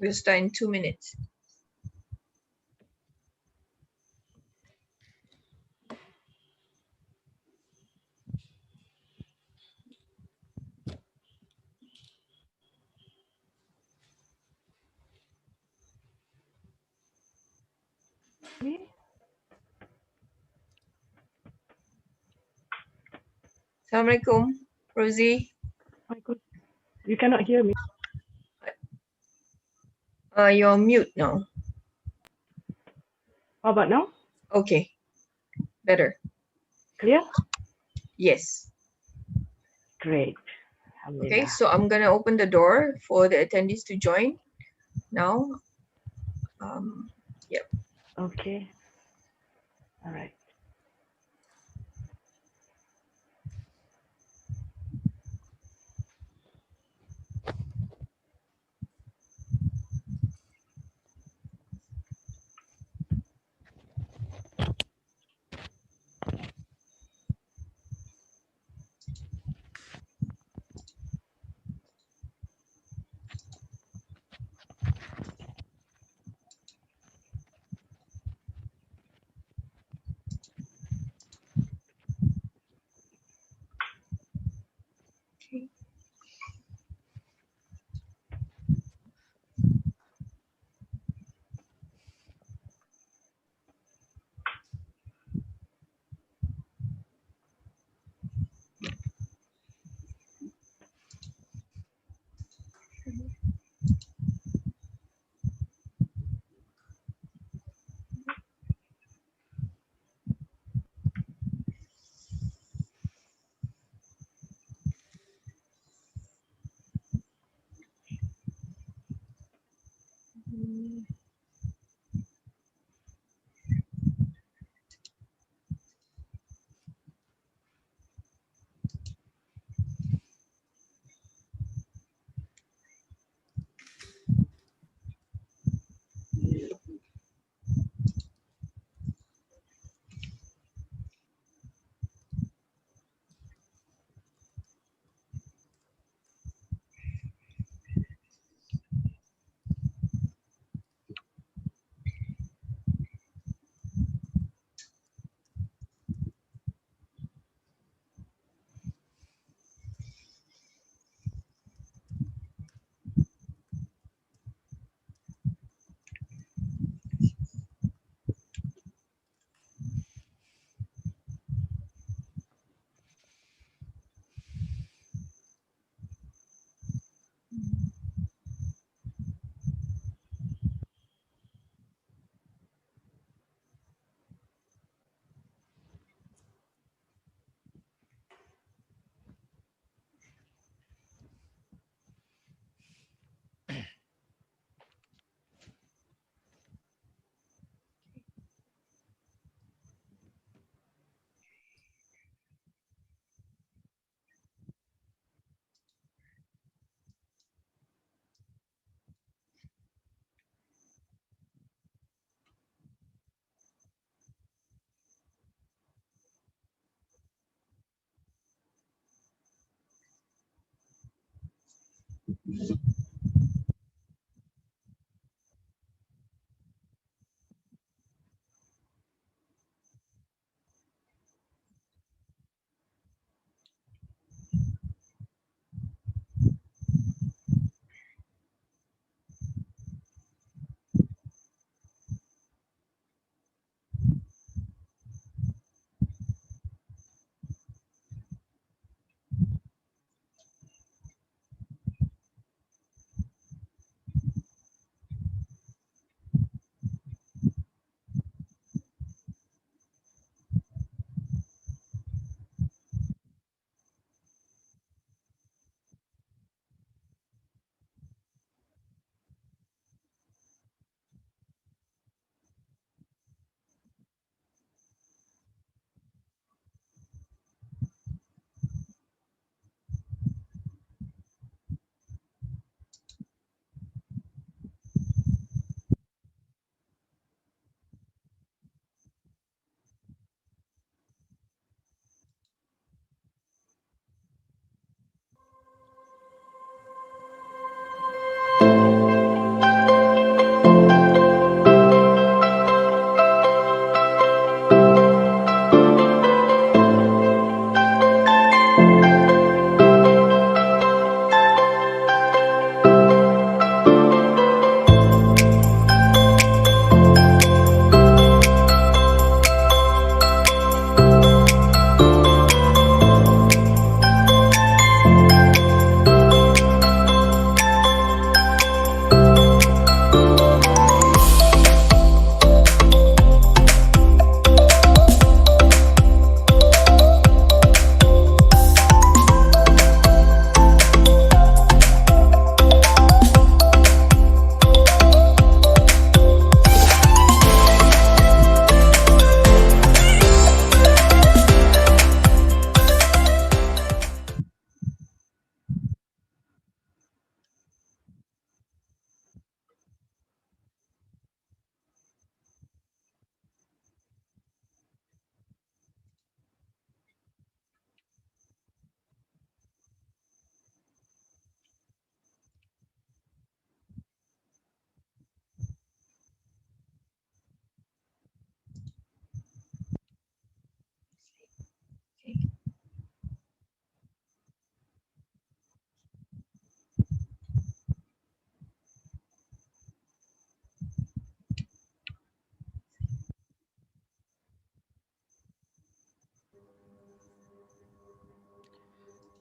We'll start in 2 minutes. Assalamualaikum, Rosie. My God, you cannot hear me. You're on mute now. How about now? Okay, better. Clear? Yes. Great. Okay, so I'm gonna open the door for the attendees to join now. Yep. Okay. All right. Okay.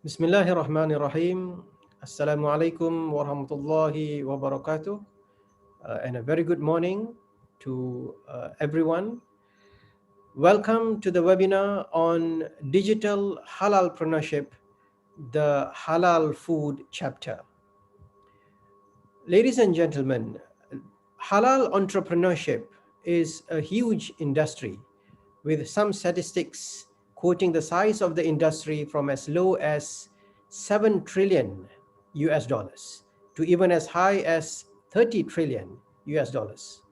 Bismillahirrahmanirrahim. Assalamualaikum warahmatullahi wabarakatuh. And a very good morning to everyone. Welcome to the webinar on digital halalpreneurship, the halal food chapter. Ladies and gentlemen, halal entrepreneurship is a huge industry with some statistics quoting the size of the industry from as low as 7 trillion US dollars to even as high as 30 trillion US dollars.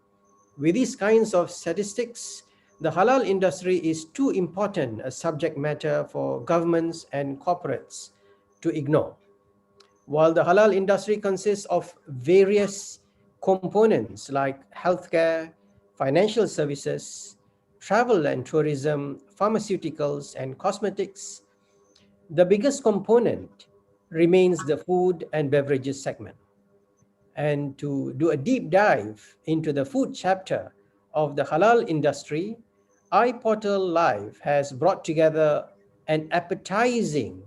With these kinds of statistics, the halal industry is too important a subject matter for governments and corporates to ignore. While the halal industry consists of various components like healthcare, financial services, travel and tourism, pharmaceuticals, and cosmetics, the biggest component remains the food and beverages segment. And to do a deep dive into the food chapter of the halal industry, iPortal Live has brought together an appetizing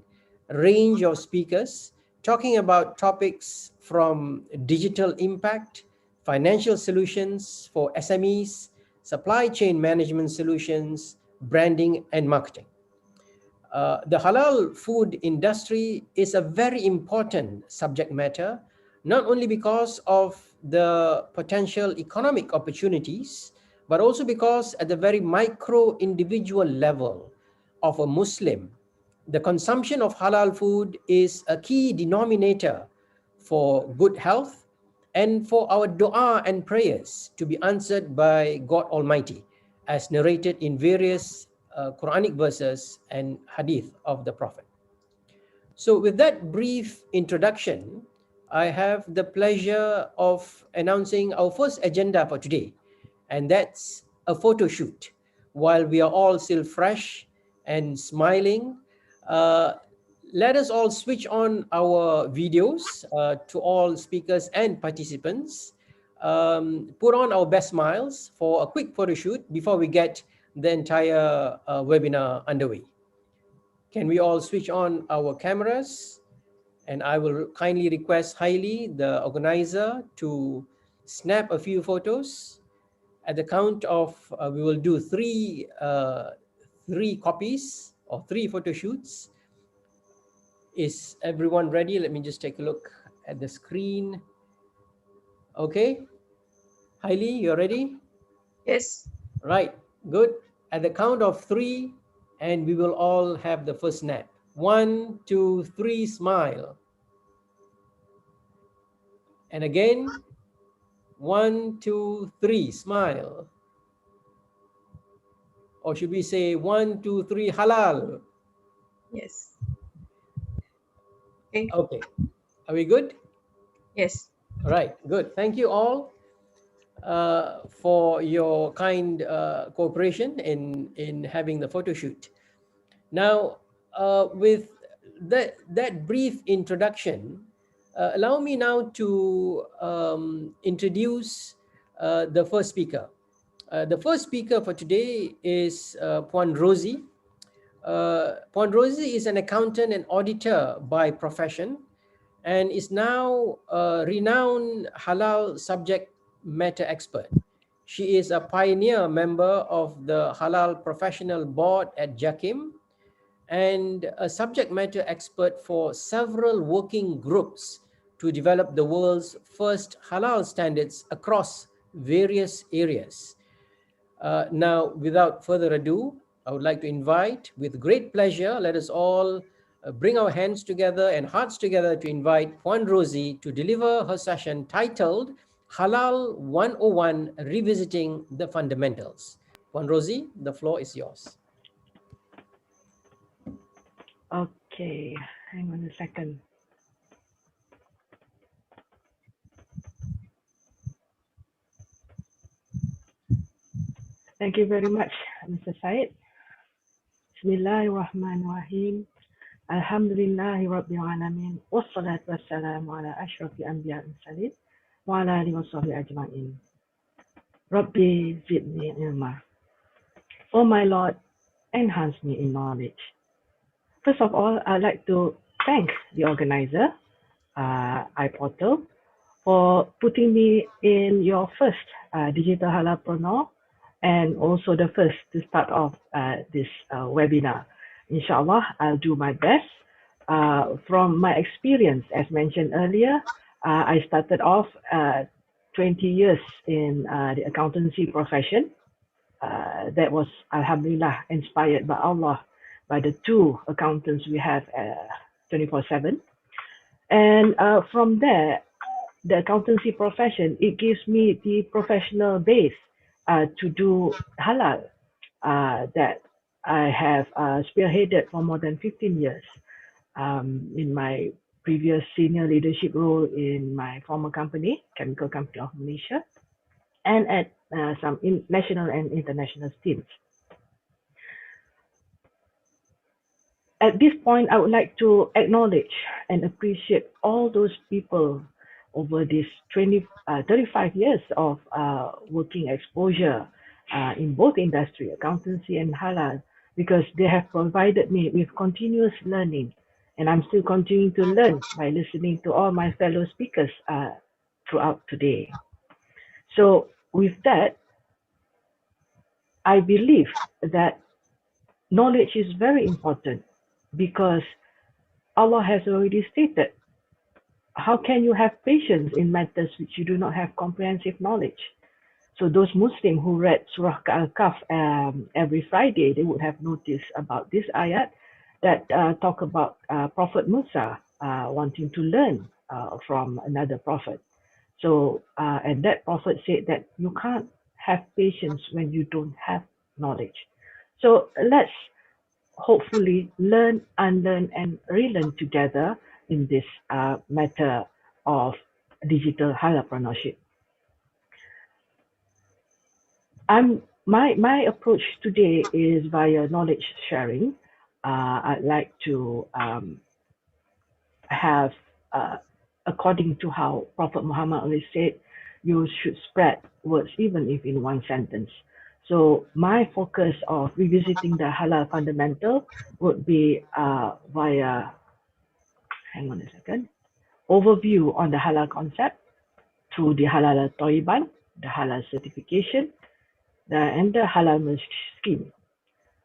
range of speakers talking about topics from digital impact, financial solutions for SMEs, supply chain management solutions, branding, and marketing. The halal food industry is a very important subject matter, not only because of the potential economic opportunities, but also because at the very micro individual level of a Muslim, the consumption of halal food is a key denominator for good health and for our dua and prayers to be answered by God Almighty, as narrated in various Quranic verses and hadith of the Prophet. So, with that brief introduction, I have the pleasure of announcing our first agenda for today, and that's a photo shoot. While we are all still fresh and smiling, uh, let us all switch on our videos to all speakers and participants. Put on our best smiles for a quick photo shoot before we get the entire webinar underway. Can we all switch on our cameras? And I will kindly request Hailey, the organizer, to snap a few photos. At the count of, we will do three copies or three photo shoots. Is everyone ready? Let me just take a look at the screen. Okay. Hailey, you're ready? Yes. Right, good. At the count of three, and we will all have the first snap. 1, 2, 3, smile. And again, 1, 2, 3, smile. Or should we say 1, 2, 3, halal? Yes. Okay. Okay. Are we good? Yes. All right, good. Thank you all for your kind cooperation in having the photo shoot. Now, with that brief introduction, allow me now to introduce the first speaker. The first speaker for today is Puan Rosie. Puan Rosie is an accountant and auditor by profession and is now a renowned halal subject matter expert. She is a pioneer member of the Halal Professional Board at JAKIM and a subject matter expert for several working groups to develop the world's first halal standards across various areas. Now, without further ado, I would like to invite, with great pleasure, let us all bring our hands together and hearts together to invite Puan Rosie to deliver her session titled Halal 101 Revisiting the Fundamentals. Puan Rosie, the floor is yours. Okay, hang on a second. Thank you very much, Mr. Said. Bismillahirrahmanirrahim. Alhamdulillahi Rabbil Alamin. Wassalatu wassalamu ala ashrafil anbiya wal mursalin wa ala alihi wa sahbihi ajma'in. Rabbi zidni ilma. Oh my Lord, enhance me in knowledge. First of all, I'd like to thank the organizer, iPortal, for putting me in your first digital halalpreneur and also the first to start off this webinar. Inshallah, I'll do my best. From my experience, as mentioned earlier, I started off 20 years in the accountancy profession. That was, alhamdulillah, inspired by Allah, by the two accountants we have 24/7. And from there, the accountancy profession, it gives me the professional base to do halal that I have spearheaded for more than 15 years in my previous senior leadership role in my former company, Chemical Company of Malaysia, and at some national and international stints. At this point, I would like to acknowledge and appreciate all those people over these 35 years of working exposure in both industry, accountancy and halal, because they have provided me with continuous learning. And I'm still continuing to learn by listening to all my fellow speakers throughout today. So with that, I believe that knowledge is very important because Allah has already stated, how can you have patience in matters which you do not have comprehensive knowledge? So those Muslims who read Surah Al-Kahf every Friday, they would have noticed about this ayat that talk about Prophet Musa wanting to learn from another prophet. So, and that prophet said that you can't have patience when you don't have knowledge. So let's hopefully learn, unlearn, and relearn together in this matter of digital halalpreneurship. My approach today is via knowledge sharing. I'd like to have, according to how Prophet Muhammad always said, you should spread words even if in one sentence. So my focus of revisiting the halal fundamental would be via, hang on a second, overview on the halal concept through the Halal Thayyiban, the Halal Certification, and the Halal Risk scheme.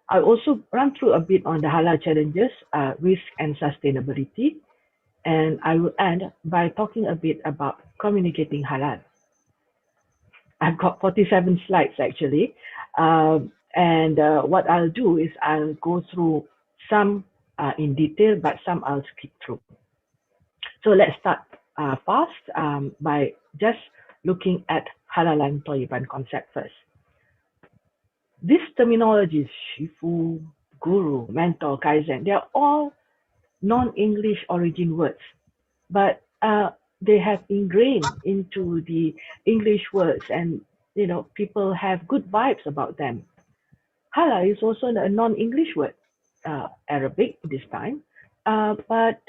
I'll also run through a bit on the halal challenges, risk and sustainability, and I will end by talking a bit about communicating halal. I've got 47 slides actually, and what I'll do is I'll go through some in detail, but some I'll skip through. So let's start fast by just looking at Halalan Thayyiban concept first. These terminologies, Shifu, Guru, Mentor, Kaizen, they are all non-English origin words, but they have ingrained into the English words, and people have good vibes about them. Halal is also a non-English word, Arabic this time, but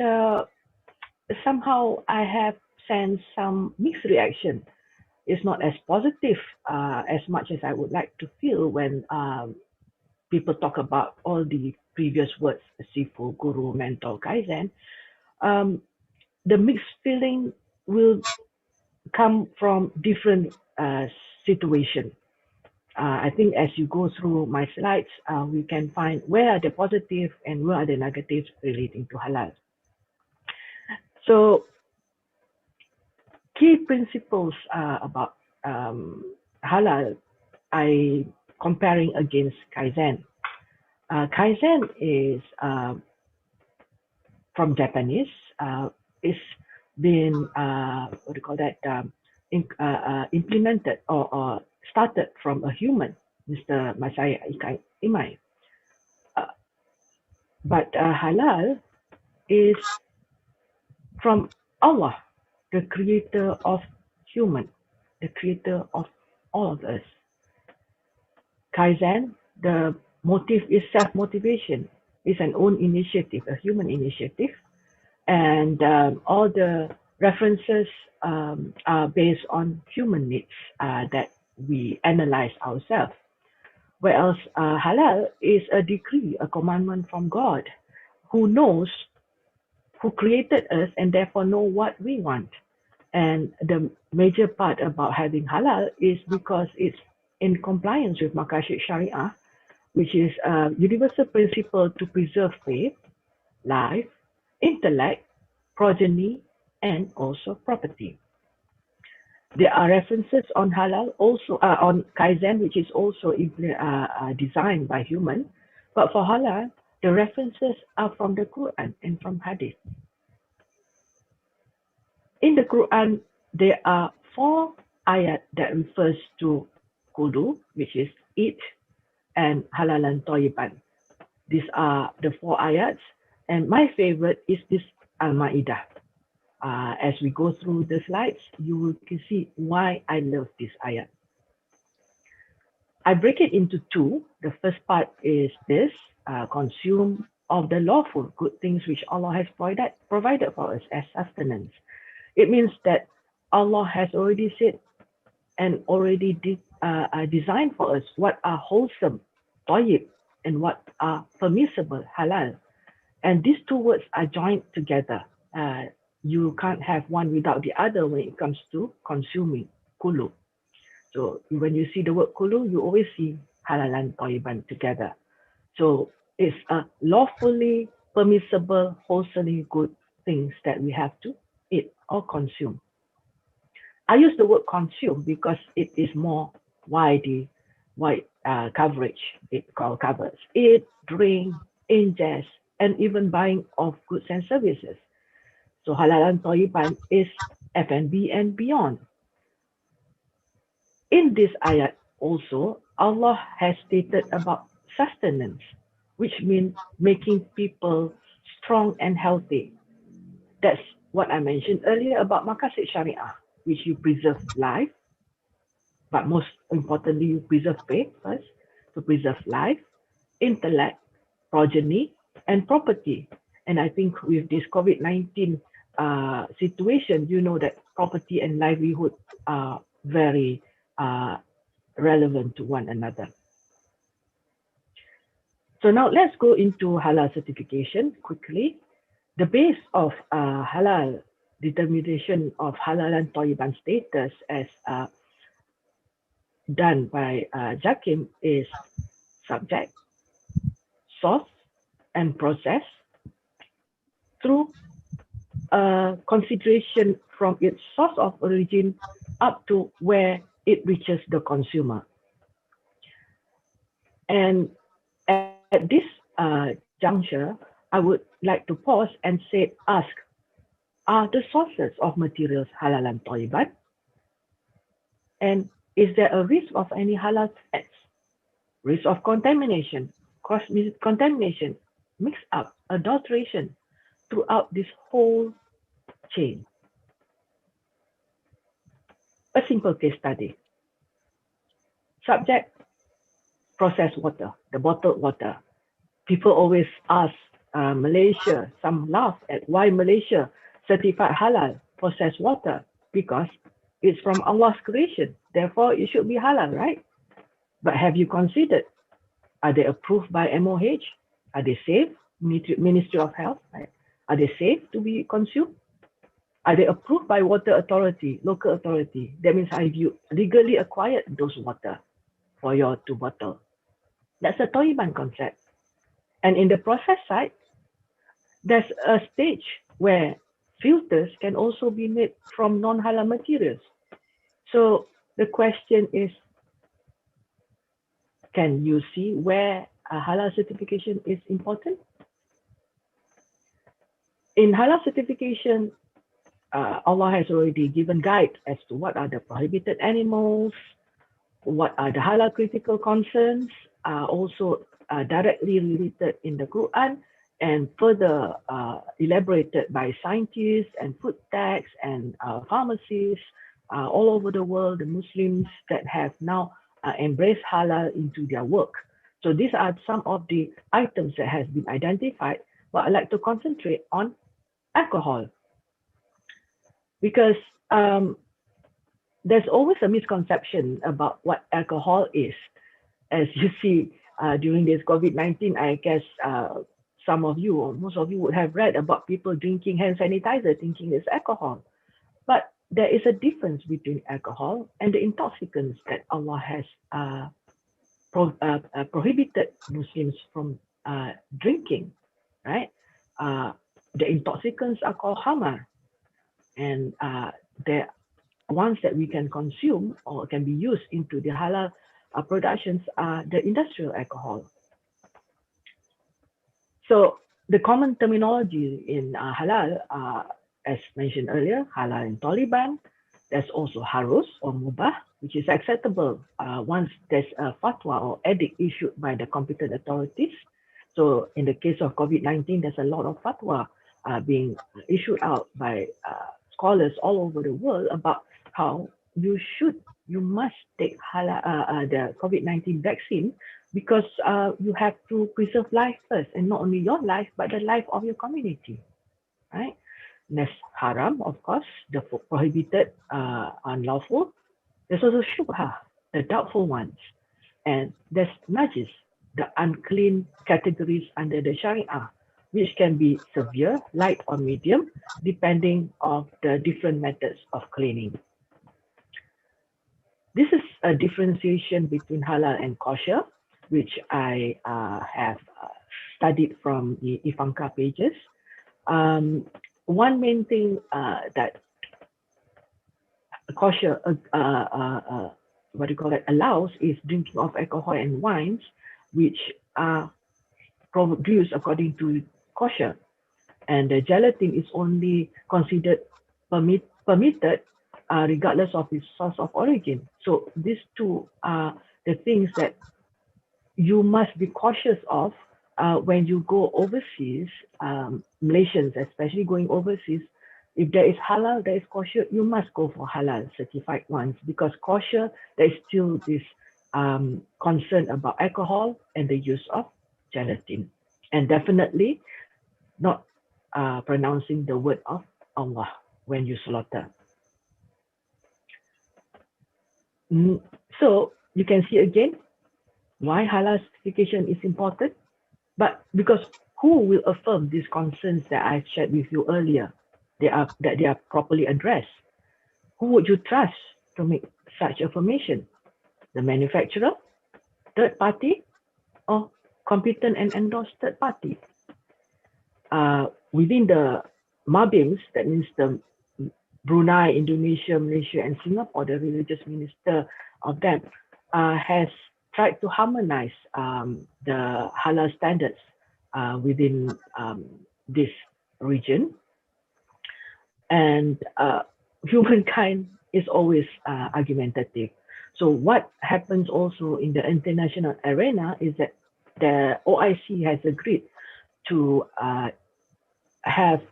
somehow I have sensed some mixed reaction. It's not as positive as much as I would like to feel when people talk about all the previous words, Sifu, Guru, Mentor, Kaizen. The mixed feeling will come from different situations. I think as you go through my slides, we can find where are the positive and where are the negatives relating to halal. So key principles about halal, I comparing against Kaizen. Kaizen is from Japanese. It's been what do you call that? Implemented or started from a human, Mr. Masaya Imai. But halal is from Allah, the creator of human, the creator of all of us. Kaizen, the motive is self-motivation. It's an own initiative, a human initiative. And all the references are based on human needs that we analyze ourselves. Whereas halal is a decree, a commandment from God, who knows who created us and therefore know what we want. And the major part about having halal is because it's in compliance with Maqasid Sharia, which is a universal principle to preserve faith, life, intellect, progeny, and also property. There are references on halal, also on kaizen, which is also designed by human. But for halal, the references are from the Quran and from hadith. In the Quran, there are 4 ayat that refers to kudu, which is eat, and halalan tayyiban. These are the 4 ayats, and my favorite is this Al-Ma'idah. As we go through the slides, you can see why I love this ayat. I break it into 2. The first part is this, consume of the lawful good things which Allah has provided for us as sustenance. It means that Allah has already said and already designed for us what are wholesome, tayyib, and what are permissible, halal. And these 2 words are joined together. You can't have one without the other when it comes to consuming, kulu. So when you see the word kulu, you always see halalan tayyiban together. So it's a lawfully permissible, wholesomely good things that we have to eat or consume. I use the word consume because it is more wide coverage. It covers eat, drink, ingest, and even buying of goods and services. So halalan tayyiban is F&B and beyond. In this ayat also, Allah has stated about sustenance, which means making people strong and healthy. That's what I mentioned earlier about Maqasid Sharia, which you preserve life, but most importantly, you preserve faith first, to preserve life, intellect, progeny, and property. And I think with this COVID-19 situation, you know that property and livelihood are very relevant to one another. So now let's go into halal certification quickly. The base of halal determination of halal and tayyiban status as done by Jakim is subject, source, and process through consideration from its source of origin up to where it reaches the consumer. And at this juncture, I would like to pause and ask, are the sources of materials halal and tayyiban? And is there a risk of any halal threats? Risk of contamination, cross-contamination, mix-up, adulteration throughout this whole chain. A simple case study. Subject, processed water, the bottled water. People always ask Malaysia, some laugh at why Malaysia certified halal processed water, because it's from Allah's creation. Therefore, it should be halal, right? But have you considered, are they approved by MOH? Are they safe? Ministry of Health, right? Are they safe to be consumed? Are they approved by water authority, local authority? That means have you legally acquired those water for your to bottle? That's a tayyiban concept. And in the process side, there's a stage where filters can also be made from non-halal materials. So the question is, can you see where a halal certification is important? In halal certification, Allah has already given guide as to what are the prohibited animals, what are the halal critical concerns, also directly related in the Quran, and further elaborated by scientists and food techs and pharmacists all over the world, the Muslims that have now embraced halal into their work. So these are some of the items that has been identified, but I'd like to concentrate on alcohol. Because there's always a misconception about what alcohol is. As you see during this COVID-19, I guess some of you or most of you would have read about people drinking hand sanitizer thinking it's alcohol. But there is a difference between alcohol and the intoxicants that Allah has prohibited Muslims from drinking, right? The intoxicants are called hamar, and the ones that we can consume or can be used into the halal productions are the industrial alcohol. So the common terminology in halal, as mentioned earlier, halal and Taliban. There's also harus or mubah, which is acceptable once there's a fatwa or edict issued by the competent authorities. So in the case of COVID-19, there's a lot of fatwa being issued out by scholars all over the world about how you must take the COVID-19 vaccine because you have to preserve life first, and not only your life, but the life of your community, right? There's haram, of course, the prohibited, unlawful. There's also shubha, the doubtful ones. And there's najis, the unclean categories under the Sharia, which can be severe, light, or medium, depending on the different methods of cleaning. This is a differentiation between halal and kosher, which I have studied from the Ivanka pages. One main thing that kosher allows is drinking of alcohol and wines, which are produced according to kosher, and the gelatin is only considered permitted regardless of its source of origin. So these two are the things that you must be cautious of when you go overseas. Malaysians, especially going overseas, if there is halal, there is kosher, you must go for halal certified ones, because kosher, there is still this concern about alcohol and the use of gelatin, and definitely not pronouncing the word of Allah when you slaughter. So you can see again why halal certification is important, but because who will affirm these concerns that I shared with you earlier, that they are properly addressed? Who would you trust to make such affirmation? The manufacturer, third party, or competent and endorsed third party? Within the Mabims, that means the Brunei, Indonesia, Malaysia, and Singapore, the religious minister of them has tried to harmonize the halal standards within this region. And humankind is always argumentative. So what happens also in the international arena is that the OIC has agreed to have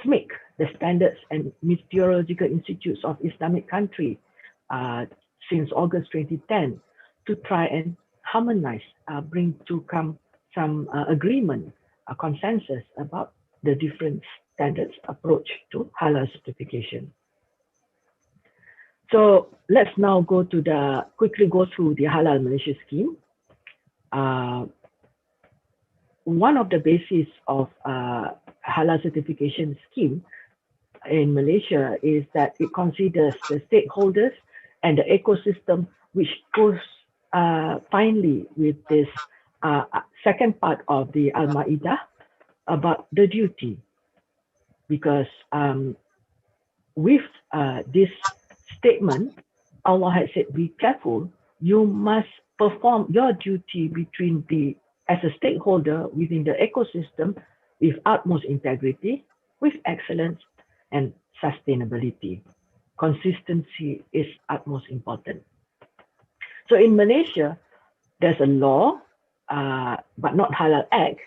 SMIC, the Standards and Meteorological Institutes of Islamic Country, since August 2010, to try and harmonize, bring to come some agreement, a consensus about the different standards approach to halal certification. So let's now quickly go through the Halal Malaysia scheme. One of the bases of halal certification scheme in Malaysia is that it considers the stakeholders and the ecosystem, which goes finally with this second part of the Al-Ma'idah about the duty. Because with this statement, Allah had said, be careful, you must perform your duty as a stakeholder within the ecosystem with utmost integrity, with excellence and sustainability. Consistency is utmost important. So in Malaysia, there's a law, but not Halal Act,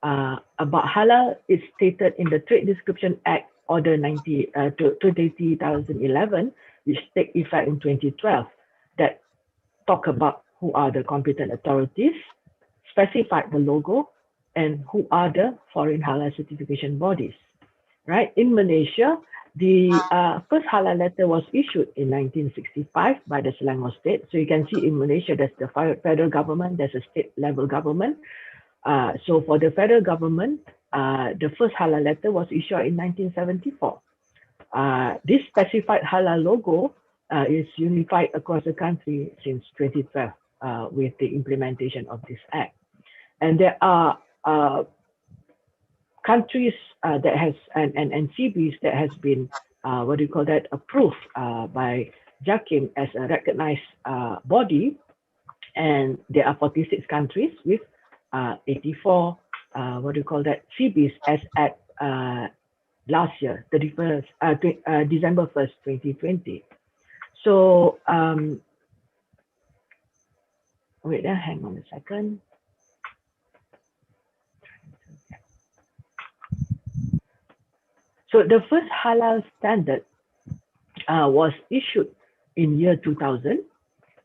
about halal. It's stated in the Trade Description Act Order 2011, which take effect in 2012, that talk about who are the competent authorities, specified the logo, and who are the foreign halal certification bodies. Right? In Malaysia, the first halal letter was issued in 1965 by the Selangor state. So you can see in Malaysia, there's the federal government, there's a state level government. So for the federal government, the first halal letter was issued in 1974. This specified halal logo is unified across the country since 2012 with the implementation of this act. And there are countries that has and CBs that has been approved by JAKIM as a recognized body, and there are 46 countries with 84 CBs as at last year, December 1st, 2020. So hang on a second. So the first halal standard was issued in year 2000,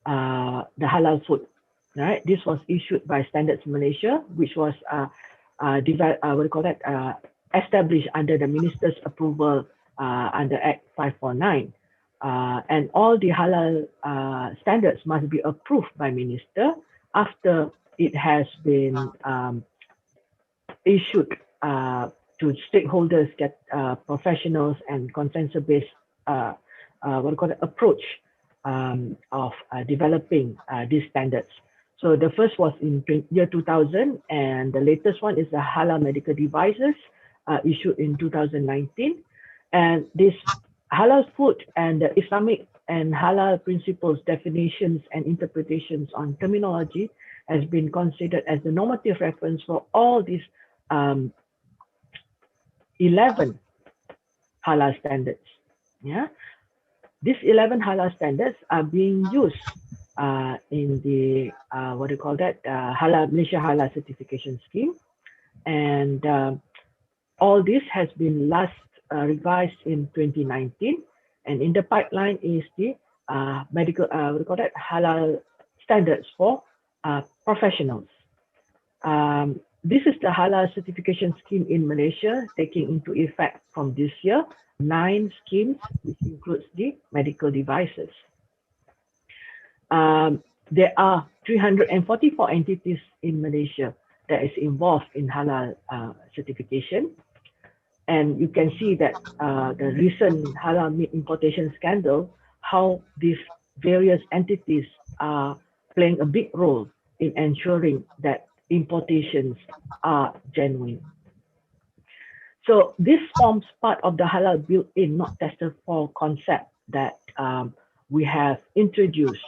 the halal food, right? This was issued by Standards Malaysia, which was established under the minister's approval under Act 549. And all the halal standards must be approved by minister after it has been issued to stakeholders, professionals, and consensus-based approach of developing these standards. So the first was in year 2000, and the latest one is the halal medical devices issued in 2019. And this halal food and the Islamic and halal principles, definitions, and interpretations on terminology has been considered as the normative reference for all these 11 halal standards. Yeah, these 11 halal standards are being used in the Halal Malaysia Halal Certification Scheme, and all this has been last revised in 2019, and in the pipeline is the medical halal standards for professionals. This is the Halal Certification Scheme in Malaysia, taking into effect from this year, 9 schemes, which includes the medical devices. There are 344 entities in Malaysia that is involved in halal certification. And you can see that the recent halal meat importation scandal, how these various entities are playing a big role in ensuring that importations are genuine. So this forms part of the halal built-in, not tested for concept that we have introduced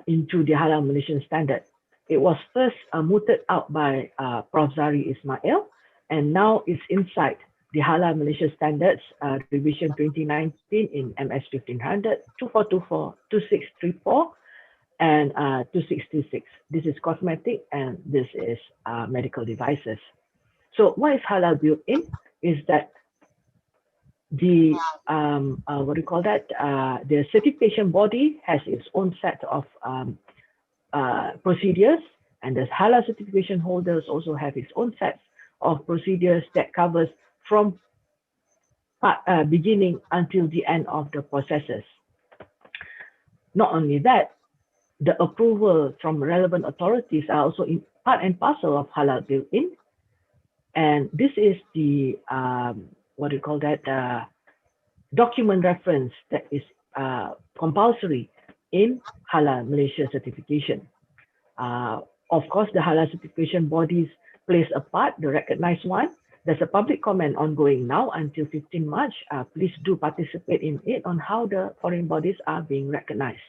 into the Halal Malaysian standard. It was first mooted out by Prof. Zari Ismail, and now it's inside the Halal Malaysia Standards Revision 2019 in MS 1500, 2424, 2634, and 2626. This is cosmetic and this is medical devices. So what is halal built-in is that the the certification body has its own set of procedures, and the halal certification holders also have its own sets of procedures that covers from beginning until the end of the processes. Not only that, the approval from relevant authorities are also in part and parcel of halal built-in, and this is the document reference that is compulsory in Halal Malaysia certification. Of course, the halal certification bodies plays a part, the recognized one. There's a public comment ongoing now until 15 March. Please do participate in it on how the foreign bodies are being recognized.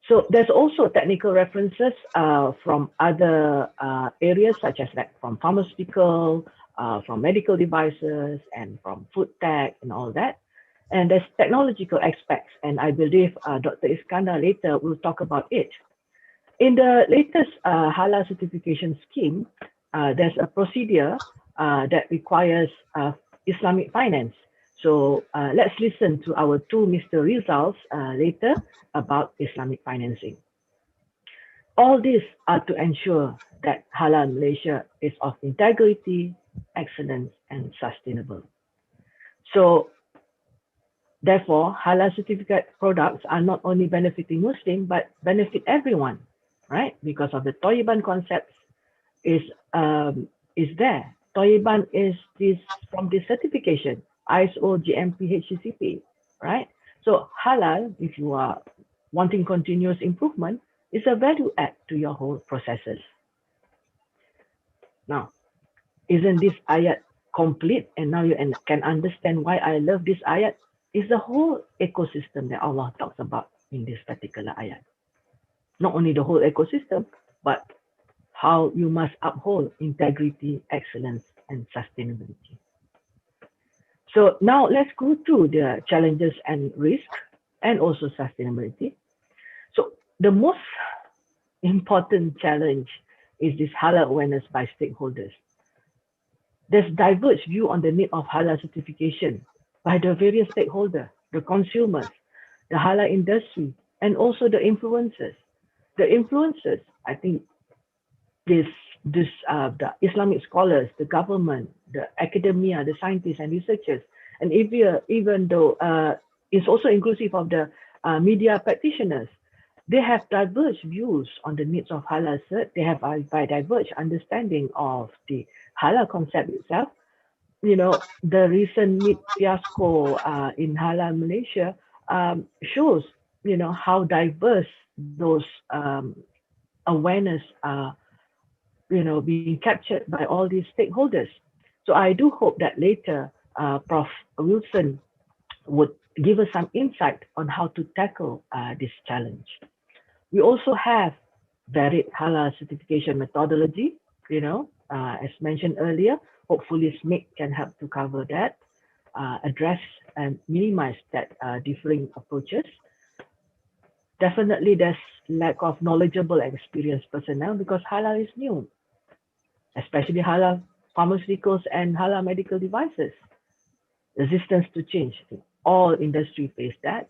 So there's also technical references from other areas, such as from pharmaceutical, from medical devices, and from food tech and all that. And there's technological aspects, and I believe Dr. Iskandar later will talk about it. In the latest halal certification scheme, there's a procedure that requires Islamic finance. So let's listen to our two Mr. Rizals later about Islamic financing. All these are to ensure that Halal Malaysia is of integrity, excellence, and sustainable. So therefore, halal certificate products are not only benefiting Muslim, but benefit everyone, right? Because of the Toyiban concepts is there. Toiban is this from the certification, ISO, GMP, HACCP, right? So halal, if you are wanting continuous improvement, is a value add to your whole processes. Now, isn't this ayat complete? And now you can understand why I love this ayat. Is the whole ecosystem that Allah talks about in this particular ayat. Not only the whole ecosystem, but how you must uphold integrity, excellence, and sustainability. So now let's go through the challenges and risk and also sustainability. So the most important challenge is this halal awareness by stakeholders. There's diverse view on the need of halal certification by the various stakeholders, the consumers, the halal industry, and also the influencers. The influencers, I think, the Islamic scholars, the government, the academia, the scientists and researchers, and even though it's also inclusive of the media practitioners, they have diverse views on the needs of halal cert. They have a diverse understanding of the halal concept itself. You know, the recent meat fiasco in halal Malaysia shows, you know, how diverse those awareness are, you know, being captured by all these stakeholders. So I do hope that later Prof. Wilson would give us some insight on how to tackle this challenge. We also have varied halal certification methodology, you know, as mentioned earlier. Hopefully Smes can help to cover that, address and minimize that differing approaches. Definitely there's lack of knowledgeable and experienced personnel because halal is new, especially halal pharmaceuticals and halal medical devices. Resistance to change. All industry face that.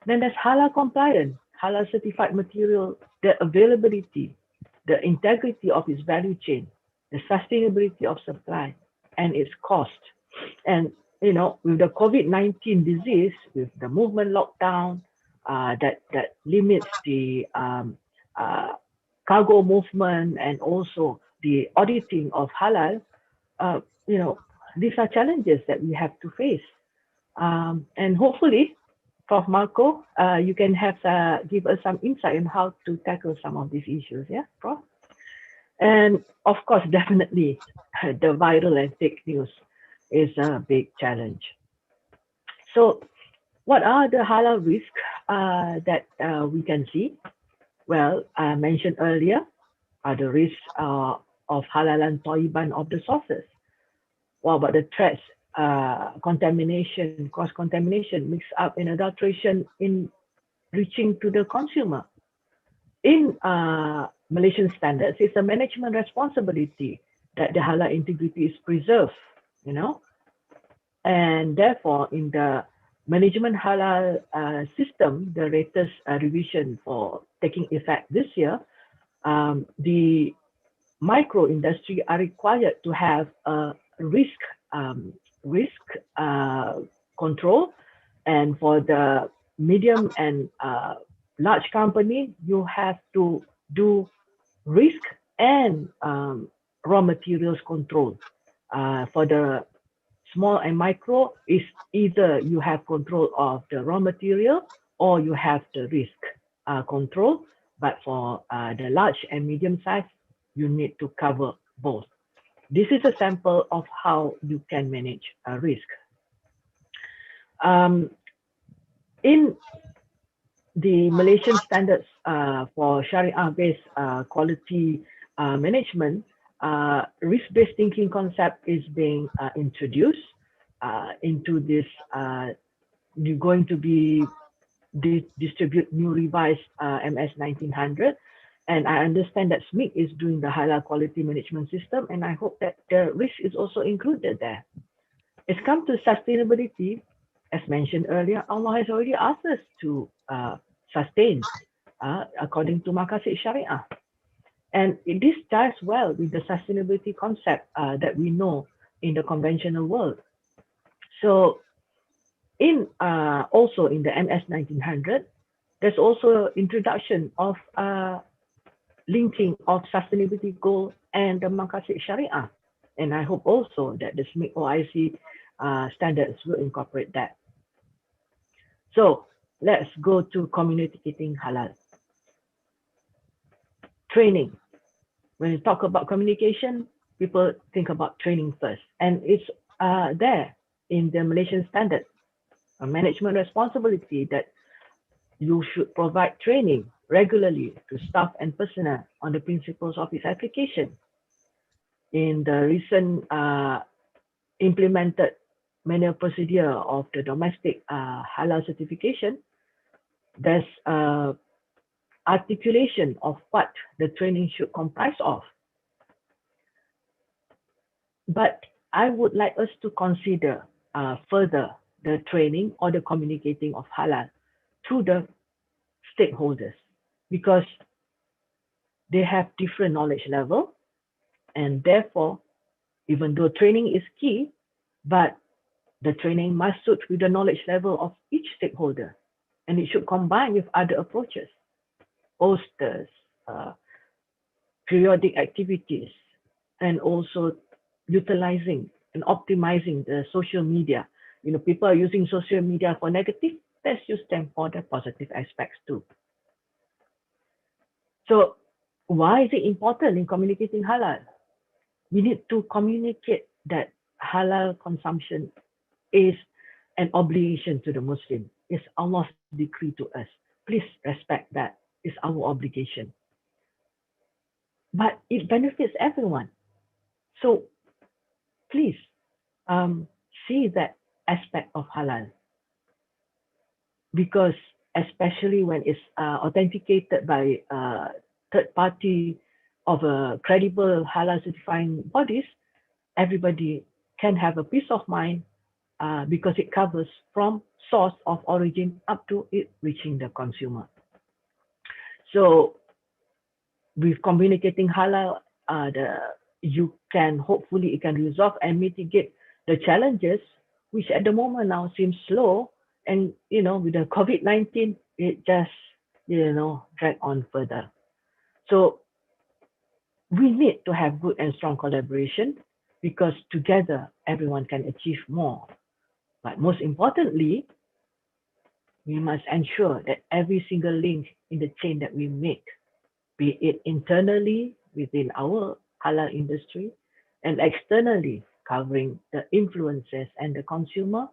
Then there's halal compliant, halal certified material, the availability, the integrity of its value chain, the sustainability of supply, and its cost. And you know, with the COVID-19 disease, with the movement lockdown, that limits the cargo movement and also the auditing of halal, you know, these are challenges that we have to face. And hopefully, Prof. Marco, you can have give us some insight on how to tackle some of these issues, yeah, Prof? And of course, definitely, the viral and fake news is a big challenge. So what are the halal risks that we can see? Well, I mentioned earlier, are the risks of halalan toiban of the sources. What about the threats, contamination, cross-contamination, mix-up and adulteration in reaching to the consumer? In Malaysian standards, it's a management responsibility that the halal integrity is preserved, you know, and therefore in the management halal system, the latest revision for taking effect this year, the micro industry are required to have a risk control, and for the medium and large company, you have to do risk and raw materials control. For the small and micro, is either you have control of the raw material or you have the risk control. But for the large and medium size, you need to cover both. This is a sample of how you can manage risk. In the Malaysian standards for Sharia-based quality management, risk-based thinking concept is being introduced into this. You're going to be distribute new revised MS 1900. And I understand that Smes is doing the halal quality management system, and I hope that the risk is also included there. It's come to sustainability, as mentioned earlier, Allah has already asked us to sustain according to Maqasid Sharia. And this ties well with the sustainability concept that we know in the conventional world. So in also in the MS 1900, there's also introduction of linking of sustainability goal and the Maqasid Sharia. And I hope also that the SMIC OIC standards will incorporate that. So let's go to communicating halal. Training. When you talk about communication, people think about training first. And it's there in the Malaysian standard, a management responsibility that you should provide training regularly to staff and personnel on the principles of its application. In the recent implemented manual procedure of the domestic Halal certification, there's articulation of what the training should comprise of. But I would like us to consider further the training or the communicating of halal to the stakeholders, because they have different knowledge level, and therefore, even though training is key, but the training must suit with the knowledge level of each stakeholder, and it should combine with other approaches, posters, periodic activities, and also utilizing and optimizing the social media. You know, people are using social media for negative, let's use them for the positive aspects too. So why is it important in communicating halal? We need to communicate that halal consumption is an obligation to the Muslim. It's Allah's decree to us. Please respect that. It's our obligation. But it benefits everyone. So please see that aspect of halal, because especially when it's authenticated by third party of a credible halal certifying bodies, everybody can have a peace of mind because it covers from source of origin up to it reaching the consumer. So with communicating halal, you can hopefully it can resolve and mitigate the challenges, which at the moment now seems slow. And with the COVID-19, it just drag on further. So we need to have good and strong collaboration, because together everyone can achieve more. But most importantly, we must ensure that every single link in the chain that we make, be it internally within our halal industry and externally covering the influencers and the consumer,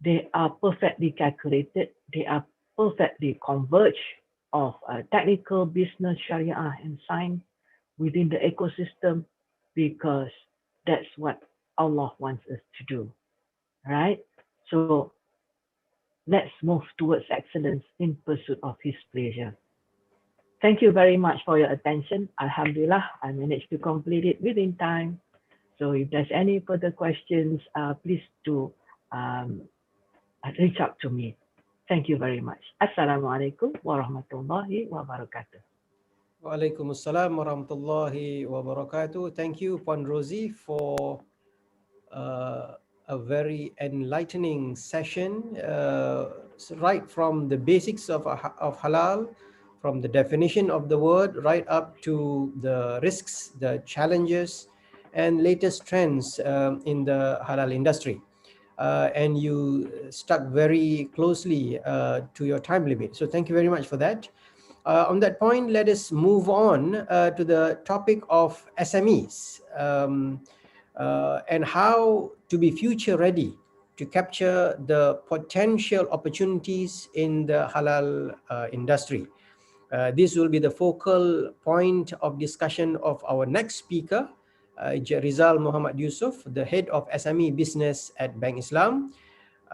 they are perfectly calculated, they are perfectly converged of technical, business, sharia, and science within the ecosystem, because that's what Allah wants us to do, right? So let's move towards excellence in pursuit of His pleasure. Thank you very much for your attention. Alhamdulillah, I managed to complete it within time. So if there's any further questions, please do reach out to me. Thank you very much. Assalamualaikum warahmatullahi wabarakatuh. Waalaikumsalam warahmatullahi wabarakatuh. Thank you, Puan Rosie, for a very enlightening session, right from the basics of halal, from the definition of the word, right up to the risks, the challenges, and latest trends in the halal industry. And you stuck very closely to your time limit. So thank you very much for that. On that point, let us move on to the topic of SMEs and how to be future ready to capture the potential opportunities in the halal industry. This will be the focal point of discussion of our next speaker, Encik Rizal Muhammad Yusuf, the head of SME business at Bank Islam.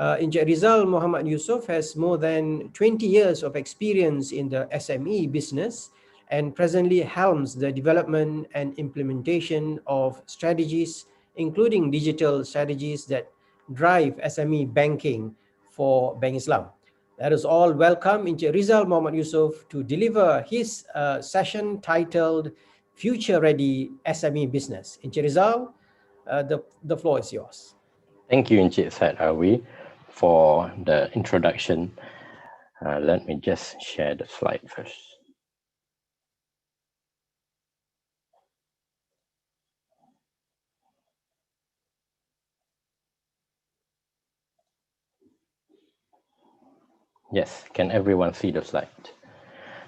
Encik Rizal Muhammad Yusuf has more than 20 years of experience in the SME business and presently helms the development and implementation of strategies, including digital strategies that drive SME banking for Bank Islam. Let us all welcome Encik Rizal Muhammad Yusuf to deliver his session titled Future Ready SME Business. Encik Rizal, the floor is yours. Thank you, Encik Said Awi, for the introduction. Let me just share the slide first. Yes, can everyone see the slide?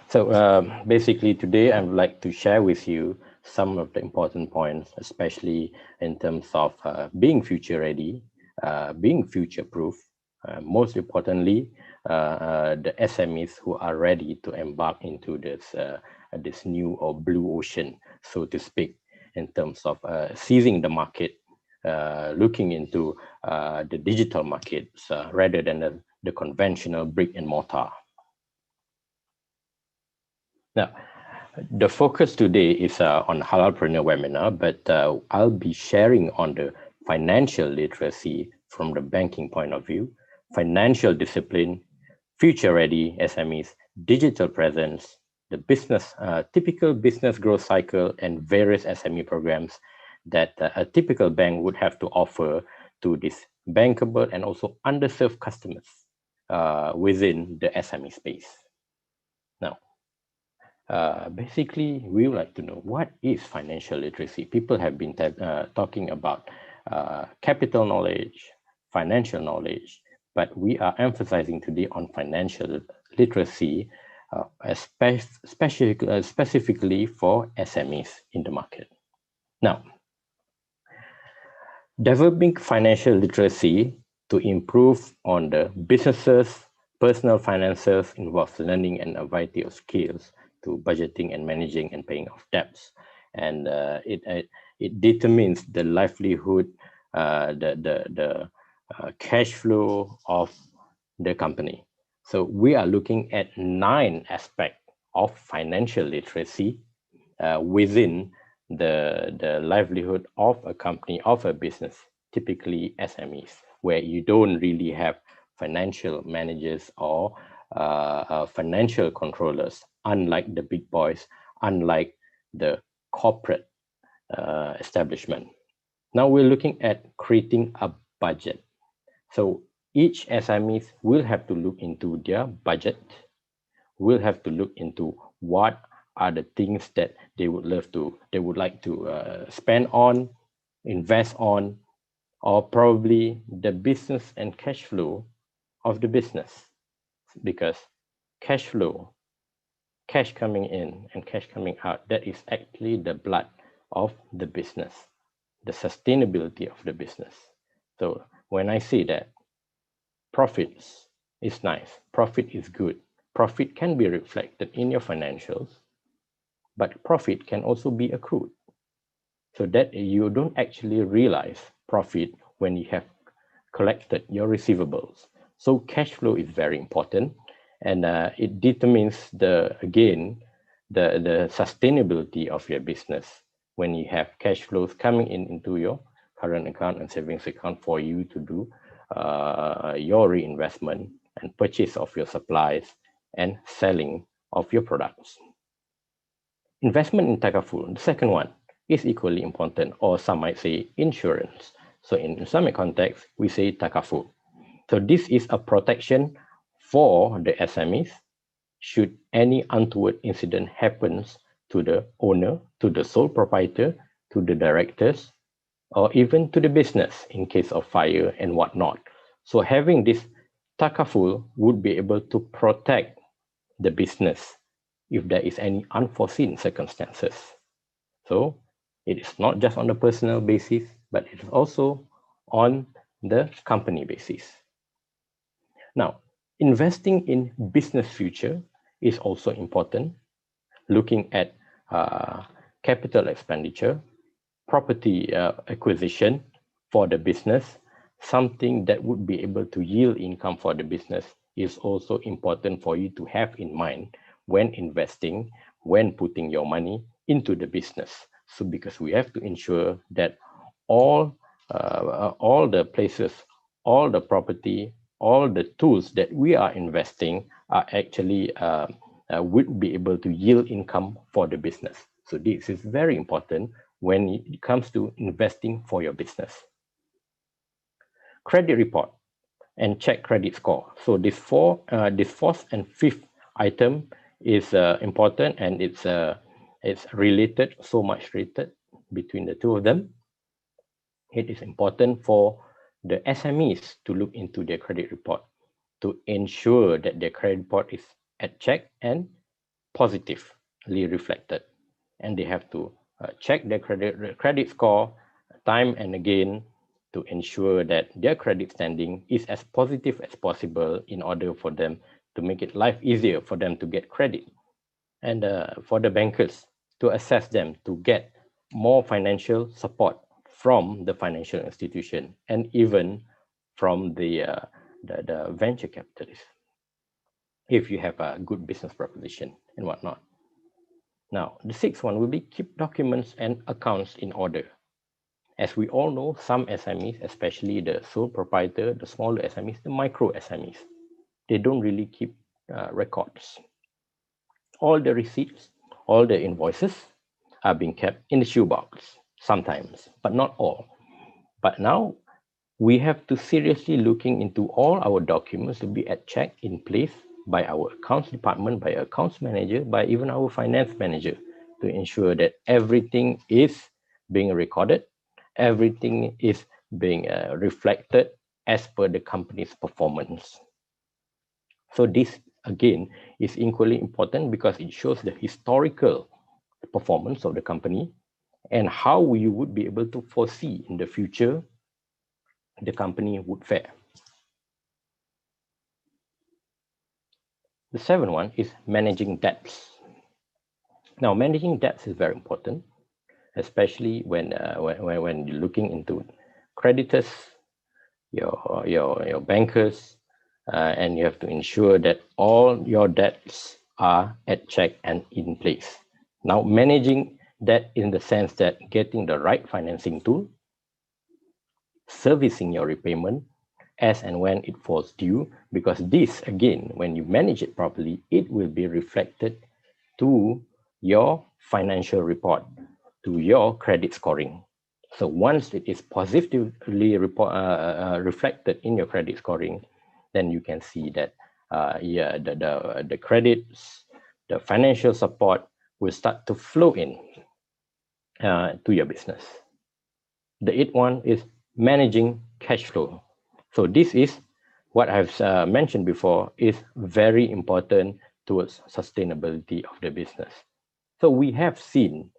So basically today I would like to share with you some of the important points, especially in terms of being future ready, being future proof, most importantly, the SMEs who are ready to embark into this new or blue ocean, so to speak, in terms of seizing the market, looking into the digital markets rather than the conventional brick and mortar. Now, the focus today is on Halalpreneur webinar, but I'll be sharing on the financial literacy from the banking point of view, financial discipline, future-ready SMEs, digital presence, the business, typical business growth cycle, and various SME programs that a typical bank would have to offer to this bankable and also underserved customers within the SME space. Now, basically, we would like to know what is financial literacy. People have been talking about capital knowledge, financial knowledge, but we are emphasizing today on financial literacy, specifically for SMEs in the market. Now, developing financial literacy to improve on the businesses, personal finances involves learning and a variety of skills to budgeting and managing and paying off debts, and it determines the livelihood, the cash flow of the company. So we are looking at 9 aspects of financial literacy within the livelihood of a company, of a business, typically SMEs, where you don't really have financial managers or financial controllers, unlike the big boys, unlike the corporate establishment. Now we're looking at creating a budget. So each SMEs will have to look into their budget, will have to look into what are the things that they would like to spend on, invest on, or probably the business and cash flow of the business, because cash flow, cash coming in and cash coming out, that is actually the blood of the business, the sustainability of the business. So when I say that profits is nice, profit is good, profit can be reflected in your financials, but profit can also be accrued, so that you don't actually realize profit when you have collected your receivables. So cash flow is very important, and it determines the sustainability of your business when you have cash flows coming into your current account and savings account for you to do your reinvestment and purchase of your supplies and selling of your products. Investment in takaful, the second one, is equally important, or some might say insurance. So in Islamic context, we say takaful. So this is a protection for the SMEs should any untoward incident happens to the owner, to the sole proprietor, to the directors, or even to the business in case of fire and whatnot. So having this takaful would be able to protect the business if there is any unforeseen circumstances. So it is not just on the personal basis, but it is also on the company basis. Now, investing in business future is also important, looking at capital expenditure, property acquisition for the business, something that would be able to yield income for the business is also important for you to have in mind when investing, when putting your money into the business. So because we have to ensure that all the places, all the property, all the tools that we are investing are actually would be able to yield income for the business. So this is very important when it comes to investing for your business. Credit report and check credit score. So this fourth and fifth item is important, and it's related, so much related between the two of them. It is important for the SMEs to look into their credit report. to ensure that their credit report is at check and positively reflected. And they have to check their credit score time and again to ensure that their credit standing is as positive as possible in order for them to make it life easier for them to get credit. And for the bankers to assess them to get more financial support from the financial institution and even from the venture capitalists if you have a good business proposition and whatnot. Now, the sixth one will be keep documents and accounts in order. As we all know, some SMEs, especially the sole proprietor, the smaller SMEs, the micro SMEs, they don't really keep records. All the receipts, all the invoices are being kept in the shoebox sometimes, but not all. But now we have to seriously looking into all our documents to be at check in place by our accounts department, by accounts manager, by even our finance manager to ensure that everything is being recorded, everything is being reflected as per the company's performance. So this again is equally important because it shows the historical performance of the company and how you would be able to foresee in the future the company would fare. The seventh one is managing debts. Now, managing debts is very important, especially when you're looking into creditors, your bankers, and you have to ensure that all your debts are at check and in place. Now, managing debt in the sense that getting the right financing tool, servicing your repayment as and when it falls due, because this, again, when you manage it properly, it will be reflected to your financial report, to your credit scoring. So once it is positively reflected in your credit scoring, then you can see that the credits, the financial support will start to flow in to your business. The eighth one is managing cash flow. So this is what I've mentioned before is very important towards sustainability of the business. So we have seen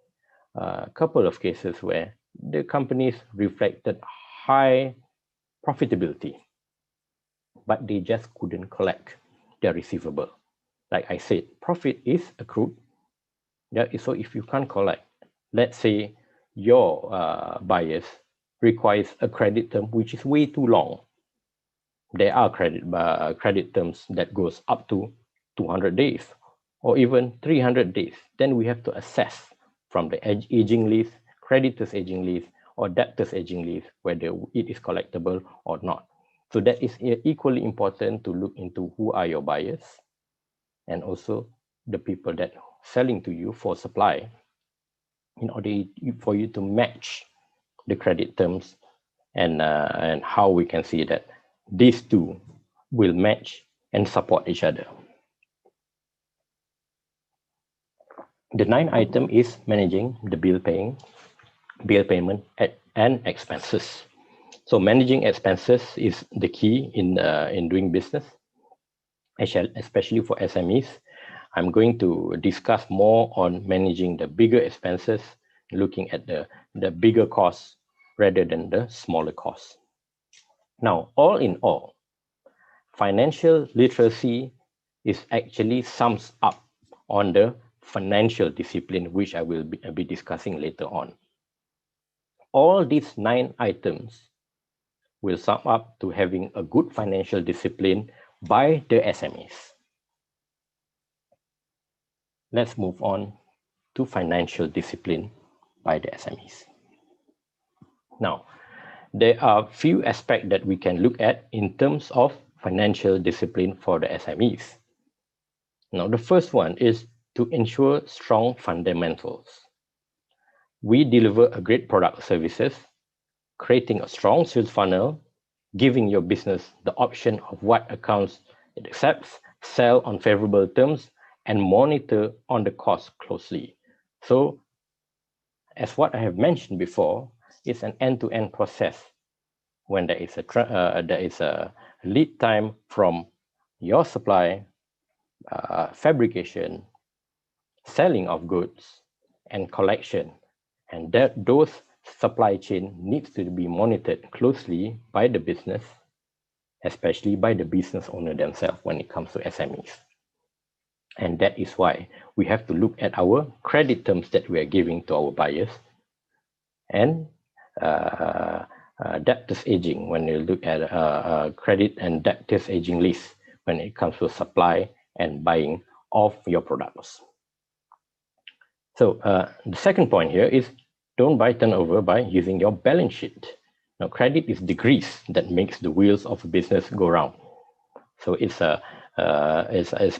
a couple of cases where the companies reflected high profitability, but they just couldn't collect their receivable. Like I said, profit is accrued. So if you can't collect, let's say your buyers requires a credit term which is way too long. There are credit terms that goes up to 200 days or even 300 days. Then we have to assess from the aging list, creditors aging list, or debtors aging list whether it is collectible or not. So that is equally important to look into who are your buyers and also the people that selling to you for supply in order for you to match the credit terms and how we can see that these two will match and support each other. The ninth item is managing the bill payment and expenses. So managing expenses is the key in doing business, especially for SMEs. I'm going to discuss more on managing the bigger expenses, looking at the bigger costs rather than the smaller costs. Now, all in all, financial literacy is actually sums up on the financial discipline, which I will be discussing later on. All these 9 items will sum up to having a good financial discipline by the SMEs. Let's move on to financial discipline by the SMEs. Now, there are few aspects that we can look at in terms of financial discipline for the SMEs. Now, the first one is to ensure strong fundamentals. We deliver a great product or services, creating a strong sales funnel, giving your business the option of what accounts it accepts, sell on favorable terms, and monitor on the cost closely. So, as what I have mentioned before, it's an end-to-end process when there is a lead time from your supply, fabrication, selling of goods, and collection. And that those supply chain needs to be monitored closely by the business, especially by the business owner themselves when it comes to SMEs. And that is why we have to look at our credit terms that we are giving to our buyers and debtors aging when you look at credit and debtors aging list when it comes to supply and buying of your products. So the second point here is don't buy turnover by using your balance sheet. Now, credit is the grease that makes the wheels of a business go round. So it's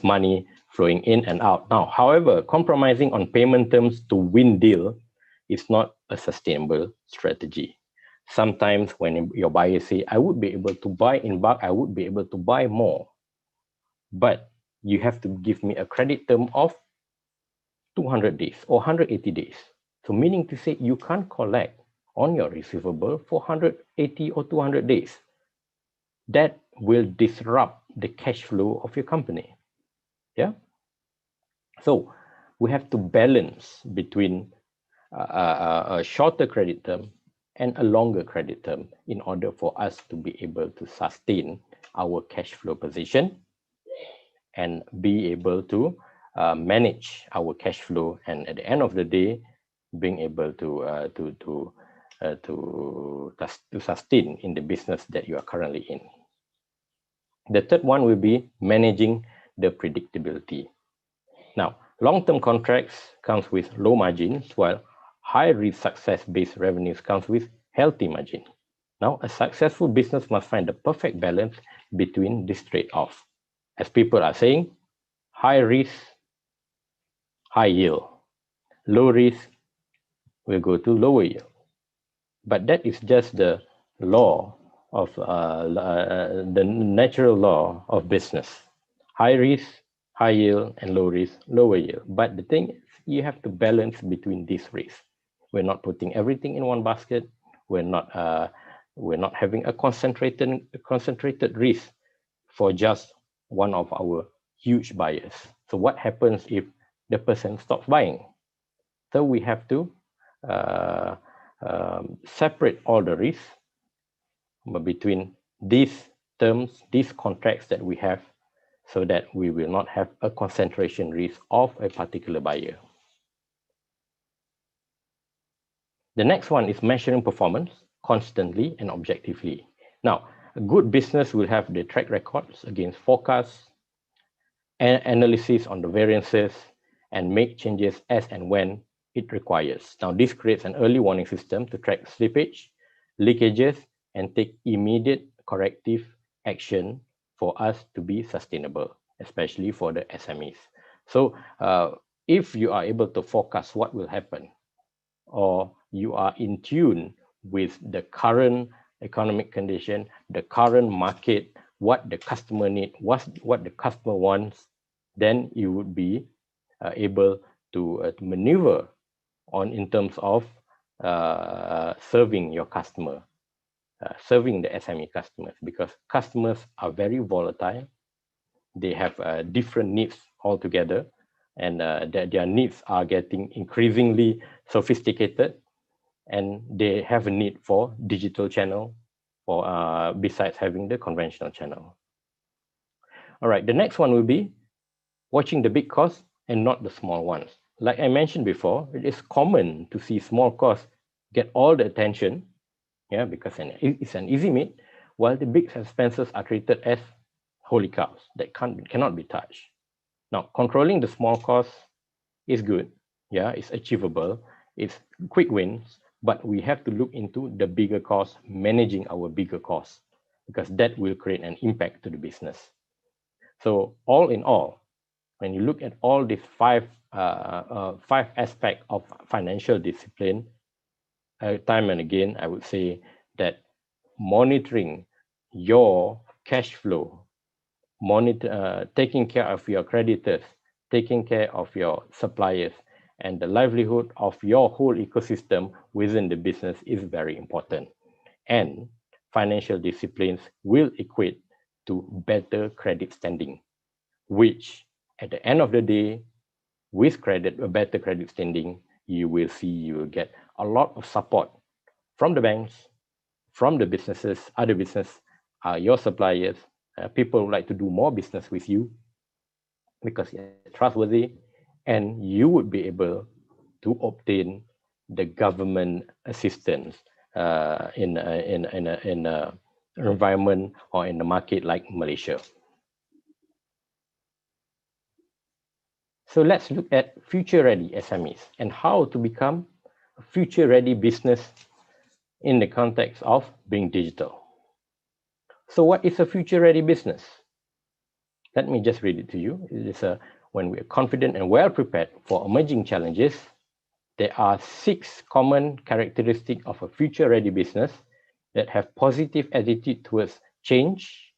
money flowing in and out. Now, however, compromising on payment terms to win deal is not a sustainable strategy. Sometimes when your buyers say, I would be able to buy in bulk, I would be able to buy more, but you have to give me a credit term of 200 days or 180 days. So meaning to say you can't collect on your receivable for 180 or 200 days. That will disrupt the cash flow of your company. Yeah. So we have to balance between a shorter credit term and a longer credit term in order for us to be able to sustain our cash flow position and be able to manage our cash flow, and at the end of the day, being able to sustain in the business that you are currently in. The third one will be managing the predictability. Now, long-term contracts comes with low margins, while high-risk success-based revenues comes with healthy margin. Now, a successful business must find the perfect balance between this trade-off. As people are saying, high risk, high yield. Low risk will go to lower yield. But that is just the law of the natural law of business. High risk, high yield, and low risk, lower yield. But the thing is, you have to balance between these risks. We're not putting everything in one basket. We're not having a concentrated risk for just one of our huge buyers. So what happens if the person stops buying? So we have to separate all the risks between these terms, these contracts that we have, so that we will not have a concentration risk of a particular buyer. The next one is measuring performance constantly and objectively. Now, a good business will have the track records against forecasts, and analysis on the variances, and make changes as and when it requires. Now, this creates an early warning system to track slippage, leakages, and take immediate corrective action for us to be sustainable, especially for the SMEs. So if you are able to forecast what will happen, or you are in tune with the current economic condition, the current market, what the customer needs, what the customer wants, then you would be able to maneuver on in terms of serving your customer, serving the SME customers, because customers are very volatile. They have different needs altogether, and their needs are getting increasingly sophisticated, and they have a need for digital channel, or besides having the conventional channel. All right, the next one will be watching the big costs and not the small ones. Like I mentioned before, it is common to see small costs get all the attention, yeah, because it's an easy meat, while the big expenses are treated as holy cows that cannot be touched. Now, controlling the small costs is good, yeah, it's achievable, it's quick wins, but we have to look into the bigger costs, managing our bigger costs, because that will create an impact to the business. So all in all, when you look at all these five aspects of financial discipline, time and again, I would say that monitoring your cash flow, taking care of your creditors, taking care of your suppliers, and the livelihood of your whole ecosystem within the business is very important. And financial disciplines will equate to better credit standing, which at the end of the day, with a better credit standing, you will get a lot of support from the banks, from the businesses, other business, your suppliers, people who like to do more business with you because you're trustworthy, and you would be able to obtain the government assistance in an environment or in the market like Malaysia. So let's look at future-ready SMEs and how to become a future-ready business in the context of being digital. So what is a future-ready business? Let me just read it to you. It is when we are confident and well prepared for emerging challenges, there are 6 common characteristics of a future-ready business that have positive attitude towards change.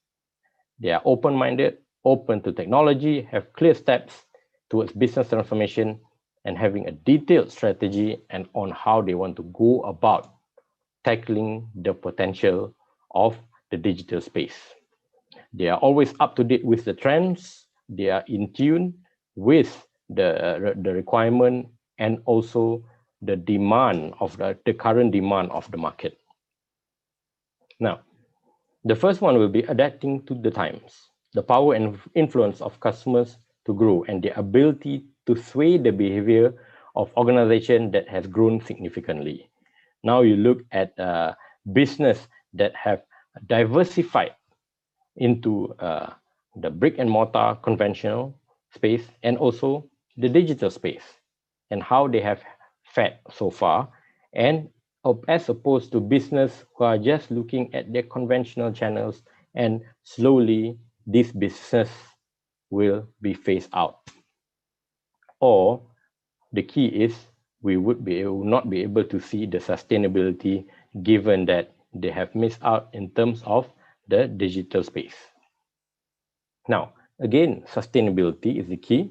They are open-minded, open to technology, have clear steps towards business transformation, and having a detailed strategy and on how they want to go about tackling the potential of the digital space. They are always up to date with the trends. They are in tune with the requirement and also the demand of the current demand of the market. Now, the first one will be adapting to the times, the power and influence of customers to grow, and the ability to sway the behavior of organization that has grown significantly. Now you look at business that have diversified into the brick and mortar conventional space and also the digital space, and how they have fared so far, and as opposed to business who are just looking at their conventional channels, and slowly this business will be phased out. Or the key is we would not be able to see the sustainability given that they have missed out in terms of the digital space. Now, again, sustainability is the key.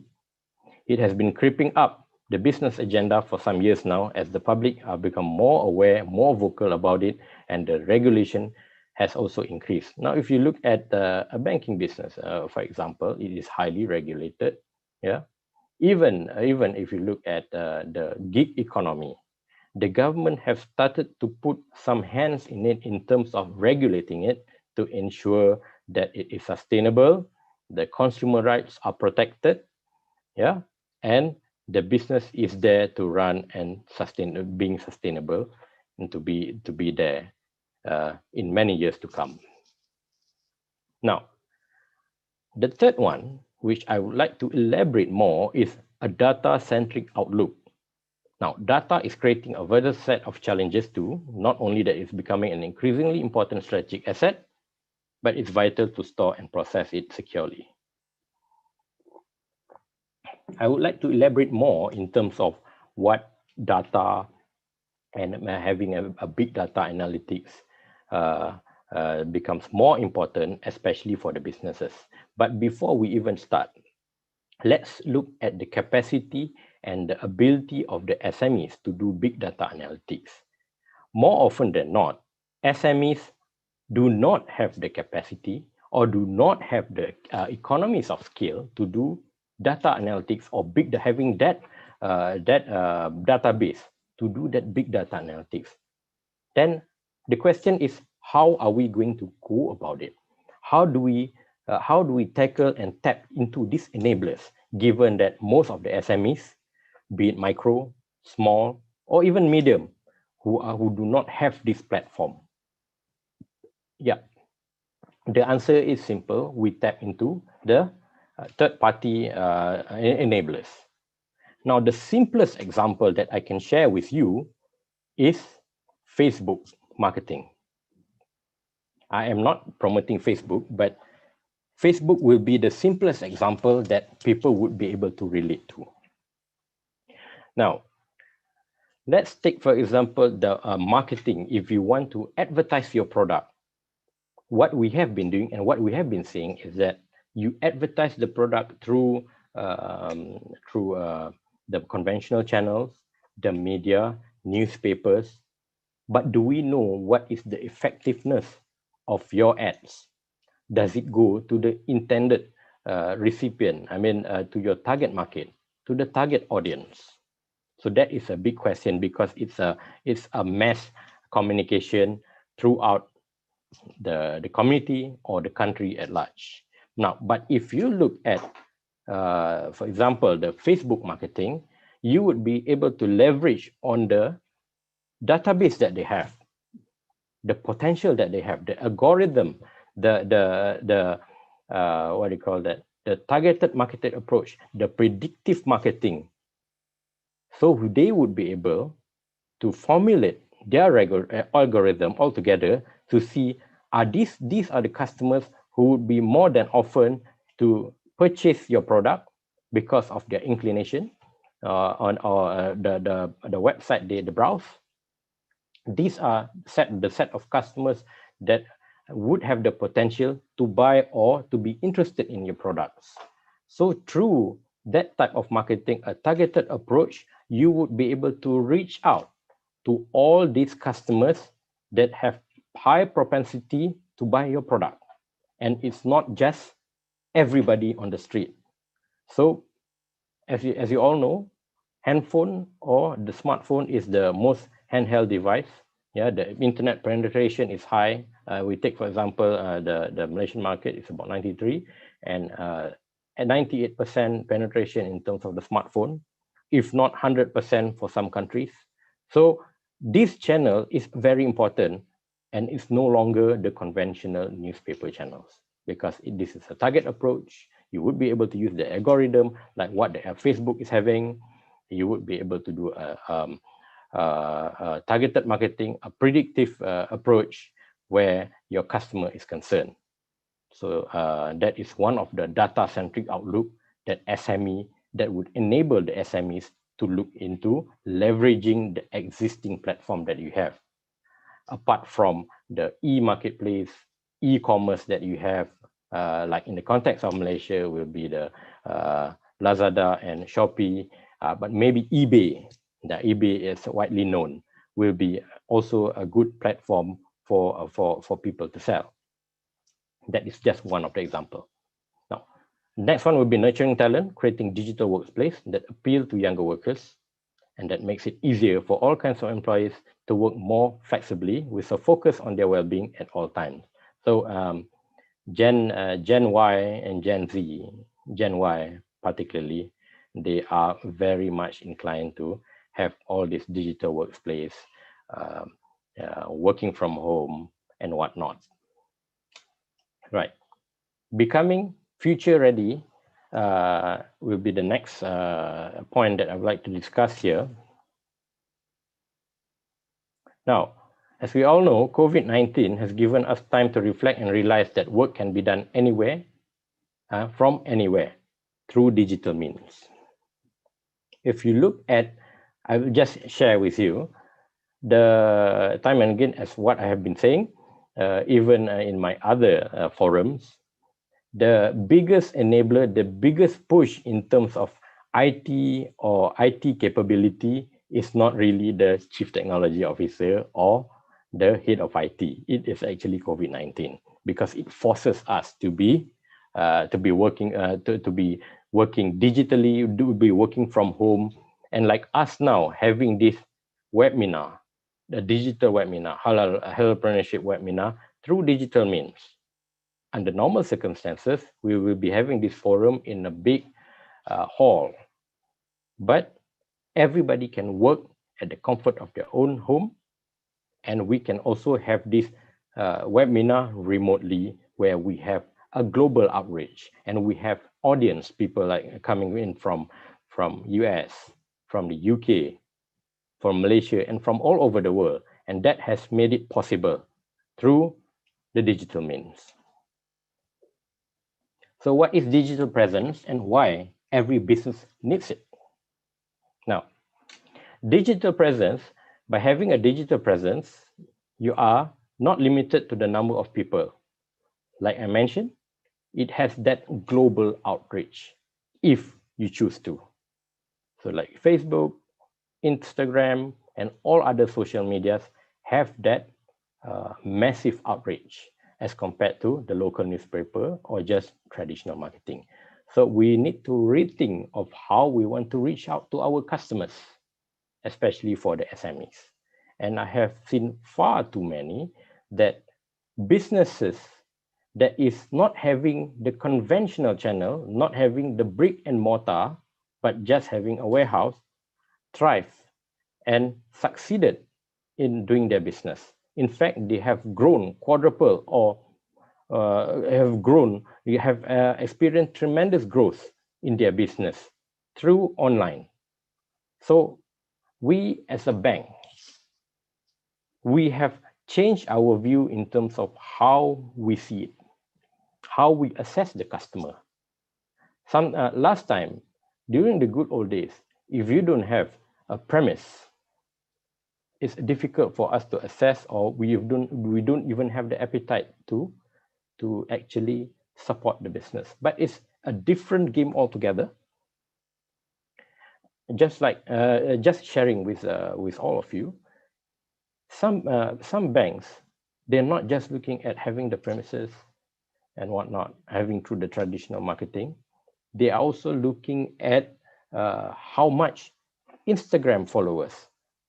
It has been creeping up the business agenda for some years now as the public have become more aware, more vocal about it, and the regulation has also increased. Now, if you look at a banking business, for example, it is highly regulated. Yeah, even if you look at the gig economy, the government have started to put some hands in it in terms of regulating it to ensure that it is sustainable, the consumer rights are protected, yeah, and the business is there to run and being sustainable and to be there in many years to come. Now, the third one, which I would like to elaborate more, is a data-centric outlook. Now, data is creating a wider set of challenges too. Not only that it's becoming an increasingly important strategic asset, but it's vital to store and process it securely. I would like to elaborate more in terms of what data and having a big data analytics becomes more important, especially for the businesses. But before we even start, let's look at the capacity and the ability of the SMEs to do big data analytics. More often than not, SMEs do not have the capacity or do not have the economies of scale to do data analytics or having that database to do that big data analytics. Then the question is, how are we going to go about it? How do we tackle and tap into these enablers, given that most of the SMEs, be it micro, small, or even medium, who do not have this platform? Yeah, the answer is simple. We tap into the third-party enablers. Now, the simplest example that I can share with you is Facebook marketing. I am not promoting Facebook, but Facebook will be the simplest example that people would be able to relate to. Now, let's take, for example, the marketing. If you want to advertise your product, what we have been doing and what we have been seeing is that you advertise the product through the conventional channels, the media, newspapers. But do we know what is the effectiveness of your ads? does it go to the intended recipient? I mean, to your target market, to the target audience. So that is a big question, because it's a mass communication throughout the community or the country at large. Now, but if you look at, for example, the Facebook marketing, you would be able to leverage on the database that they have, the potential that they have, the algorithm, the what do you call that? The targeted marketing approach, the predictive marketing. So they would be able to formulate their algorithm altogether to see, are these are the customers who would be more than often to purchase your product because of their inclination on the website they browse. These are the set of customers that would have the potential to buy or to be interested in your products. So through that type of marketing, a targeted approach, you would be able to reach out to all these customers that have high propensity to buy your product. And it's not just everybody on the street. So as you all know, handphone or the smartphone is the most handheld device. Yeah, the internet penetration is high. We take, for example, the Malaysian market is about 93, and at 98% penetration in terms of the smartphone, if not 100% for some countries. So this channel is very important, and it's no longer the conventional newspaper channels, because this is a target approach. You would be able to use the algorithm like what Facebook is having. You would be able to do a targeted marketing, a predictive approach where your customer is concerned. So that is one of the data-centric outlook that SME, that would enable the SMEs to look into leveraging the existing platform that you have. Apart from the e-marketplace, e-commerce that you have, like in the context of Malaysia will be the Lazada and Shopee, but maybe eBay, that eBay is widely known, will be also a good platform for people to sell. That is just one of the examples. Now, next one will be nurturing talent, creating digital workplace that appeal to younger workers, and that makes it easier for all kinds of employees to work more flexibly with a focus on their well-being at all times. So Gen Y and Gen Z, Gen Y particularly, they are very much inclined to have all this digital workplace, working from home and whatnot. Right. Becoming future ready will be the next point that I would like to discuss here. Now, as we all know, COVID-19 has given us time to reflect and realize that work can be done anywhere, from anywhere, through digital means. If you look at, I will just share with you, the time and again, as what I have been saying, even in my other forums, the biggest enabler, the biggest push in terms of IT or IT capability is not really the chief technology officer or the head of IT. It is actually COVID-19, because it forces us to be working digitally, to be working from home, and like us now having this webinar, the digital webinar, Halalpreneurship webinar through digital means. Under normal circumstances, we will be having this forum in a big hall, but everybody can work at the comfort of their own home, and we can also have this webinar remotely, where we have a global outreach, and we have audience, people like coming in from US, from the UK, from Malaysia, and from all over the world, and that has made it possible through the digital means. So what is digital presence and why every business needs it? Now, digital presence, by having a digital presence, you are not limited to the number of people. Like I mentioned, it has that global outreach if you choose to. So like Facebook, Instagram, and all other social medias have that massive outreach. as compared to the local newspaper or just traditional marketing. So we need to rethink of how we want to reach out to our customers, especially for the SMEs. And I have seen far too many that businesses that is not having the conventional channel, not having the brick and mortar, but just having a warehouse, thrive and succeeded in doing their business. In fact, they have grown quadruple or experienced tremendous growth in their business through online. So we as a bank, we have changed our view in terms of how we see it, how we assess the customer. Last time, during the good old days, if you don't have a premise, it's difficult for us to assess, or we don't even have the appetite to actually support the business. But it's a different game altogether. Just like just sharing with all of you, some banks, they're not just looking at having the premises and whatnot, having through the traditional marketing. They are also looking at how much Instagram followers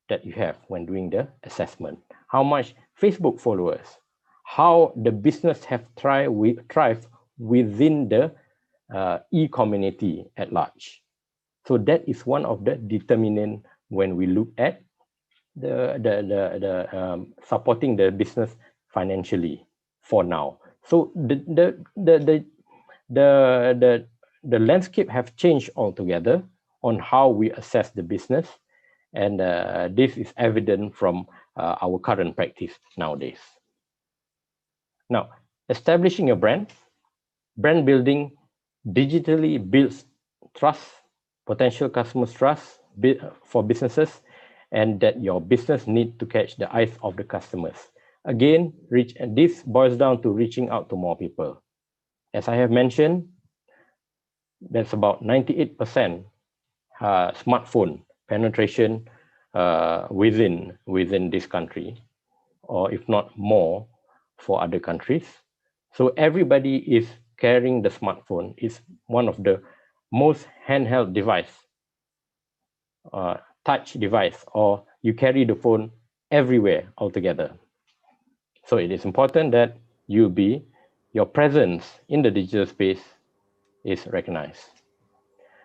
that you have when doing the assessment, how much Facebook followers, how the business have thrived within the e-community at large. So that is one of the determinant when we look at the supporting the business financially for now. So the landscape have changed altogether on how we assess the business, and this is evident from our current practice nowadays. Now, establishing a brand building digitally builds trust, potential customers' trust for businesses, and that your business need to catch the eyes of the customers. Again, this boils down to reaching out to more people. As I have mentioned, that's about 98% smartphone penetration within this country, or if not more for other countries. So everybody is carrying the smartphone. It's one of the most handheld device, touch device, or you carry the phone everywhere altogether. So it is important that your presence in the digital space is recognized.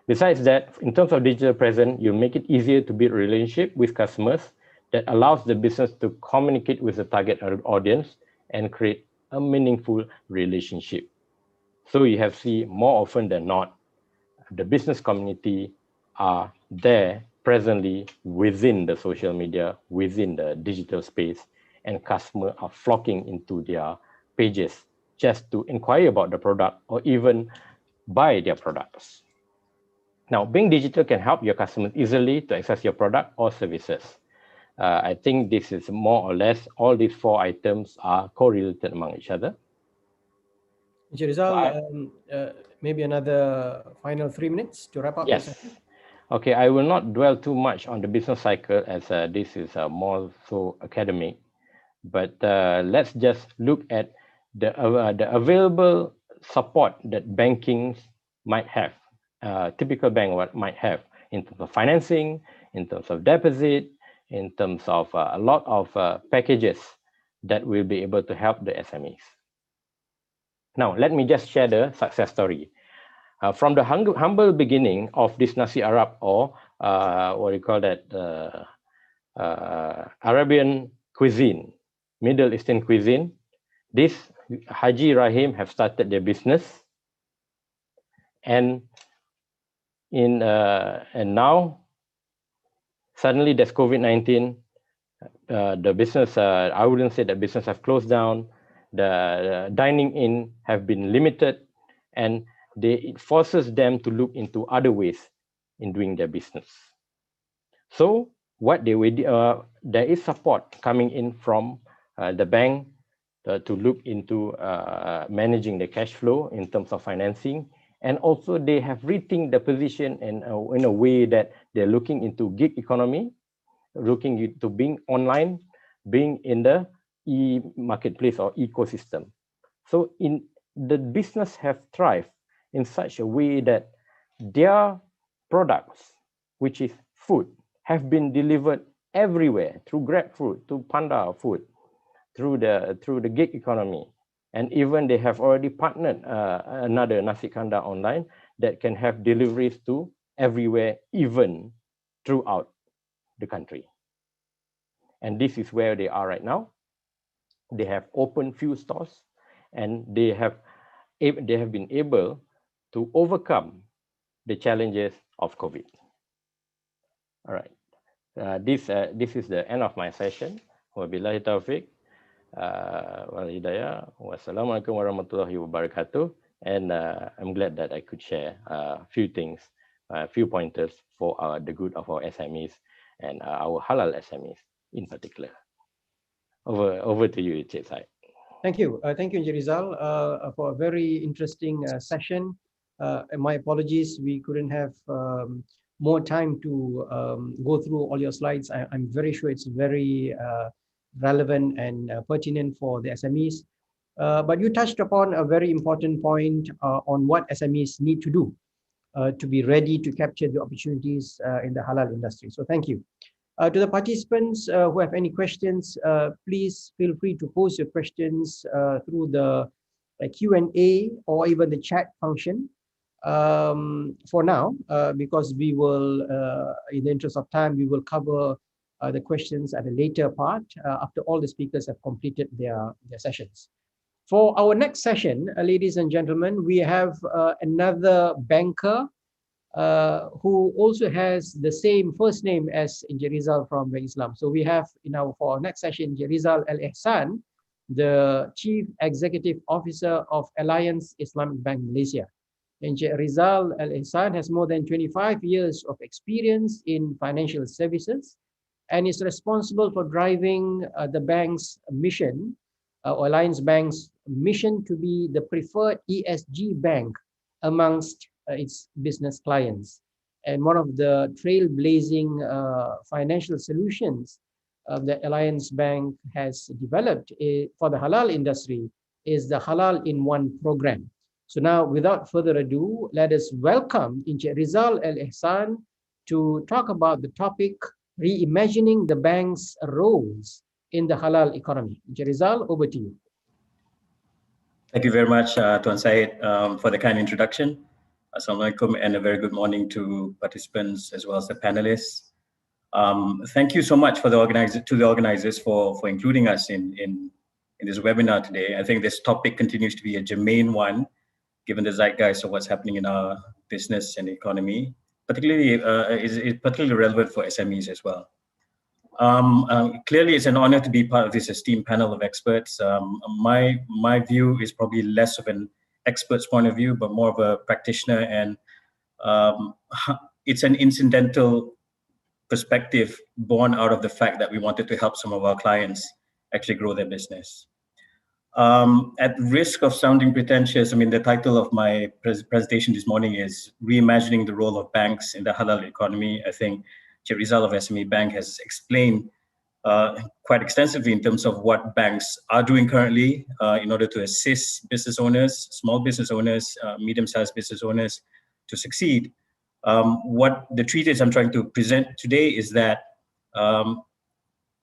Besides that, in terms of digital presence, you make it easier to build relationship with customers that allows the business to communicate with the target audience and create a meaningful relationship. So you have seen more often than not, the business community are there presently within the social media, within the digital space, and customers are flocking into their pages just to inquire about the product or even buy their products. Now, being digital can help your customers easily to access your product or services. I think this is more or less all these four items are correlated among each other. Rizal, maybe another final 3 minutes to wrap up. Yes. Okay, I will not dwell too much on the business cycle as this is more so academic, but let's just look at the available support that banking might have, typical bank might have in terms of financing, in terms of deposit, in terms of a lot of packages that will be able to help the SMEs. Now, let me just share the success story. From the humble beginning of this nasi Arab, or what do you call that, Arabian cuisine, Middle Eastern cuisine, this Haji Rahim have started their business, and now suddenly there's COVID-19. The business, I wouldn't say that business have closed down. The dining in have been limited, and it forces them to look into other ways in doing their business. So what they will there is support coming in from the bank to look into managing the cash flow in terms of financing, and also they have rethink the position in a way that they're looking into gig economy, looking into being online, being in the e-marketplace or ecosystem. So the business have thrived in such a way that their products, which is food, have been delivered everywhere through Grab Food, to Panda Food, through the gig economy. And even they have already partnered another Nasi Kandar online that can have deliveries to everywhere, even throughout the country. And this is where they are right now. They have opened few stores, and they have been able to overcome the challenges of COVID. All right. This is the end of my session. Wabillahi taufiq. Wal hidayah. Wassalamualaikum warahmatullahi wabarakatuh. And I'm glad that I could share a few things, a few pointers for the good of our SMEs and our halal SMEs in particular. Over to you, Cik Said. Thank you, Encik Rizal, for a very interesting session. My apologies, we couldn't have more time to go through all your slides. I'm very sure it's very relevant and pertinent for the SMEs. But you touched upon a very important point on what SMEs need to do to be ready to capture the opportunities in the halal industry. So thank you. To the participants who have any questions, please feel free to post your questions through the Q&A or even the chat function. For now, because we will, in the interest of time, we will cover the questions at a later part after all the speakers have completed their sessions. For our next session, ladies and gentlemen, we have another banker who also has the same first name as Encik Rizal from Islam. So we have, for our next session, Encik Rizal Al-Ihsan, the Chief Executive Officer of Alliance Islamic Bank Malaysia. Encik Rizal Al-Ihsan has more than 25 years of experience in financial services and is responsible for driving the bank's mission, or Alliance Bank's mission, to be the preferred ESG bank amongst its business clients. And one of the trailblazing financial solutions that Alliance Bank has developed for the halal industry is the Halal in One program. So now, without further ado, let us welcome Encik Rizal Al-Ihsan to talk about the topic, reimagining the bank's roles in the halal economy. Encik Rizal, over to you. Thank you very much, Tuan Syed, for the kind introduction. Assalamualaikum, and a very good morning to participants as well as the panelists. Thank you so much for the organizers for including us in this webinar today. I think this topic continues to be a germane one, given the zeitgeist of what's happening in our business and economy. Particularly, is particularly relevant for SMEs as well. Clearly, it's an honor to be part of this esteemed panel of experts. My view is probably less of an expert's point of view, but more of a practitioner, and it's an incidental perspective born out of the fact that we wanted to help some of our clients actually grow their business. At risk of sounding pretentious, I mean, the title of my presentation this morning is Reimagining the Role of Banks in the Halal Economy. I think Encik Rizal of SME Bank has explained quite extensively in terms of what banks are doing currently in order to assist business owners, small business owners, medium-sized business owners to succeed. What the treatise I'm trying to present today is that the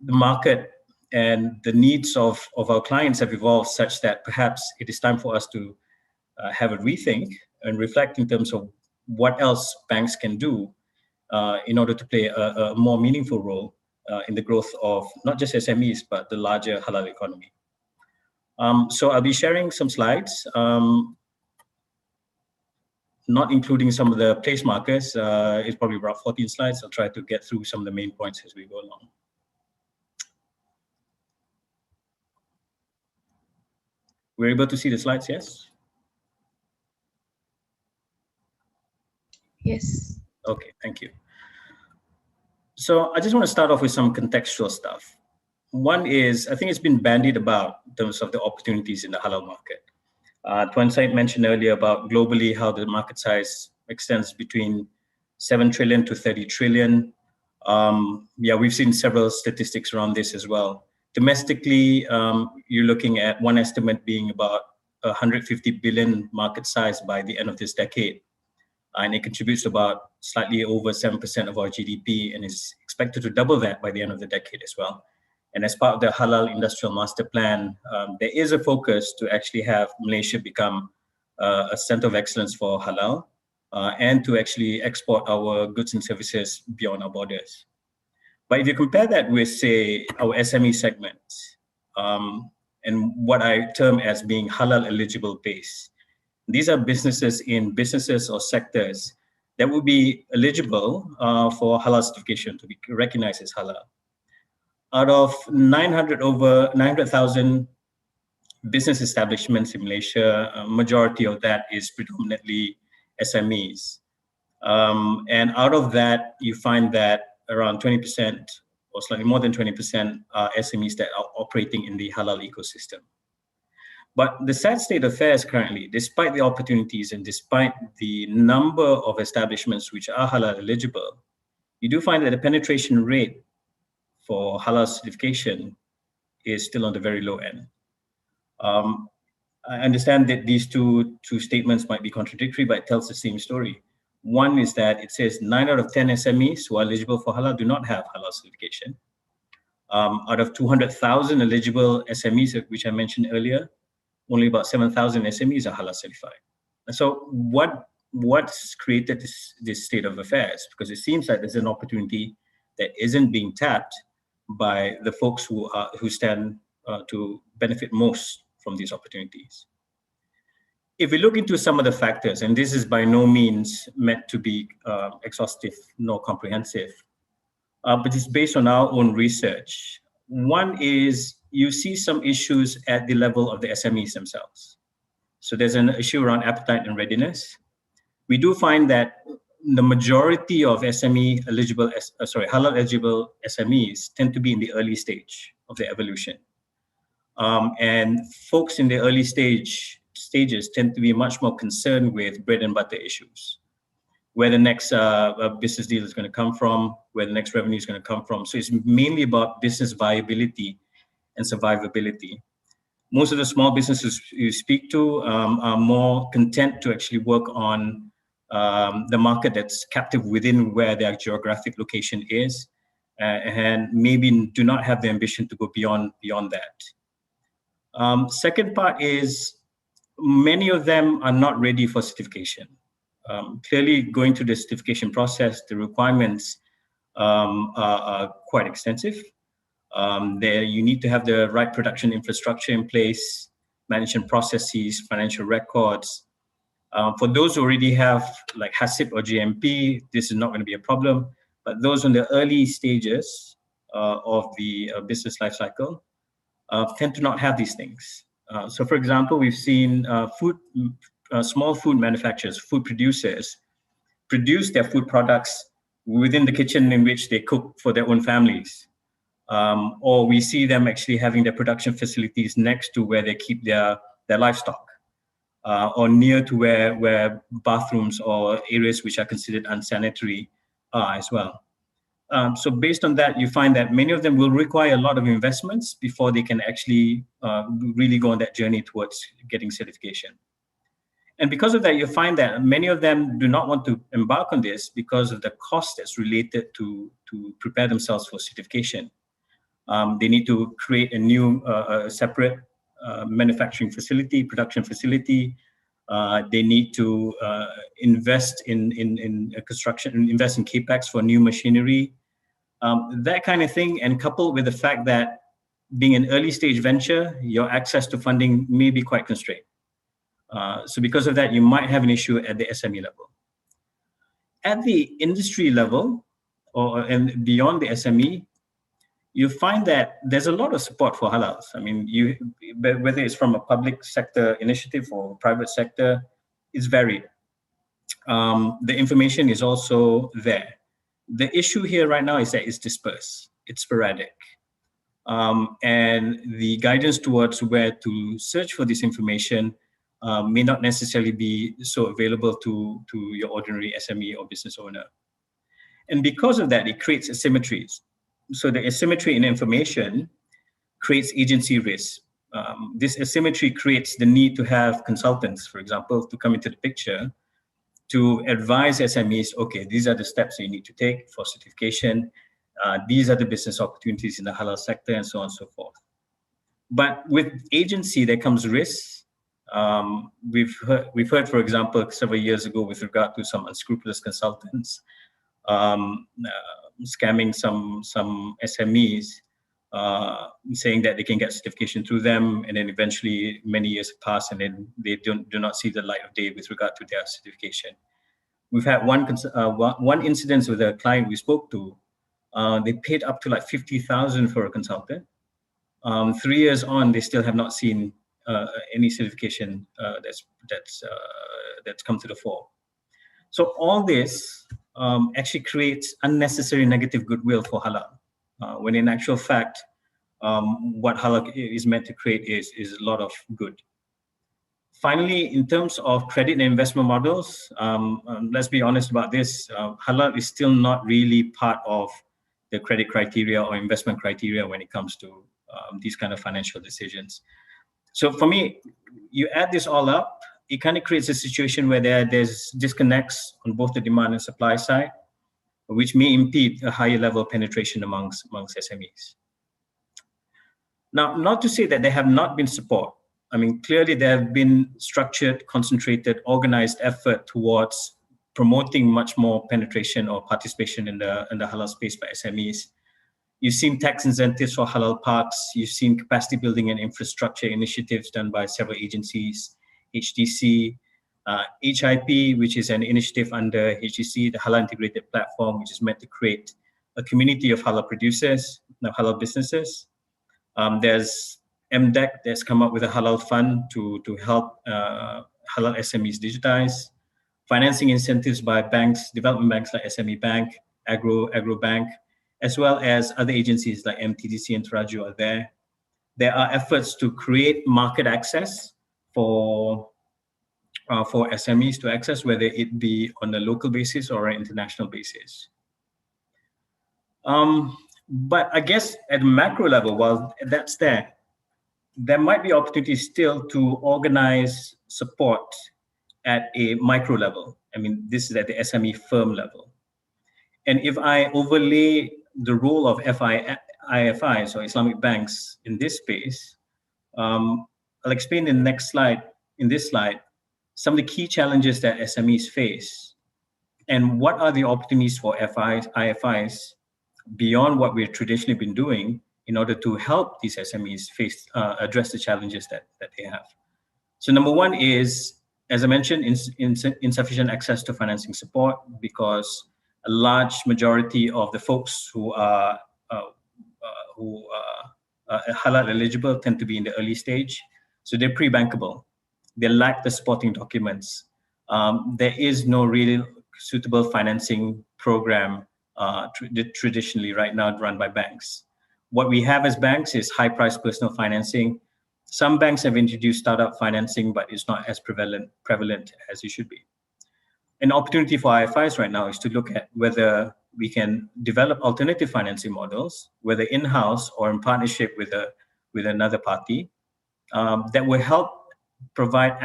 market and the needs of our clients have evolved such that perhaps it is time for us to have a rethink and reflect in terms of what else banks can do in order to play a more meaningful role in the growth of not just SMEs, but the larger halal economy. So I'll be sharing some slides, not including some of the place markers. It's probably about 14 slides. I'll try to get through some of the main points as we go along. We're able to see the slides, yes? Yes. Okay, thank you. So I just want to start off with some contextual stuff. One is, I think it's been bandied about in terms of the opportunities in the halal market. Tuan Syed mentioned earlier about globally how the market size extends between 7 trillion to 30 trillion. Yeah, we've seen several statistics around this as well. Domestically, you're looking at one estimate being about a 150 billion market size by the end of this decade. And it contributes about slightly over 7% of our GDP and is expected to double that by the end of the decade as well. And as part of the Halal Industrial Master Plan, there is a focus to actually have Malaysia become a center of excellence for halal and to actually export our goods and services beyond our borders. But if you compare that with, say, our SME segment and what I term as being halal eligible base, these are businesses or sectors that would be eligible for halal certification to be recognized as halal. Out of over 900,000 business establishments in Malaysia, a majority of that is predominantly SMEs. And out of that, you find that around 20% or slightly more than 20% are SMEs that are operating in the halal ecosystem. But the sad state of affairs currently, despite the opportunities and despite the number of establishments which are halal eligible, you do find that the penetration rate for halal certification is still on the very low end. I understand that these two statements might be contradictory, but it tells the same story. One is that it says 9 out of 10 SMEs who are eligible for halal do not have halal certification. Out of 200,000 eligible SMEs, which I mentioned earlier, only about 7,000 SMEs are halal certified. And so what's created this state of affairs? Because it seems like there's an opportunity that isn't being tapped by the folks who stand to benefit most from these opportunities. If we look into some of the factors, and this is by no means meant to be exhaustive nor comprehensive, but it's based on our own research. One is you see some issues at the level of the SMEs themselves. So there's an issue around appetite and readiness. We do find that the majority of halal eligible SMEs tend to be in the early stage of the evolution. And folks in the early stages tend to be much more concerned with bread and butter issues, where the next business deal is going to come from, where the next revenue is going to come from. So it's mainly about business viability and survivability. Most of the small businesses you speak to are more content to actually work on the market that's captive within where their geographic location is, and maybe do not have the ambition to go beyond that. Second part is many of them are not ready for certification. Clearly, going through the certification process, the requirements are quite extensive. There, you need to have the right production infrastructure in place, management processes, financial records. For those who already have like HACCP or GMP, this is not going to be a problem. But those in the early stages of the business life cycle tend to not have these things. So, for example, we've seen small food manufacturers, food producers, produce their food products within the kitchen in which they cook for their own families. Or we see them actually having their production facilities next to where they keep their livestock, or near to where bathrooms or areas which are considered unsanitary are as well. So based on that, you find that many of them will require a lot of investments before they can actually really go on that journey towards getting certification. And because of that, you find that many of them do not want to embark on this because of the cost that's related to prepare themselves for certification. They need to create a new separate manufacturing facility, production facility. They need to invest in construction, invest in capex for new machinery, that kind of thing. And coupled with the fact that being an early stage venture, your access to funding may be quite constrained. So because of that, you might have an issue at the SME level. At the industry level, and beyond the SME, you find that there's a lot of support for halals. I mean, whether it's from a public sector initiative or private sector, it's varied. The information is also there. The issue here right now is that it's dispersed, it's sporadic. And the guidance towards where to search for this information may not necessarily be so available to your ordinary SME or business owner. And because of that, it creates asymmetries. So the asymmetry in information creates agency risk. this asymmetry creates the need to have consultants, for example, to come into the picture to advise SMEs, okay, these are the steps you need to take for certification. These are the business opportunities in the halal sector, and so on and so forth. But with agency, there comes risks. We've heard, for example, several years ago with regard to some unscrupulous consultants scamming some SMEs, saying that they can get certification through them, and then eventually many years pass, and then they do not see the light of day with regard to their certification. We've had one incident with a client we spoke to. They paid up to like 50,000 for a consultant. 3 years on, they still have not seen any certification that's come to the fore. So all this actually creates unnecessary negative goodwill for halal, when in actual fact, what halal is meant to create is a lot of good. Finally, in terms of credit and investment models, let's be honest about this. Halal is still not really part of the credit criteria or investment criteria when it comes to these kind of financial decisions. So for me, you add this all up, it kind of creates a situation where there's disconnects on both the demand and supply side, which may impede a higher level of penetration amongst SMEs. Now, not to say that there have not been support. I mean, clearly there have been structured, concentrated, organized effort towards promoting much more penetration or participation in the halal space by SMEs. You've seen tax incentives for halal parks. You've seen capacity building and infrastructure initiatives done by several agencies, HDC, HIP, which is an initiative under HDC, the Halal Integrated Platform, which is meant to create a community of halal producers, halal businesses. There's MDEC that's come up with a halal fund to help halal SMEs digitize. Financing incentives by banks, development banks like SME Bank, Agro Bank, as well as other agencies like MTDC and Teraju are there. There are efforts to create market access for SMEs to access, whether it be on a local basis or an international basis. But I guess at the macro level, while that's there might be opportunities still to organize support at a micro level. I mean, this is at the SME firm level. And if I overlay the role of IFIs or Islamic banks in this space, I'll explain in the next slide, some of the key challenges that SMEs face and what are the opportunities for IFIs beyond what we've traditionally been doing in order to help these SMEs address the challenges that they have. So number one is, as I mentioned, insufficient access to financing support, because a large majority of the folks who are halal eligible tend to be in the early stage. So they're pre-bankable. They lack the supporting documents. There is no real suitable financing program traditionally right now run by banks. What we have as banks is high-priced personal financing. Some banks have introduced startup financing, but it's not as prevalent as it should be. An opportunity for IFIs right now is to look at whether we can develop alternative financing models, whether in-house or in partnership with another party, that will help provide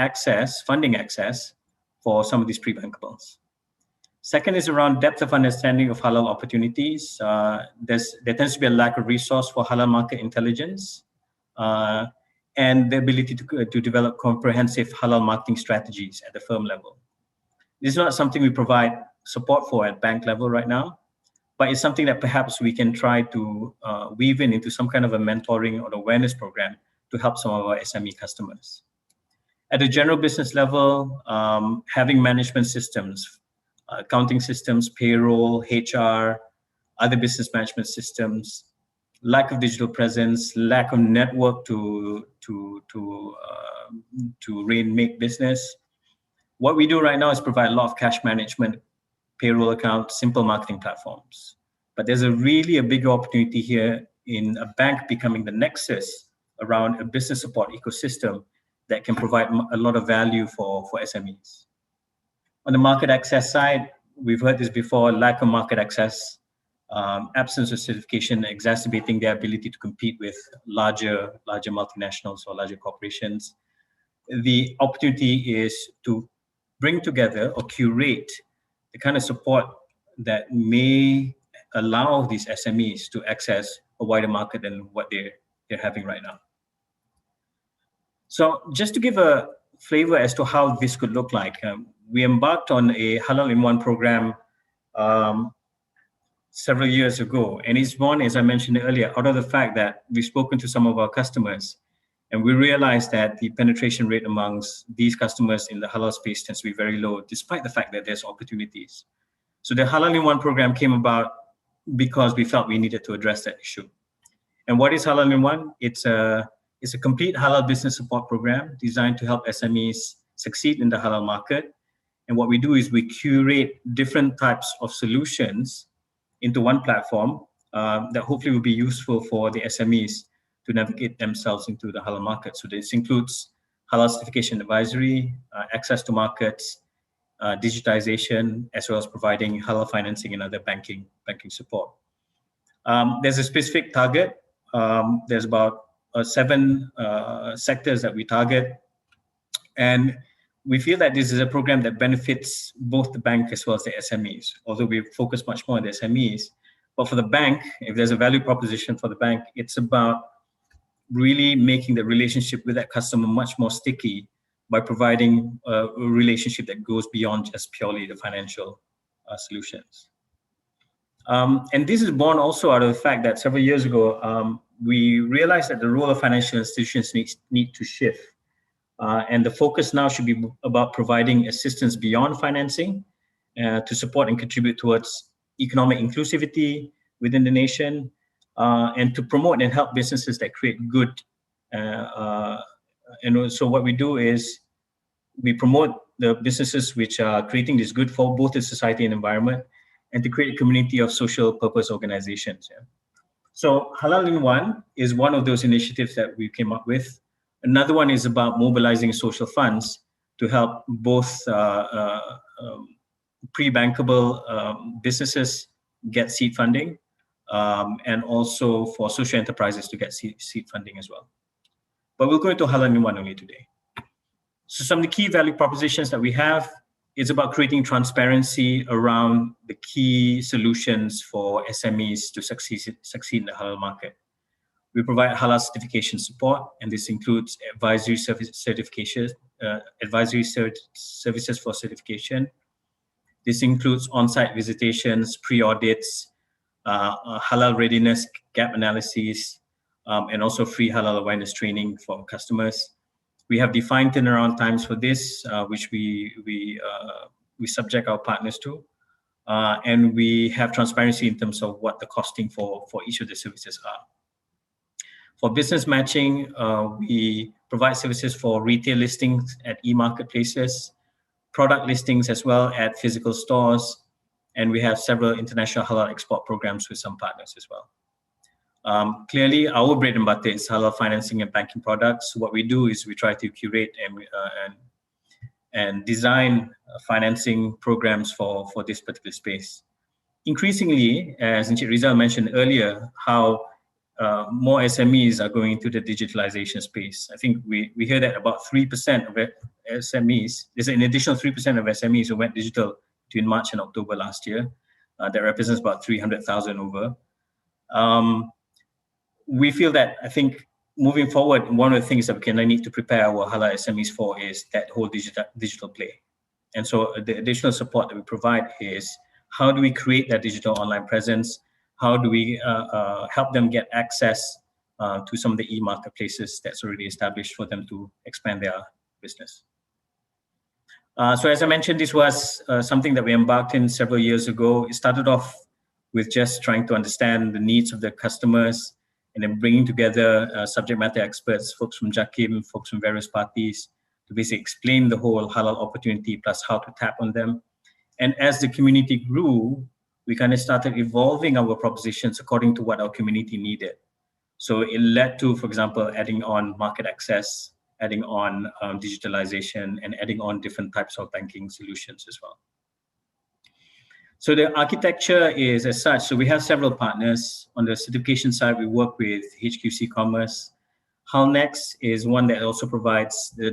funding access for some of these pre-bankables. Second is around depth of understanding of halal opportunities. There tends to be a lack of resource for halal market intelligence and the ability to develop comprehensive halal marketing strategies at the firm level. This is not something we provide support for at bank level right now, but it's something that perhaps we can try to weave into some kind of a mentoring or awareness program to help some of our SME customers. At a general business level, having management systems, accounting systems, payroll, HR, other business management systems, lack of digital presence, lack of network to make business. What we do right now is provide a lot of cash management, payroll accounts, simple marketing platforms. But there's a big opportunity here in a bank becoming the nexus around a business support ecosystem that can provide a lot of value for SMEs. On the market access side, we've heard this before, lack of market access. absence of certification exacerbating their ability to compete with larger multinationals or larger corporations. The opportunity is to bring together or curate the kind of support that may allow these SMEs to access a wider market than what they're having right now. So just to give a flavor as to how this could look like, we embarked on a Halal in One program several years ago. And it's born, as I mentioned earlier, out of the fact that we've spoken to some of our customers and we realized that the penetration rate amongst these customers in the halal space tends to be very low, despite the fact that there's opportunities. So the Halal in One program came about because we felt we needed to address that issue. And what is Halal in One? It's a complete halal business support program designed to help SMEs succeed in the halal market. And what we do is we curate different types of solutions into one platform that hopefully will be useful for the SMEs to navigate themselves into the halal market. So this includes halal certification advisory, access to markets, digitization, as well as providing halal financing and other banking support. There's a specific target. There's about 7 sectors that we target. And we feel that this is a program that benefits both the bank as well as the SMEs, although we focus much more on the SMEs. But for the bank, if there's a value proposition for the bank, it's about really making the relationship with that customer much more sticky by providing a relationship that goes beyond just purely the financial solutions. And this is born also out of the fact that several years ago, we realized that the role of financial institutions need to shift. And the focus now should be about providing assistance beyond financing to support and contribute towards economic inclusivity within the nation, and to promote and help businesses that create good. And so what we do is we promote the businesses which are creating this good for both the society and environment, and to create a community of social purpose organizations. Yeah. So Halal in One is one of those initiatives that we came up with. Another one is about mobilizing social funds to help both pre-bankable businesses get seed funding, and also for social enterprises to get seed funding as well. But we'll go into Halal in One only today. So some of the key value propositions that we have is about creating transparency around the key solutions for SMEs to succeed in the halal market. We provide halal certification support, and this includes advisory certification, services for certification. This includes on-site visitations, pre-audits, halal readiness gap analyses, and also free halal awareness training for customers. We have defined turnaround times for this, which we subject our partners to, and we have transparency in terms of what the costing for each of the services are. For business matching, we provide services for retail listings at e-marketplaces, product listings as well at physical stores, and we have several international halal export programs with some partners as well. Clearly, our bread and butter is halal financing and banking products. What we do is we try to curate and design financing programs for this particular space. Increasingly, as Encik Rizal mentioned earlier, how more SMEs are going into the digitalization space. I think we hear that about 3% of SMEs, there's an additional 3% of SMEs who went digital between March and October last year. That represents about 300,000 over. We feel that, I think, moving forward, one of the things that we can need to prepare our halal SMEs for is that whole digital play. And so the additional support that we provide is how do we create that digital online presence? How do we help them get access to some of the e-marketplaces that's already established for them to expand their business? So as I mentioned, this was something that we embarked in several years ago. It started off with just trying to understand the needs of the customers, and then bringing together subject matter experts, folks from JAKIM, folks from various parties, to basically explain the whole halal opportunity plus how to tap on them. And as the community grew, we kind of started evolving our propositions according to what our community needed. So it led to, for example, adding on market access, adding on digitalization, and adding on different types of banking solutions as well. So the architecture is as such. So we have several partners. On the certification side, we work with HQC Commerce. Halnext is one that also provides the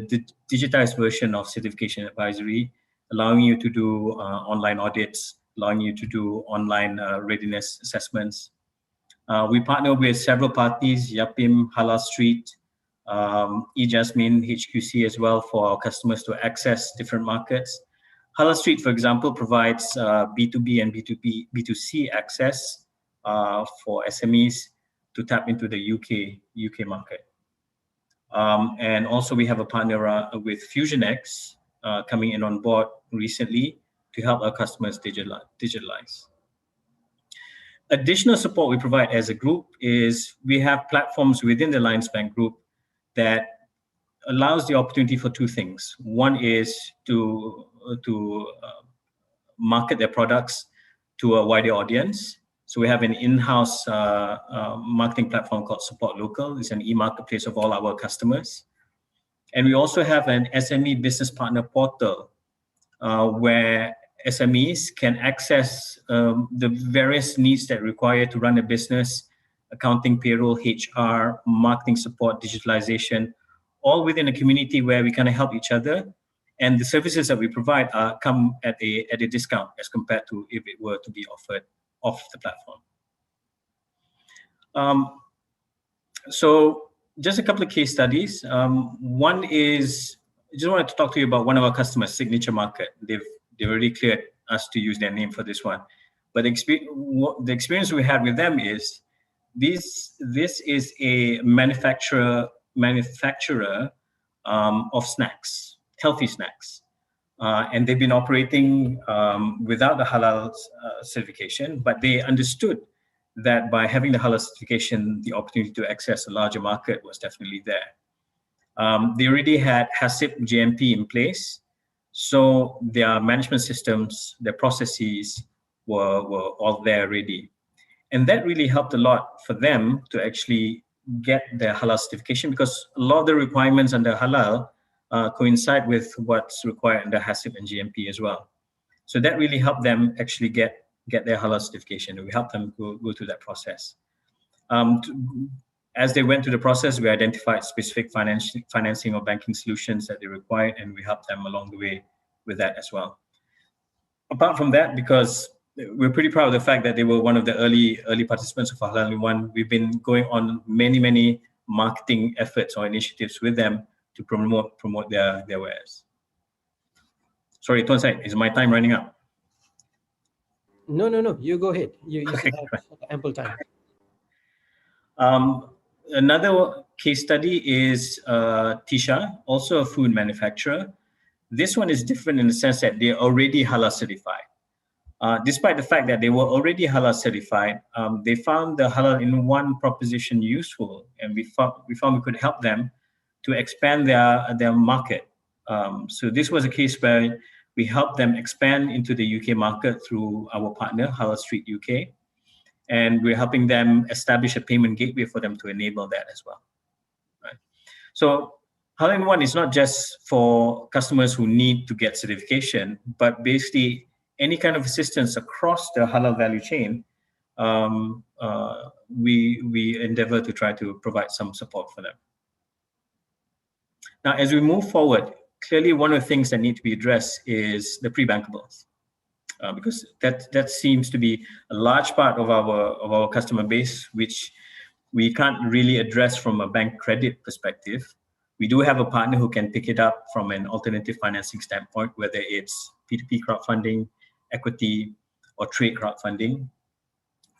digitized version of certification advisory, allowing you to do online audits, allowing you to do online readiness assessments. We partner with several parties, Yapim, Halal Street, eJasmine, HQC as well, for our customers to access different markets. Halal Street, for example, provides B2B and B2C access for SMEs to tap into the UK market. And also we have a partner with FusionX coming in on board recently to help our customers digitalize. Additional support we provide as a group is we have platforms within the Lions Bank group that allows the opportunity for two things. One is to market their products to a wider audience. So we have an in-house marketing platform called Support Local. It's an e-marketplace of all our customers. And we also have an SME business partner portal where SMEs can access the various needs that require to run a business, accounting, payroll, HR, marketing support, digitalization, all within a community where we kind of help each other. And the services that we provide come at a discount as compared to if it were to be offered off the platform. So just a couple of case studies. One is, I just wanted to talk to you about one of our customers, Signature Market. They've already cleared us to use their name for this one. But the experience we had with them is, this is a manufacturer of snacks, healthy snacks. And they've been operating without the Halal certification, but they understood that by having the Halal certification, the opportunity to access a larger market was definitely there. They already had HACCP GMP in place, so their management systems, their processes were all there already. And that really helped a lot for them to actually get their Halal certification, because a lot of the requirements under Halal coincide with what's required under HACCP and GMP as well. So that really helped them actually get their Halal certification. We helped them go through that process. As they went through the process, we identified specific financing or banking solutions that they required, and we helped them along the way with that as well. Apart from that, because we're pretty proud of the fact that they were one of the early participants of Halal in One, we've been going on many marketing efforts or initiatives with them to promote their wares. Sorry, Tuan Syed, is my time running out? No. You go ahead. You okay. Have ample time. Another case study is Tisha, also a food manufacturer. This one is different in the sense that they're already Halal certified. Despite the fact that they were already Halal certified, they found the Halal in One proposition useful, and we found we could help them to expand their market. So this was a case where we helped them expand into the UK market through our partner, Halal Street UK, and we're helping them establish a payment gateway for them to enable that as well. Right? So Halal in One is not just for customers who need to get certification, but basically any kind of assistance across the Halal value chain, we endeavor to try to provide some support for them. Now, as we move forward, clearly one of the things that need to be addressed is the pre-bankables, because that seems to be a large part of our customer base, which we can't really address from a bank credit perspective. We do have a partner who can pick it up from an alternative financing standpoint, whether it's P2P crowdfunding, equity, or trade crowdfunding.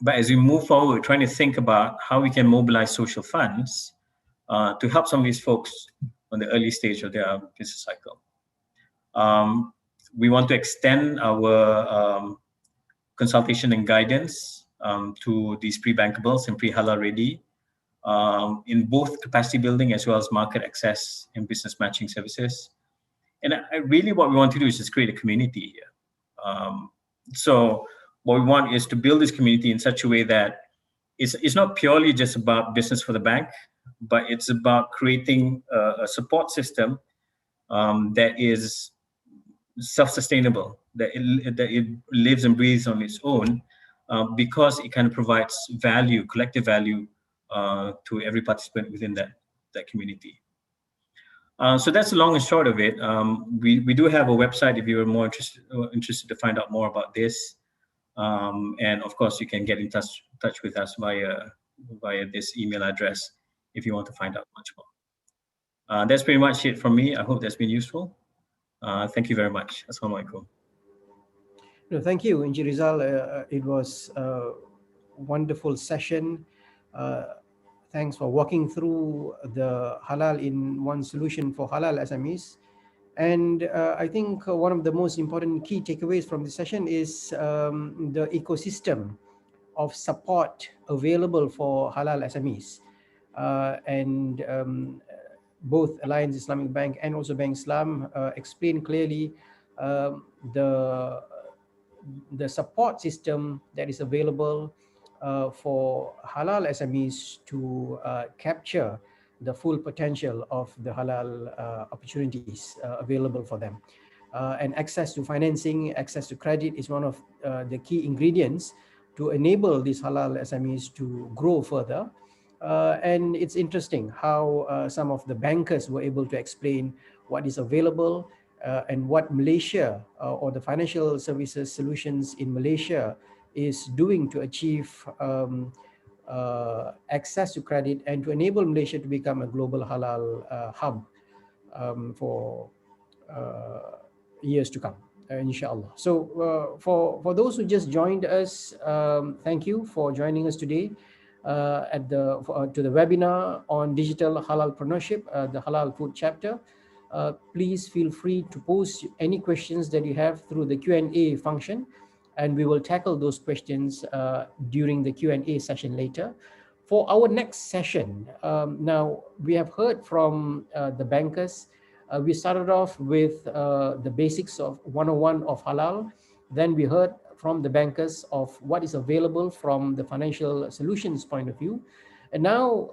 But as we move forward, we're trying to think about how we can mobilize social funds to help some of these folks on the early stage of their business cycle. We want to extend our consultation and guidance to these pre-bankables and pre-Halal ready in both capacity building as well as market access and business matching services. And really what we want to do is just create a community here. So what we want is to build this community in such a way that it's not purely just about business for the bank, but it's about creating a support system that is self-sustainable, that it lives and breathes on its own, because it kind of provides value, collective value, to every participant within that community. So that's the long and short of it. We do have a website if you are more interested to find out more about this. And of course, you can get in touch with us via this email address if you want to find out much more. That's pretty much it from me. I hope that's been useful. Thank you very much. Assalamualaikum. No, thank you, Encik Rizal. It was a wonderful session. Thanks for walking through the halal in one solution for halal SMEs. And I think one of the most important key takeaways from this session is the ecosystem of support available for halal SMEs. And both Alliance Islamic Bank and also Bank Islam explain clearly the support system that is available for halal SMEs to capture the full potential of the halal opportunities available for them. And access to financing, access to credit is one of the key ingredients to enable these halal SMEs to grow further. And it's interesting how some of the bankers were able to explain what is available and what Malaysia or the financial services solutions in Malaysia is doing to achieve access to credit and to enable Malaysia to become a global halal hub for years to come, inshallah. So for those who just joined us, thank you for joining us today to the webinar on digital halalpreneurship, the halal food chapter. Please feel free to post any questions that you have through the Q&A function, and we will tackle those questions during the Q&A session later. For our next session, now we have heard from the bankers. We started off with the basics of 101 of halal. Then we heard from the bankers of what is available from the financial solutions point of view. And now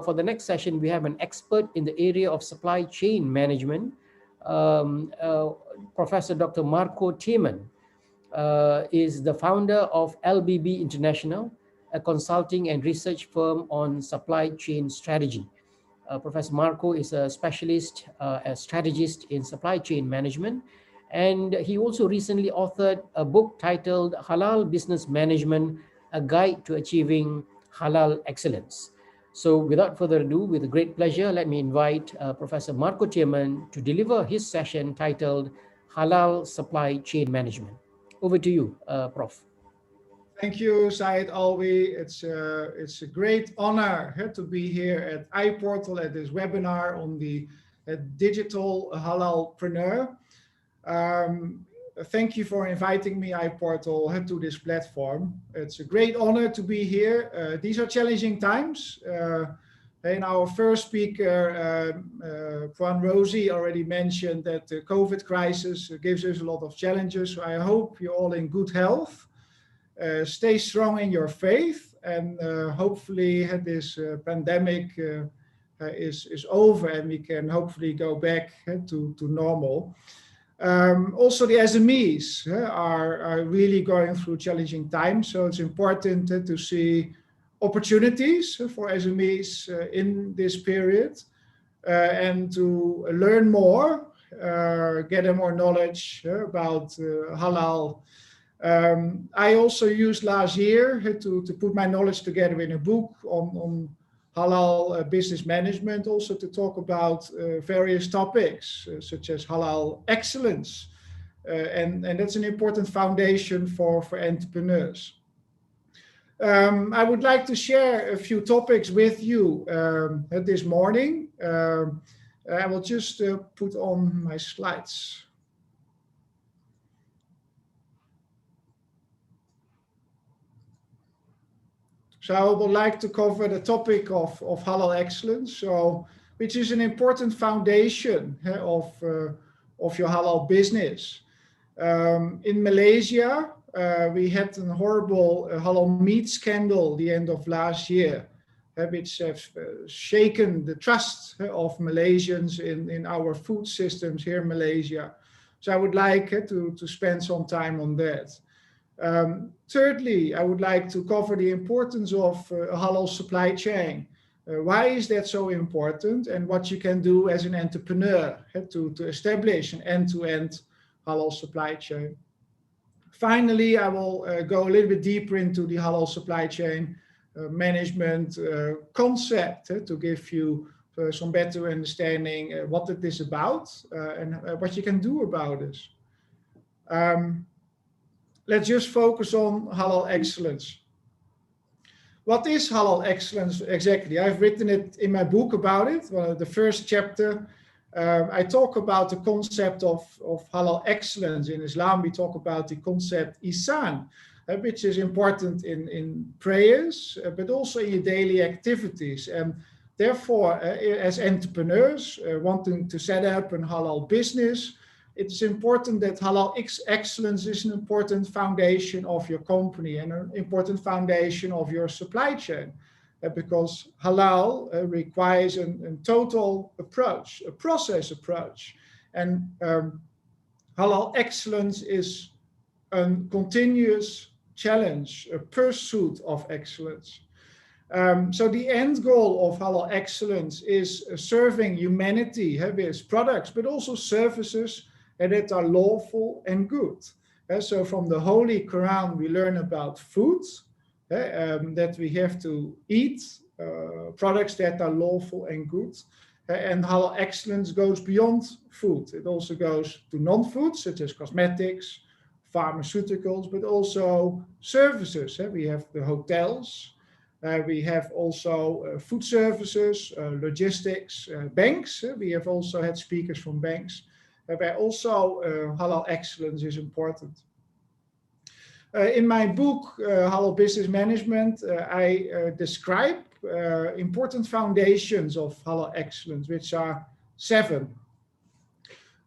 for the next session, we have an expert in the area of supply chain management, Professor Dr. Marco Tiemann. Is the founder of LBB International, a consulting and research firm on supply chain strategy. Professor Marco is a specialist, a strategist in supply chain management, and he also recently authored a book titled Halal Business Management, a Guide to Achieving Halal Excellence. So without further ado, with a great pleasure, let me invite Professor Marco Tiemann to deliver his session titled Halal Supply Chain Management. Over to you, Prof. Thank you, Syed Alwi. It's a great honor to be here at iPortal at this webinar on the digital halalpreneur. Thank you for inviting me, iPortal, to this platform. It's a great honor to be here. These are challenging times. And our first speaker, Juan Rosie, already mentioned that the COVID crisis gives us a lot of challenges. So I hope you're all in good health. Stay strong in your faith, and hopefully this pandemic is over and we can hopefully go back to normal. Also, the SMEs are really going through challenging times. So it's important to see opportunities for SMEs in this period and to learn more, get more knowledge about halal. I also used last year to put my knowledge together in a book on halal business management, also to talk about various topics such as halal excellence. And that's an important foundation for entrepreneurs. I would like to share a few topics with you this morning. I will just put on my slides. So I would like to cover the topic of halal excellence, which is an important foundation of your halal business. In Malaysia, we had a horrible halal meat scandal the end of last year, which has shaken the trust of Malaysians in our food systems here in Malaysia. So I would like to spend some time on that. Thirdly, I would like to cover the importance of a halal supply chain. Why is that so important, and what you can do as an entrepreneur to establish an end-to-end halal supply chain. Finally, I will go a little bit deeper into the halal supply chain management concept to give you some better understanding what it is about and what you can do about this. Let's just focus on halal excellence. What is halal excellence exactly? I've written it in my book about it. The first chapter, I talk about the concept of halal excellence. In Islam, we talk about the concept ihsan, which is important in prayers, but also in your daily activities. And therefore, as entrepreneurs wanting to set up a halal business, it's important that halal excellence is an important foundation of your company and an important foundation of your supply chain, because halal requires a total approach, a process approach. And halal excellence is a continuous challenge, a pursuit of excellence. So the end goal of halal excellence is serving humanity with products, but also services that are lawful and good. So from the Holy Quran, we learn about food, that we have to eat products that are lawful and good. And halal excellence goes beyond food. It also goes to non-food, such as cosmetics, pharmaceuticals, but also services. We have the hotels. We have also food services, logistics, banks. We have also had speakers from banks, where also halal excellence is important. In my book, Halal Business Management, I describe important foundations of halal excellence, which are 7.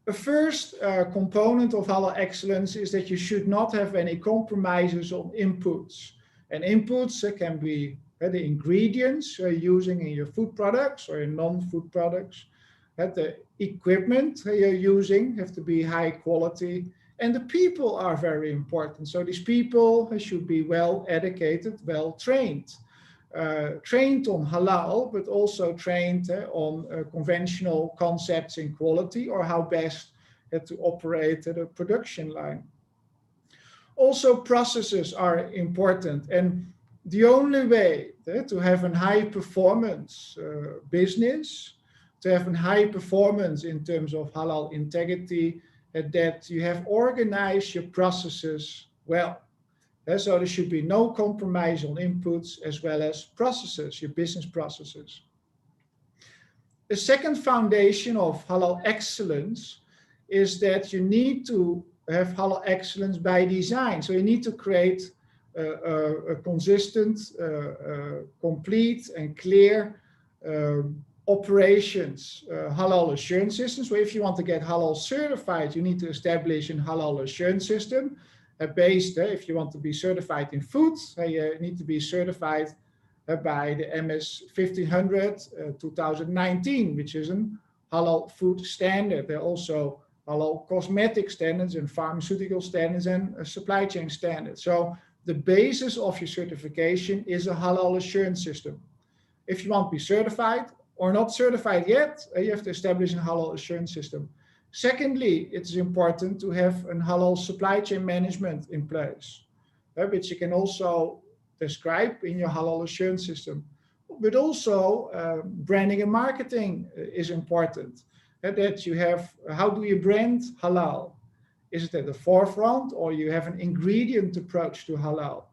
The first component of halal excellence is that you should not have any compromises on inputs. And inputs can be the ingredients you're using in your food products or in non-food products. The equipment you're using have to be high quality, and the people are very important. So these people should be well educated, well trained. Trained on halal, but also trained on conventional concepts in quality or how best to operate a production line. Also, processes are important, and the only way to have a high performance business, to have a high performance in terms of halal integrity, that you have organized your processes well. So there should be no compromise on inputs as well as processes, your business processes. The second foundation of halal excellence is that you need to have halal excellence by design. So you need to create a consistent, complete and clear operations, halal assurance system. So if you want to get halal certified, you need to establish a halal assurance system based, if you want to be certified in food, you need to be certified by the MS 1500 2019, which is a halal food standard. There are also halal cosmetic standards and pharmaceutical standards and supply chain standards. So the basis of your certification is a halal assurance system. If you want to be certified or not certified yet, you have to establish a halal assurance system. Secondly, it's important to have a halal supply chain management in place, which you can also describe in your halal assurance system. But also branding and marketing is important. That you have, how do you brand halal? Is it at the forefront, or you have an ingredient approach to halal?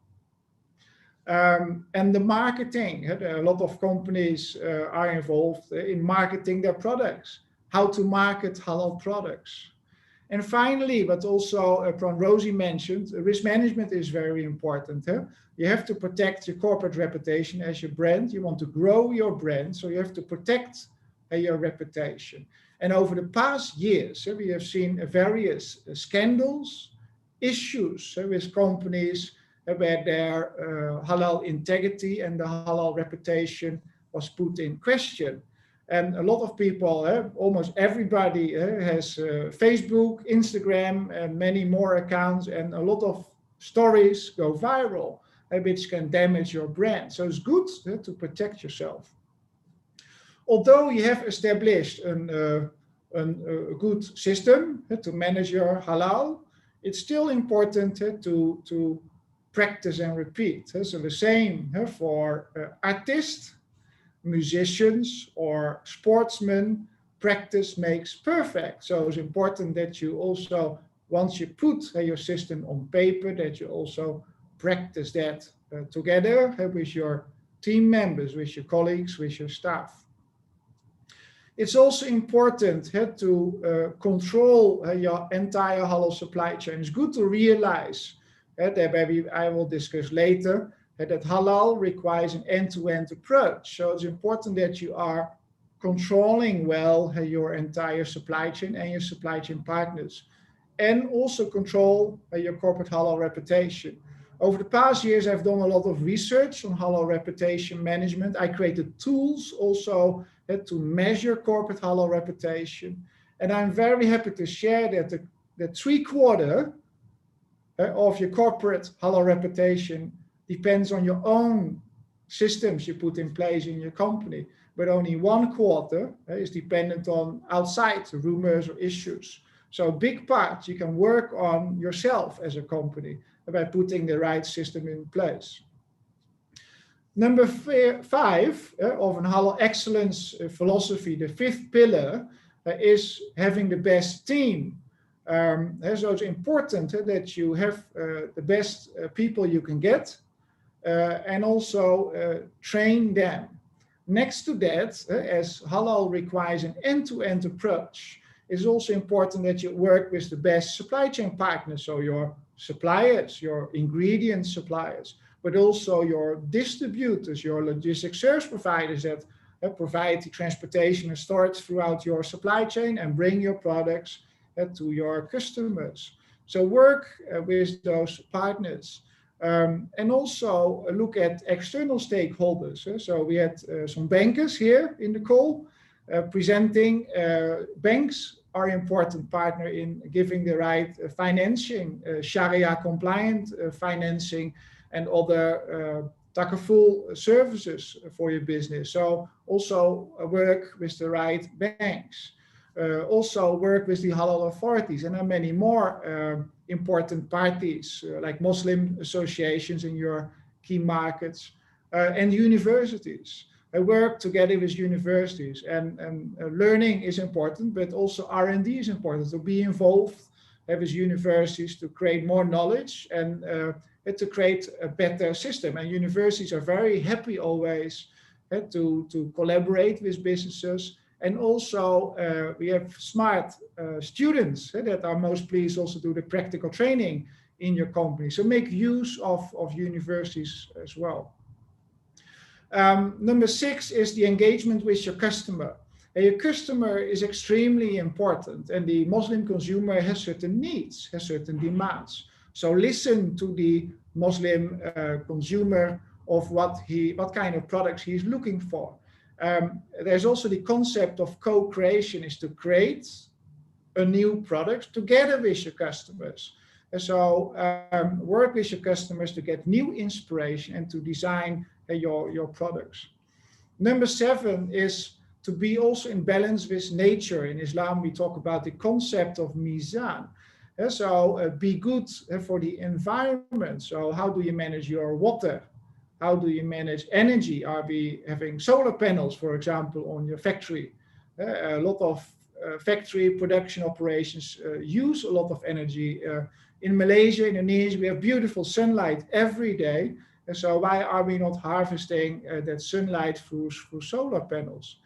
And the marketing, a lot of companies are involved in marketing their products, how to market halal products. And finally, but also Rosie mentioned, risk management is very important. You have to protect your corporate reputation as your brand. You want to grow your brand, so you have to protect your reputation. And over the past years, we have seen various scandals, issues with companies where their halal integrity and the halal reputation was put in question. And a lot of people, almost everybody has Facebook, Instagram, and many more accounts, and a lot of stories go viral, which can damage your brand. So it's good to protect yourself. Although you have established a good system to manage your halal, it's still important to practice and repeat. So the same for artists, musicians, or sportsmen. Practice makes perfect. So it's important that you also, once you put your system on paper, that you also practice that together with your team members, with your colleagues, with your staff. It's also important to control your entire halal supply chain. It's good to realize that maybe I will discuss later that halal requires an end-to-end approach. So it's important that you are controlling well your entire supply chain and your supply chain partners, and also control your corporate halal reputation. Over the past years, I've done a lot of research on halal reputation management. I created tools also to measure corporate halal reputation. And I'm very happy to share that the 3/4 of your corporate halal reputation depends on your own systems you put in place in your company, but only 1/4 is dependent on outside rumors or issues. So a big part you can work on yourself as a company by putting the right system in place. Number 5 of an Halal Excellence philosophy, the 5th pillar, is having the best team. So it's important that you have the best people you can get, and also train them. Next to that, as halal requires an end-to-end approach, it's also important that you work with the best supply chain partners, so your suppliers, your ingredient suppliers, but also your distributors, your logistics service providers that provide the transportation and storage throughout your supply chain and bring your products to your customers. So work with those partners. And also look at external stakeholders. So we had some bankers here in the call presenting. Banks are an important partner in giving the right financing, Sharia compliant financing, and other takaful services for your business. So also work with the right banks. Also work with the halal authorities, and there are many more important parties like Muslim associations in your key markets, and universities. I work together with universities, and learning is important, but also R&D is important. To be involved with universities to create more knowledge and to create a better system. And universities are very happy always to collaborate with businesses. And also we have smart students that are most pleased also do the practical training in your company. So make use of universities as well. Number 6 is the engagement with your customer. Your customer is extremely important, and the Muslim consumer has certain needs, has certain demands. So listen to the Muslim consumer of what kind of products he's looking for. There's also the concept of co-creation, is to create a new product together with your customers. And so work with your customers to get new inspiration and to design your products. Number 7 is to be also in balance with nature. In Islam, we talk about the concept of mizan. So be good for the environment. So how do you manage your water? How do you manage energy? Are we having solar panels, for example, on your factory? A lot of factory production operations use a lot of energy. In Malaysia, Indonesia, we have beautiful sunlight every day. And so why are we not harvesting that sunlight through solar panels?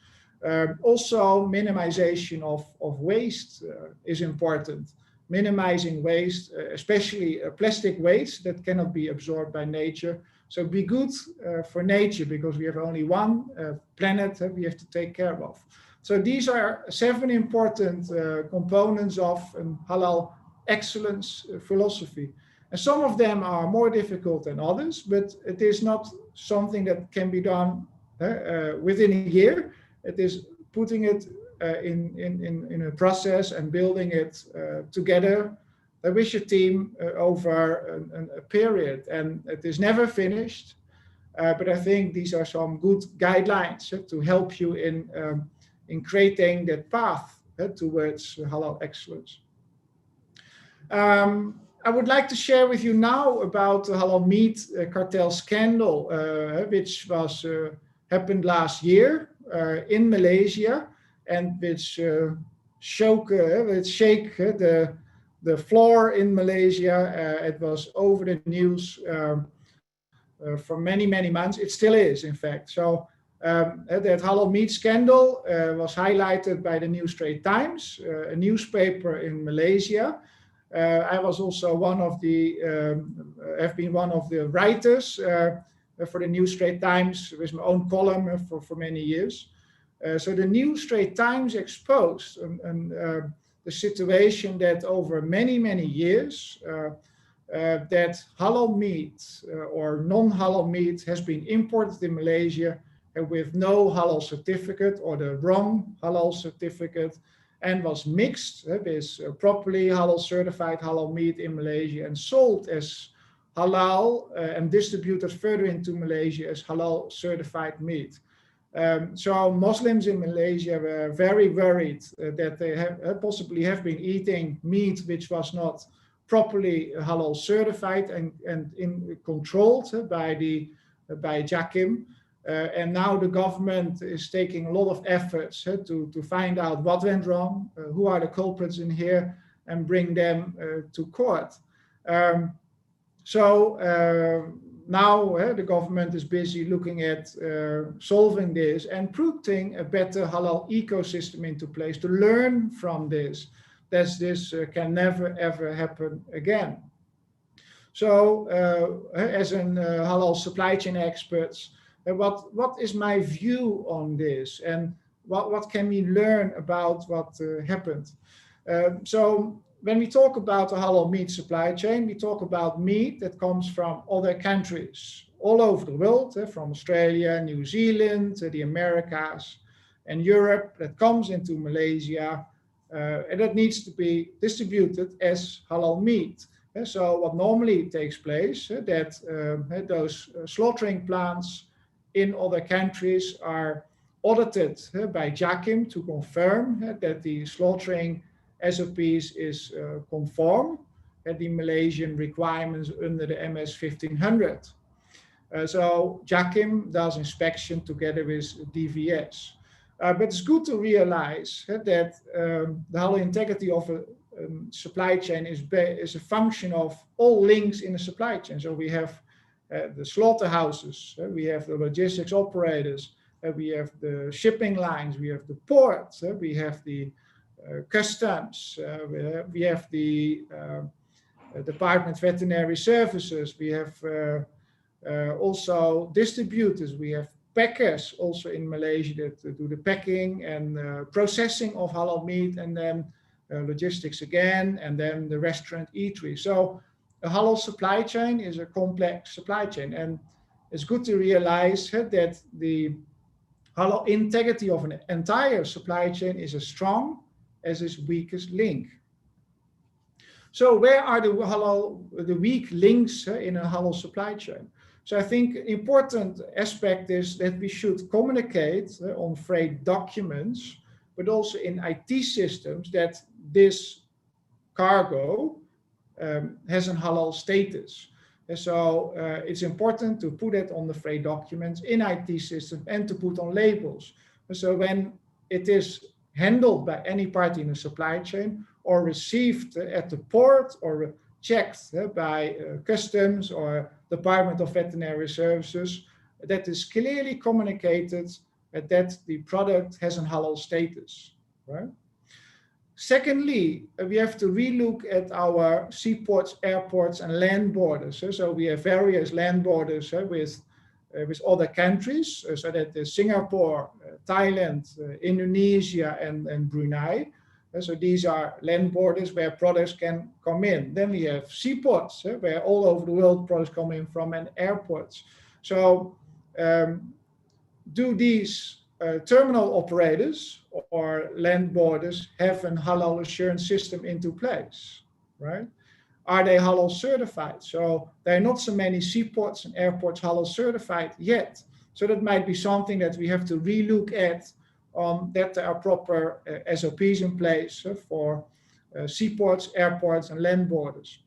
Also, minimization of waste is important. Minimizing waste, especially plastic waste that cannot be absorbed by nature. So be good for nature, because we have only one planet that we have to take care of. So these are 7 important components of halal excellence philosophy. And some of them are more difficult than others, but it is not something that can be done within a year. It is putting it in a process and building it together with your team over a period. And it is never finished, but I think these are some good guidelines to help you in creating that path towards halal excellence. I would like to share with you now about the halal meat cartel scandal, which was happened last year in Malaysia, and which shook the floor in Malaysia. It was over the news for many months. It still is, in fact. So that halal meat scandal was highlighted by the New Straits Times, a newspaper in Malaysia. I was also have been one of the writers for the New Straits Times with my own column for many years. So the New Straits Times exposed the situation that over many years that halal meat or non-halal meat has been imported in Malaysia with no halal certificate or the wrong halal certificate, and was mixed with properly halal certified halal meat in Malaysia and sold as halal and distributed further into Malaysia as halal certified meat. So Muslims in Malaysia were very worried that they possibly have been eating meat which was not properly halal certified and controlled by JAKIM. And now the government is taking a lot of efforts to find out what went wrong, who are the culprits in here, and bring them to court. Now the government is busy looking at solving this and putting a better halal ecosystem into place to learn from this, that this can never ever happen again. So as an halal supply chain expert, what is my view on this, and what can we learn about what happened? So when we talk about a halal meat supply chain, we talk about meat that comes from other countries all over the world, from Australia, New Zealand, the Americas, and Europe, that comes into Malaysia, and that needs to be distributed as halal meat. So what normally takes place, that those slaughtering plants in other countries are audited by JAKIM to confirm that the slaughtering SOPs is conform at the Malaysian requirements under the MS 1500. So JAKIM does inspection together with DVS. But it's good to realize that the halal integrity of a supply chain is a function of all links in the supply chain. So we have the slaughterhouses, we have the logistics operators, we have the shipping lines, we have the ports, we have the customs, we have the Department of Veterinary Services, we have also distributors, we have packers also in Malaysia that do the packing and processing of halal meat, and then logistics again, and then the restaurant eatery. So a halal supply chain is a complex supply chain, and it's good to realize that the halal integrity of an entire supply chain is as strong as its weakest link. So where are the weak links in a halal supply chain? So I think an important aspect is that we should communicate on freight documents, but also in IT systems, that this cargo has a halal status. And so it's important to put it on the freight documents in IT systems and to put on labels. And so when it is handled by any party in the supply chain or received at the port or checked by customs or Department of Veterinary Services, that is clearly communicated that the product has a halal status, right? Secondly, we have to relook at our seaports, airports, and land borders. So we have various land borders with other countries, so that is Singapore, Thailand, Indonesia, and Brunei. So these are land borders where products can come in. Then we have seaports, where all over the world products come in from, and airports. So do these terminal operators or land borders have a halal assurance system into place, right? Are they halal certified? So there are not so many seaports and airports halal certified yet. So that might be something that we have to relook at, that there are proper SOPs in place for seaports, airports, and land borders.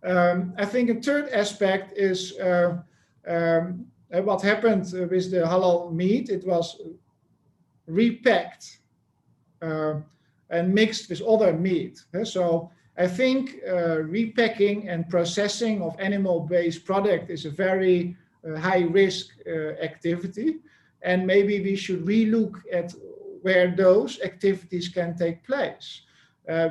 I think a third aspect is what happened with the halal meat. It was repacked and mixed with other meat. So I think repacking and processing of animal-based product is a very high-risk activity, and maybe we should relook at where those activities can take place.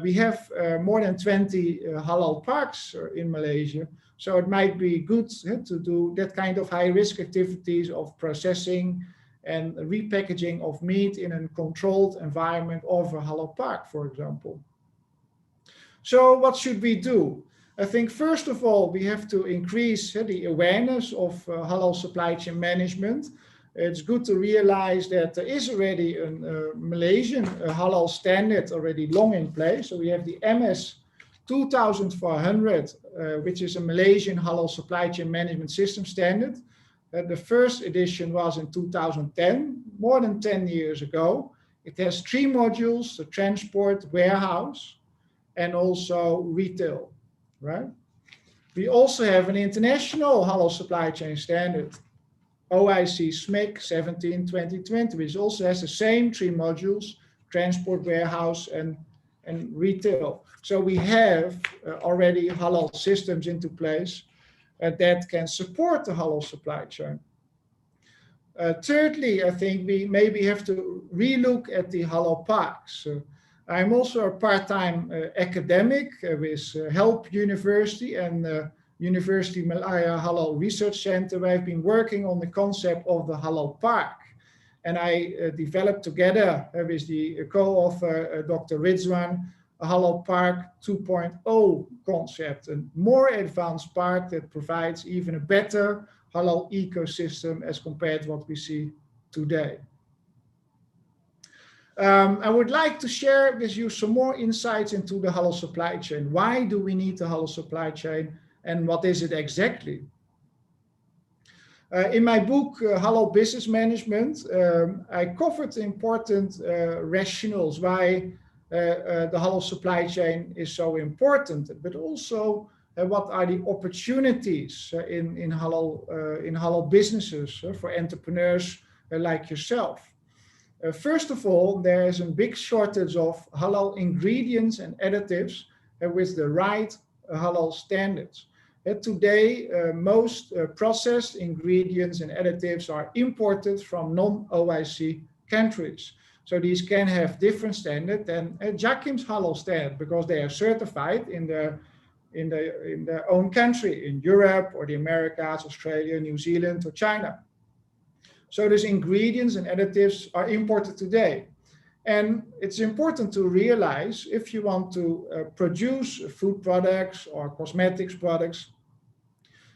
We have more than 20 halal parks in Malaysia, so it might be good to do that kind of high-risk activities of processing and repackaging of meat in a controlled environment of a halal park, for example. So what should we do? I think first of all, we have to increase the awareness of halal supply chain management. It's good to realize that there is already a Malaysian halal standard already long in place. So we have the MS 2400, which is a Malaysian halal supply chain management system standard. The first edition was in 2010, more than 10 years ago. It has 3 modules: the transport, warehouse, and also retail, right? We also have an international halal supply chain standard, OIC SMIC 17/2020, which also has the same 3 modules: transport, warehouse, and retail. So we have already halal systems into place that can support the halal supply chain. Thirdly, I think we maybe have to relook at the halal parks. I'm also a part-time academic with HELP University and University Malaya Halal Research Center, where I've been working on the concept of the halal park. And I developed together with the co-author, Dr. Rizwan, a halal park 2.0 concept, a more advanced park that provides even a better halal ecosystem as compared to what we see today. I would like to share with you some more insights into the halal supply chain. Why do we need the halal supply chain, and what is it exactly? In my book, Halal Business Management, I covered important rationales why the halal supply chain is so important, but also what are the opportunities in halal businesses for entrepreneurs like yourself. First of all, there is a big shortage of halal ingredients and additives with the right halal standards. Today, most processed ingredients and additives are imported from non-OIC countries. So these can have different standards than JAKIM's halal standard, because they are certified in their own country, in Europe or the Americas, Australia, New Zealand, or China. So these ingredients and additives are imported today. And it's important to realize, if you want to produce food products or cosmetics products,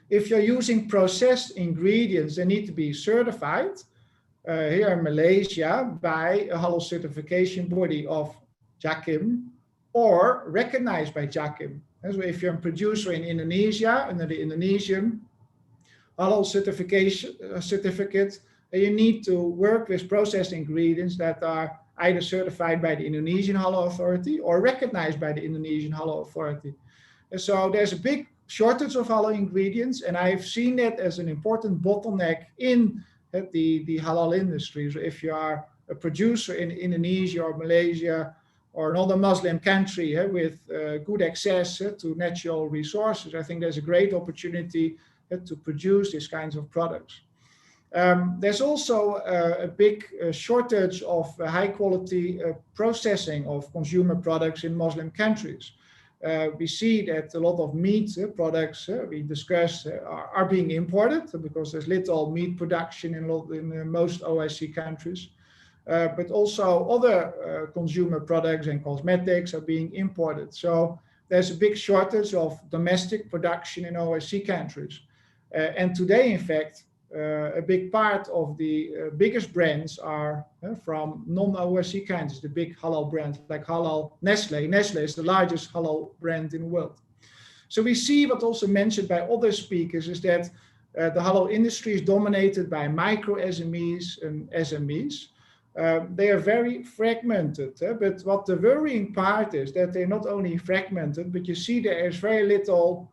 if you're using processed ingredients, they need to be certified here in Malaysia by a halal certification body of JAKIM or recognized by JAKIM. So if you're a producer in Indonesia, under the Indonesian halal certificate, you need to work with processed ingredients that are either certified by the Indonesian Halal Authority or recognized by the Indonesian Halal Authority. And so there's a big shortage of halal ingredients, and I've seen that as an important bottleneck in the halal industry. So if you are a producer in Indonesia or Malaysia or another Muslim country with good access to natural resources, I think there's a great opportunity to produce these kinds of products. There's also a big shortage of high quality processing of consumer products in Muslim countries. We see that a lot of meat products we discussed are being imported because there's little meat production in most OIC countries. But also other consumer products and cosmetics are being imported. So there's a big shortage of domestic production in OIC countries. And today, in fact, a big part of the biggest brands are from non-OSC countries, the big halal brands like Halal Nestle. Nestle is the largest halal brand in the world. So we see what also mentioned by other speakers is that the halal industry is dominated by micro SMEs and SMEs. They are very fragmented, but what the worrying part is that they're not only fragmented, but you see there is very little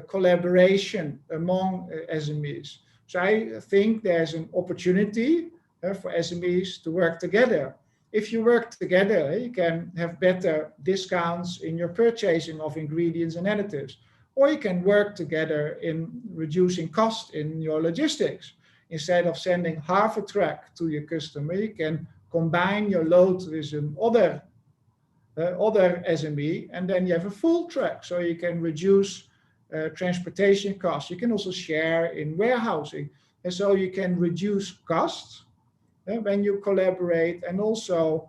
collaboration among SMEs. So I think there's an opportunity for SMEs to work together. If you work together, you can have better discounts in your purchasing of ingredients and additives, or you can work together in reducing cost in your logistics. Instead of sending half a truck to your customer, you can combine your load with another other SME, and then you have a full truck, so you can reduce transportation costs. You can also share in warehousing, and so you can reduce costs when you collaborate, and also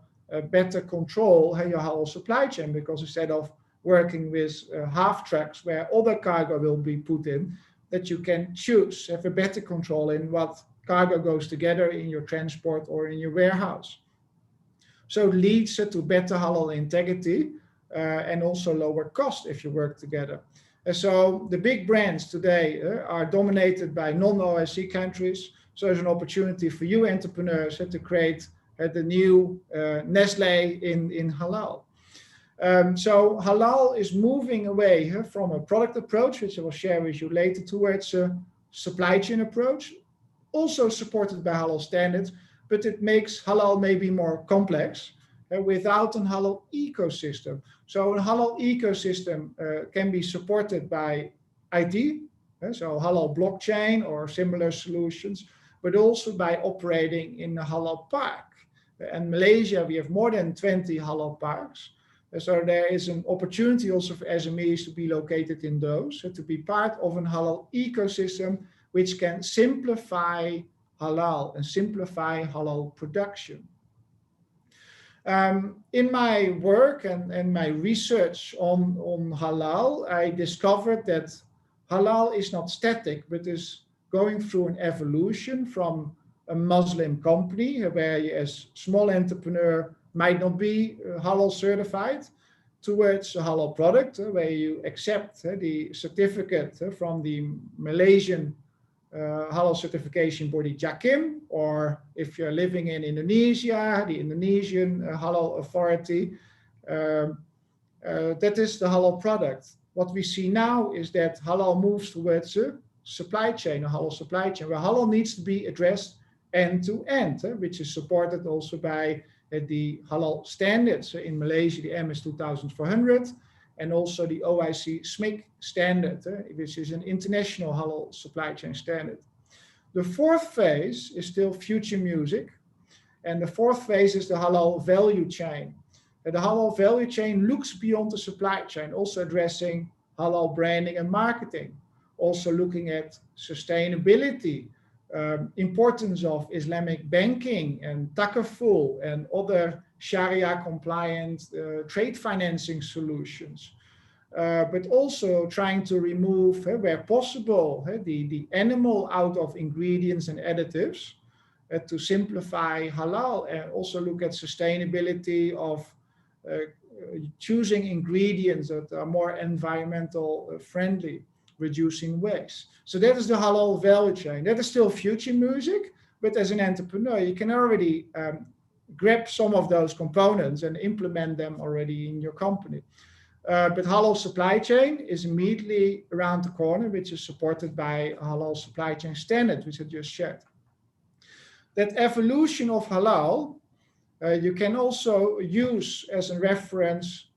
better control your whole supply chain, because instead of working with half trucks where other cargo will be put in, that you can choose, have a better control in what cargo goes together in your transport or in your warehouse. So it leads to better halal integrity and also lower cost if you work together. And so the big brands today are dominated by non-OSC countries. So there's an opportunity for you entrepreneurs to create the new Nestle in halal. So halal is moving away from a product approach, which I will share with you later, towards a supply chain approach, also supported by halal standards, but it makes halal maybe more complex without a halal ecosystem. So a halal ecosystem can be supported by IT, so halal blockchain or similar solutions, but also by operating in a halal park. In Malaysia, we have more than 20 halal parks. So there is an opportunity also for SMEs to be located in those, to be part of a halal ecosystem, which can simplify halal and simplify halal production. In my work and my research on halal, I discovered that halal is not static, but is going through an evolution from a Muslim company where you as small entrepreneur might not be halal certified, towards a halal product where you accept the certificate from the Malaysian Halal Certification body JAKIM, or if you're living in Indonesia, the Indonesian Halal Authority. That is the halal product. What we see now is that halal moves towards a supply chain, a halal supply chain, where halal needs to be addressed end to end, which is supported also by the halal standards. In Malaysia, the MS 2400, and also the OIC SMIC standard, which is an international halal supply chain standard. The fourth phase is still future music, and the fourth phase is the halal value chain. The halal value chain looks beyond the supply chain, also addressing halal branding and marketing, also looking at sustainability, importance of Islamic banking and takaful and other Sharia compliant trade financing solutions, but also trying to remove, where possible, the animal out of ingredients and additives to simplify halal, and also look at sustainability of choosing ingredients that are more environmental friendly, reducing waste. So that is the halal value chain. That is still future music, but as an entrepreneur, you can already grab some of those components and implement them already in your company. But halal supply chain is immediately around the corner, which is supported by a halal supply chain standard, which I just shared. That evolution of halal, you can also use as a reference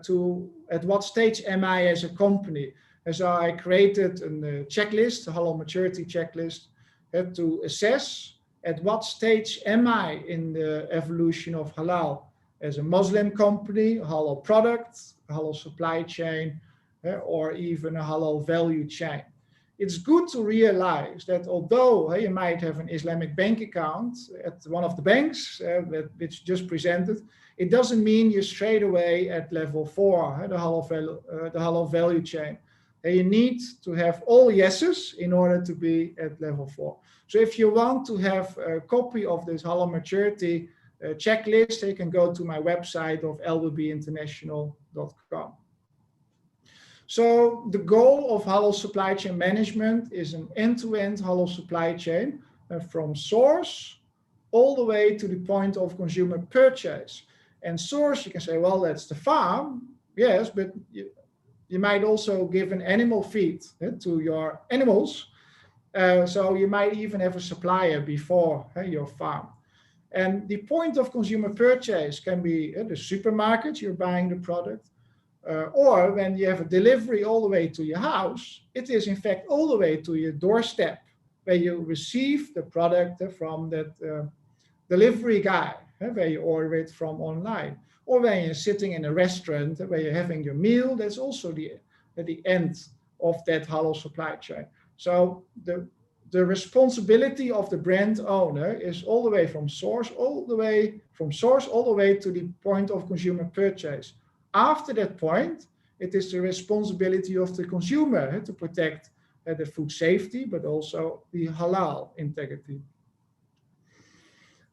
to at what stage am I as a company. And so I created a checklist, a halal maturity checklist, to assess at what stage am I in the evolution of halal as a Muslim company, a halal product, a halal supply chain, or even a halal value chain. It's good to realize that although you might have an Islamic bank account at one of the banks, which just presented, it doesn't mean you're straight away at level 4, the halal value chain. And you need to have all yeses in order to be at level 4. So if you want to have a copy of this halal maturity checklist, you can go to my website of lbbinternational.com. So the goal of halal supply chain management is an end-to-end halal supply chain from source all the way to the point of consumer purchase. And source, you can say, well, that's the farm. Yes, but you might also give an animal feed to your animals. So you might even have a supplier before your farm. And the point of consumer purchase can be the supermarket, you're buying the product, or when you have a delivery all the way to your house, it is in fact all the way to your doorstep, where you receive the product from that delivery guy, where you order it from online. Or when you're sitting in a restaurant where you're having your meal, that's also the end of that halal supply chain. So the responsibility of the brand owner is all the way from source, all the way to the point of consumer purchase. After that point, it is the responsibility of the consumer to protect the food safety, but also the halal integrity.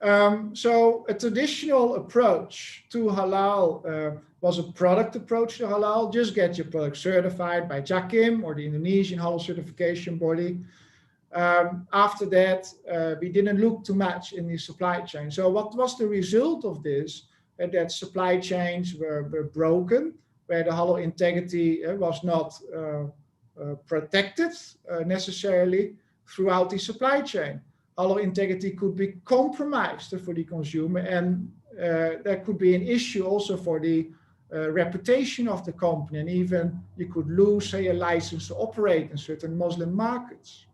So a traditional approach to halal was a product approach to halal. Just get your product certified by JAKIM or the Indonesian Halal Certification body. After that, we didn't look too much in the supply chain. So what was the result of this? That supply chains were broken, where the halal integrity was not protected necessarily throughout the supply chain. Halal integrity could be compromised for the consumer, and there could be an issue also for the reputation of the company, and even you could lose, say, a license to operate in certain Muslim markets.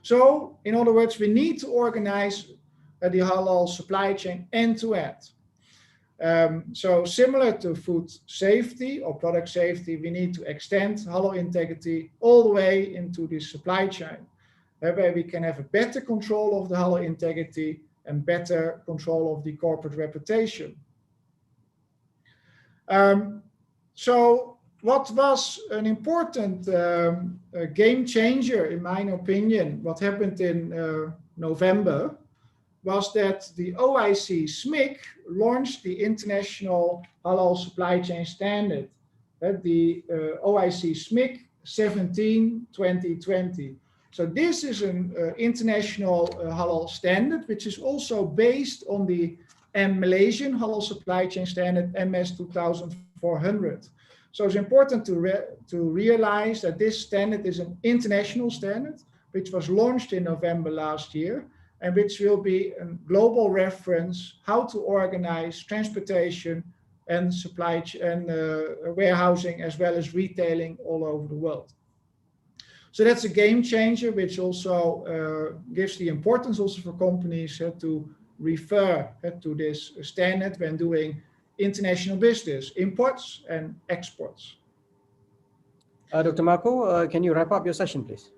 So, in other words, we need to organize the halal supply chain end-to-end. So similar to food safety or product safety, we need to extend halal integrity all the way into the supply chain, where we can have a better control of the halal integrity and better control of the corporate reputation. So what was an important game changer, in my opinion, what happened in November, was that the OIC SMIC launched the International Halal Supply Chain Standard, the OIC SMIC 17-2020. So this is an international halal standard, which is also based on the Malaysian Halal Supply Chain Standard MS 2400. So it's important to realize that this standard is an international standard, which was launched in November last year, and which will be a global reference how to organize transportation and supply and warehousing as well as retailing all over the world. So that's a game changer, which also gives the importance also for companies to refer to this standard when doing international business, imports and exports. Dr. Marco, can you wrap up your session, please?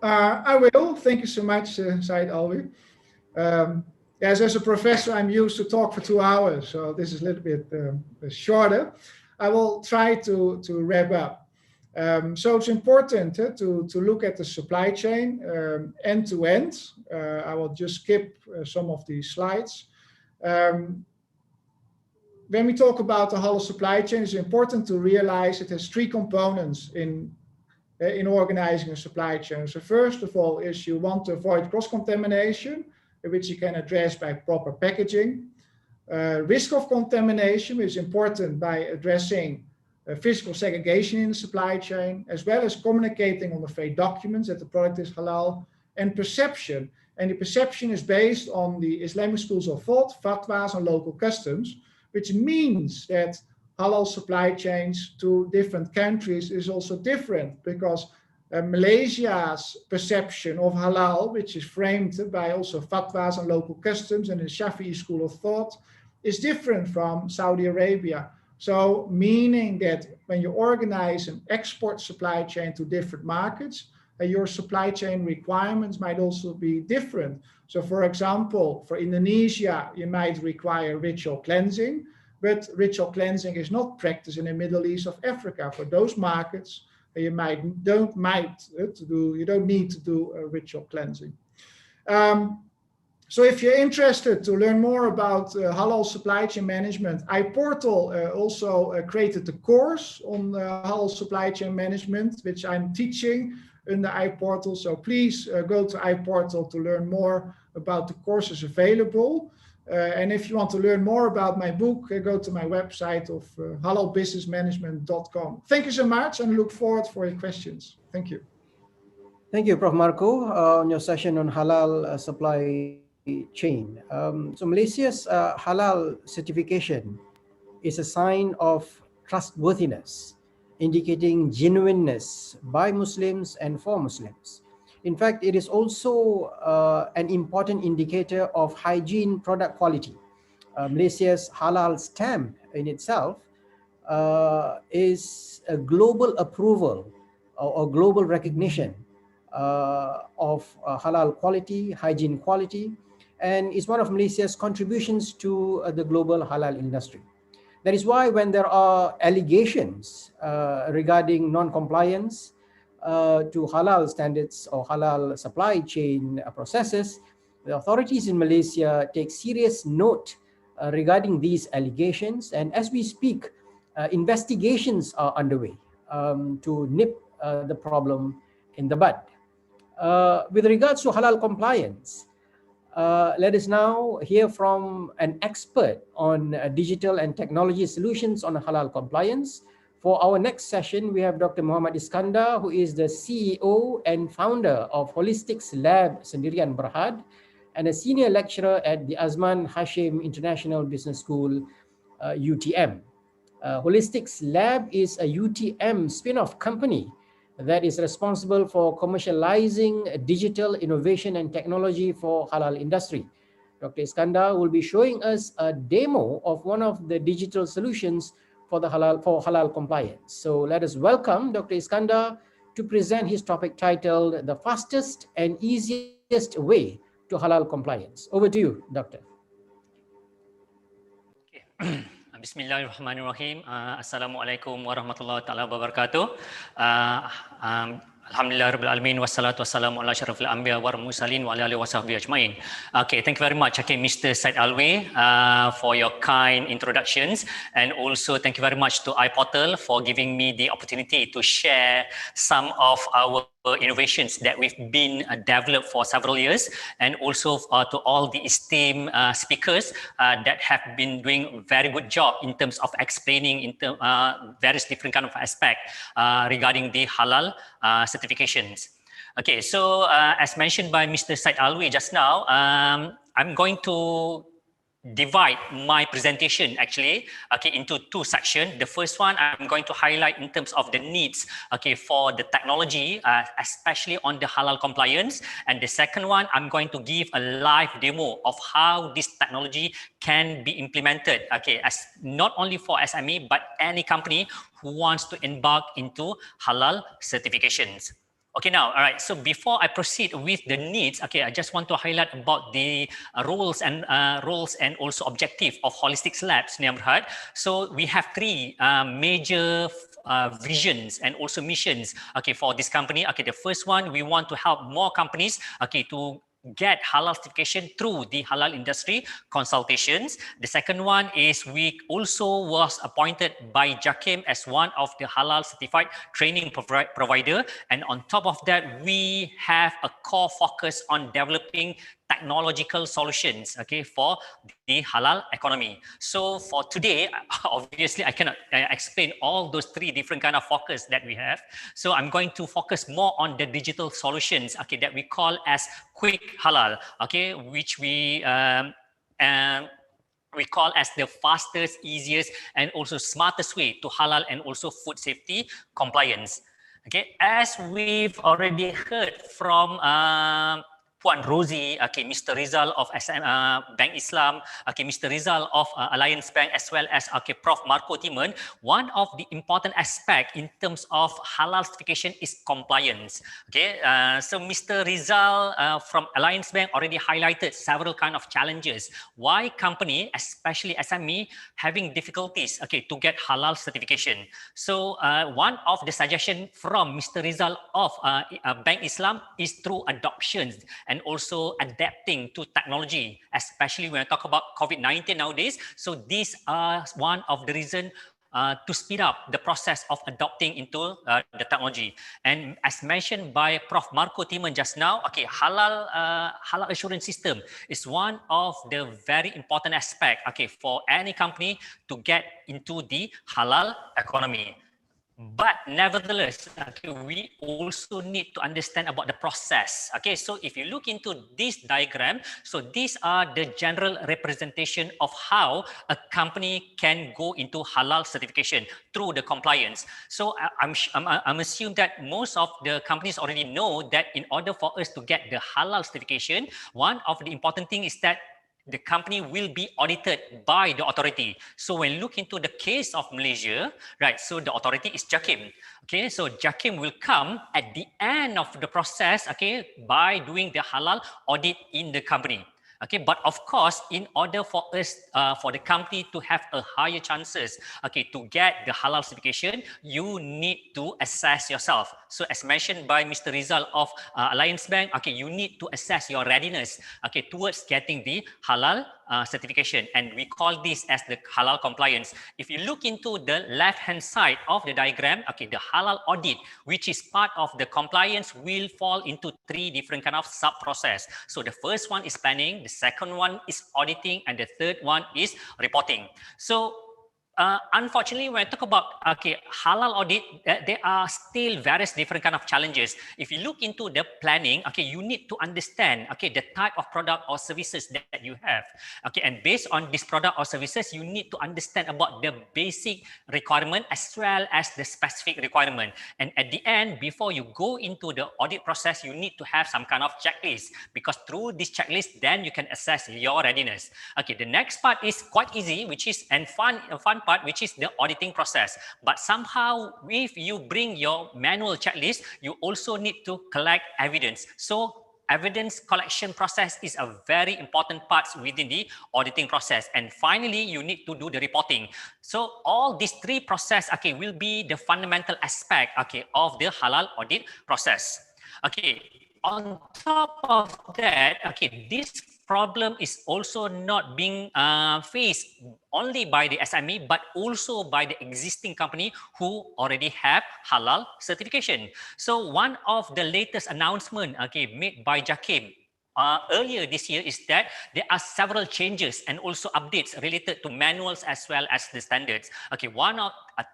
I will. Thank you so much, Said Alwi. Yes, as a professor, I'm used to talk for 2 hours, so this is a little bit shorter. I will try to wrap up. So it's important to look at the supply chain end to end. I will just skip some of these slides. When we talk about the halal supply chain, it's important to realize it has 3 components in organizing a supply chain. So first of all is you want to avoid cross-contamination, which you can address by proper packaging. Risk of contamination is important by addressing physical segregation in the supply chain, as well as communicating on the freight documents that the product is halal, and perception. And the perception is based on the Islamic schools of thought, fatwas, and local customs, which means that halal supply chains to different countries is also different, because Malaysia's perception of halal, which is framed by also fatwas and local customs and the Shafi'i school of thought, is different from Saudi Arabia. So meaning that when you organize an export supply chain to different markets, your supply chain requirements might also be different. So for example, for Indonesia, you might require ritual cleansing, but ritual cleansing is not practiced in the Middle East of Africa. For those markets, You don't need to do a ritual cleansing. So if you're interested to learn more about halal supply chain management, iPortal also created a course on halal supply chain management, which I'm teaching under iPortal. So please go to iPortal to learn more about the courses available. And if you want to learn more about my book, go to my website of halalbusinessmanagement.com. Thank you so much, and look forward for your questions. Thank you. Thank you, Prof. Marco, on your session on halal supply chain. So Malaysia's halal certification is a sign of trustworthiness, indicating genuineness by Muslims and for Muslims. In fact, it is also an important indicator of hygiene product quality. Malaysia's halal stamp in itself is a global approval or global recognition of halal quality, hygiene quality, and is one of Malaysia's contributions to the global halal industry. That is why when there are allegations regarding non-compliance to halal standards or halal supply chain processes, the authorities in Malaysia take serious note regarding these allegations, and as we speak, investigations are underway to nip the problem in the bud. With regards to halal compliance, let us now hear from an expert on digital and technology solutions on halal compliance. For our next session, we have Dr. Muhammad Iskandar, who is the CEO and founder of Holistics Lab Sendirian Berhad, and a senior lecturer at the Azman Hashim International Business School, UTM. Holistics Lab is a UTM spin-off company that is responsible for commercializing digital innovation and technology for halal industry. Dr. Iskandar will be showing us a demo of one of the digital solutions for halal compliance. So let us welcome Dr. Iskandar to present his topic titled "The Fastest and Easiest Way to Halal Compliance." Over to you, Doctor. Okay. Bismillahirrahmanirrahim. Assalamualaikum warahmatullahi taala wabarakatuh. Alhamdulillah rabbil alamin wassalatu wassalamu ala asyrafil anbiya wal mursalin wa ala alihi wasahbihi ajmain. Okay, thank you very much, Mr. Said Alwi, for your kind introductions, and also thank you very much to iPortal for giving me the opportunity to share some of our innovations that we've been developed for several years, and also to all the esteemed speakers that have been doing a very good job in terms of explaining into various different kind of aspects regarding the halal certifications. Okay, so as mentioned by Mr. Said Alwi just now, I'm going to divide my presentation actually into two sections. The first one I'm going to highlight in terms of the needs for the technology, especially on the halal compliance, and the second one I'm going to give a live demo of how this technology can be implemented as not only for SME but any company who wants to embark into halal certifications. Okay, now, all right, so before I proceed with the needs, I just want to highlight about the roles and also objective of Holistics Labs Sendirian Berhad. So we have three major visions and also missions for this company. The first one, we want to help more companies to get halal certification through the halal industry consultations. The second one is we also was appointed by JAKIM as one of the halal certified training provider, and on top of that we have a core focus on developing technological solutions for the halal economy. So for today, obviously I cannot explain all those three different kind of focus that we have. So I'm going to focus more on the digital solutions that we call as quick halal, which we call as the fastest, easiest, and also smartest way to halal and also food safety compliance. As we've already heard from Puan Rosie, okay, Mr. Rizal of Bank Islam, okay, Mr. Rizal of Alliance Bank, as well as okay, Prof. Marco Timan. One of the important aspect in terms of halal certification is compliance. Okay, so Mr. Rizal from Alliance Bank already highlighted several kind of challenges why company, especially SME, having difficulties okay to get halal certification. So one of the suggestion from Mr. Rizal of Bank Islam is through adoptions and also adapting to technology, especially when I talk about COVID-19 nowadays. So these are one of the reason to speed up the process of adopting into the technology. And as mentioned by Prof. Marco Timan just now, okay, halal assurance system is one of the very important aspect okay, for any company to get into the halal economy. But nevertheless, okay, we also need to understand about the process. Okay, so if you look into this diagram, so these are the general representation of how a company can go into halal certification through the compliance. So I'm assuming that most of the companies already know that in order for us to get the halal certification, one of the important thing is that the company will be audited by the authority. So when look into the case of Malaysia, right, so the authority is JAKIM. Okay, so JAKIM will come at the end of the process, okay, by doing the halal audit in the company. Okay, but of course, in order for us, for the company to have a higher chances, okay, to get the halal certification, you need to assess yourself. So as mentioned by Mr. Rizal of Alliance Bank, okay, you need to assess your readiness, okay, towards getting the halal certification, and we call this as the halal compliance. If you look into the left-hand side of the diagram, okay, the halal audit, which is part of the compliance, will fall into three different kind of sub-process. So the first one is planning, the second one is auditing, and the third one is reporting. So unfortunately, when I talk about okay, halal audit, there are still various different kind of challenges. If you look into the planning, okay, you need to understand okay, the type of product or services that you have. Okay, and based on this product or services, you need to understand about the basic requirement as well as the specific requirement. And at the end, before you go into the audit process, you need to have some kind of checklist, because through this checklist, then you can assess your readiness. Okay, the next part is quite easy, which is and fun part, which is the auditing process. But somehow, if you bring your manual checklist, you also need to collect evidence. So evidence collection process is a very important part within the auditing process. And finally, you need to do the reporting. So all these three process okay, will be the fundamental aspect okay, of the halal audit process. Okay, on top of that, okay, this problem is also not being faced only by the SME, but also by the existing company who already have halal certification. So one of the latest announcement okay, made by JAKIM earlier this year is that there are several changes and also updates related to manuals as well as the standards. Okay,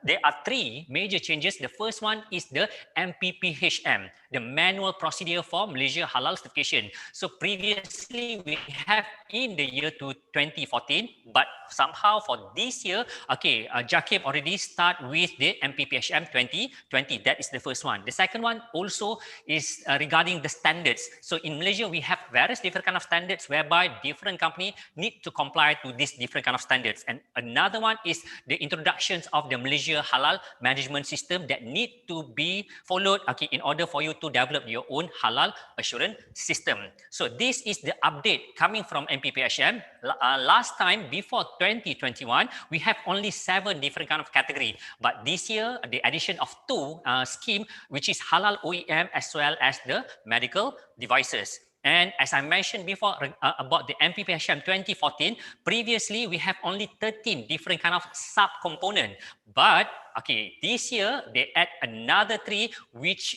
there are three major changes. The first one is the MPPHM, the Manual Procedure for Malaysia Halal Certification. So previously we have in the year 2014, but somehow for this year, okay, JAKIM already start with the MPPHM 2020. That is the first one. The second one also is regarding the standards. So in Malaysia, we have various different kind of standards whereby different company need to comply to these different kind of standards. And another one is the introductions of the Malaysia Halal Management System that need to be followed okay, in order for you to develop your own halal assurance system. So this is the update coming from MPPHM. Last time, before 2021, we have only 7 different kind of category. But this year, the addition of 2 scheme, which is halal OEM as well as the medical devices. And as I mentioned before about the MPPHM 2014, previously we have only 13 different kind of sub-component. But okay, this year they add another 3, which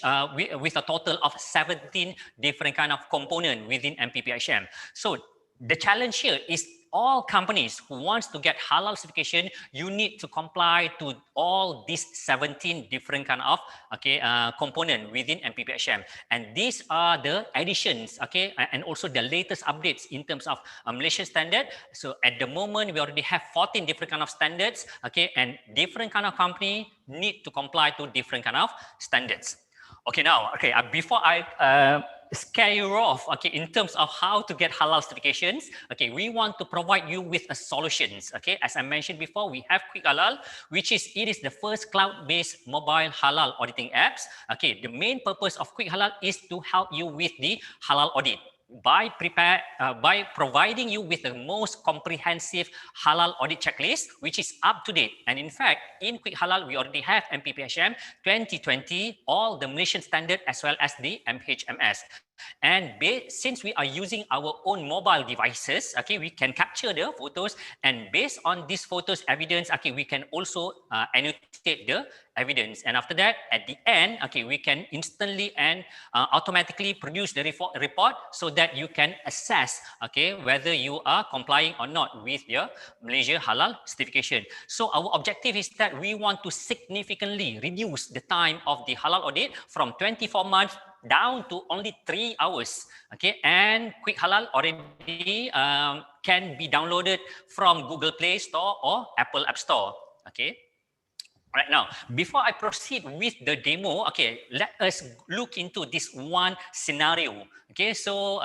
with a total of 17 different kind of component within MPPHM. So the challenge here is all companies who wants to get halal certification, you need to comply to all these 17 different kind of okay component within MPPHM. And these are the additions, okay, and also the latest updates in terms of Malaysian standard. So at the moment, we already have 14 different kind of standards, okay, and different kind of company need to comply to different kind of standards. Okay, now, okay, before I scare you off, okay, in terms of how to get halal certifications. Okay, we want to provide you with a solutions. Okay, as I mentioned before, we have Quick Halal, which is the first cloud-based mobile halal auditing apps. Okay, the main purpose of Quick Halal is to help you with the halal audit by providing you with the most comprehensive halal audit checklist, which is up to date. And in fact, in Quick Halal, we already have MPPHM 2020, all the Malaysian standard as well as the MHMS. And since we are using our own mobile devices, okay, we can capture the photos, and based on this photos evidence, okay, we can also annotate the evidence. And after that, at the end, okay, we can instantly and automatically produce the report so that you can assess, okay, whether you are complying or not with your Malaysia Halal certification. So our objective is that we want to significantly reduce the time of the halal audit from 24 months down to only 3 hours. Okay, and Quick Halal already can be downloaded from Google Play Store or Apple App Store. Okay. Right now, before I proceed with the demo, okay, let us look into this one scenario. Okay, so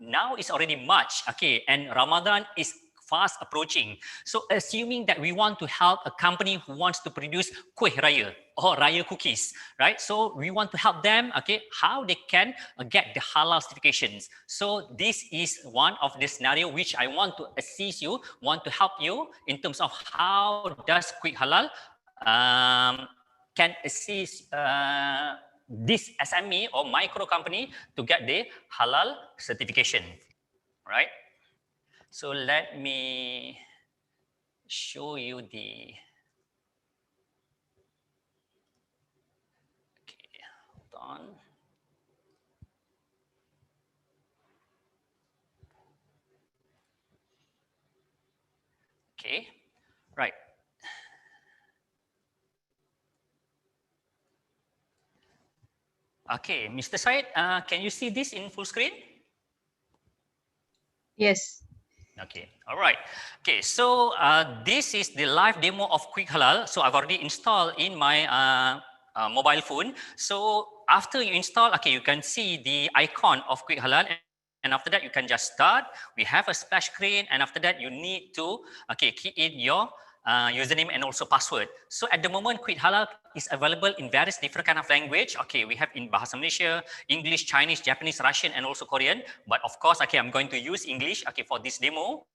now it's already March, okay, and Ramadan is fast approaching. So assuming that we want to help a company who wants to produce kuih raya or raya cookies, right? So we want to help them, okay, how they can get the halal certifications. So this is one of the scenario which I want to assist you, want to help you in terms of how does Quick Halal can assist this SME or micro company to get the halal certification, right? So let me show you the, okay, hold on. Okay, right. Okay, Mr. Syed, can you see this in full screen? Yes. Okay, all right. Okay, so this is the live demo of Quick Halal. So I've already installed in my mobile phone. So after you install, okay, you can see the icon of Quick Halal. And after that, you can just start. We have a splash screen. And after that, you need to, okay, key in your username and also password. So at the moment, Quick Halal is available in various different kind of language. Okay, we have in Bahasa Malaysia, English, Chinese, Japanese, Russian, and also Korean. But of course, okay, I'm going to use English, okay, for this demo.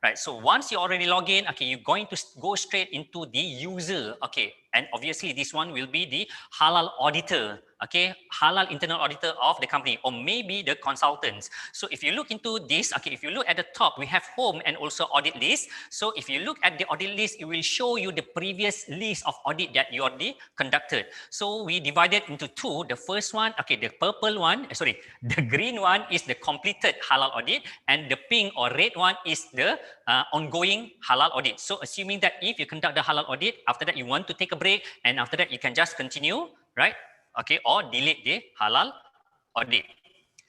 Right, so once you already log in, okay, you're going to go straight into the user, okay, and obviously this one will be the halal auditor, okay, halal internal auditor of the company, or maybe the consultants. So if you look into this, okay, if you look at the top, we have home and also audit list. So if you look at the audit list, it will show you the previous list of audit that you already conducted. So we divided into two. The first one, okay, the purple one, the green one is the completed halal audit, and the pink or red one is the ongoing halal audit. So assuming that if you conduct the halal audit, after that you want to take a break, and after that you can just continue, right? Okay, or delete the halal audit.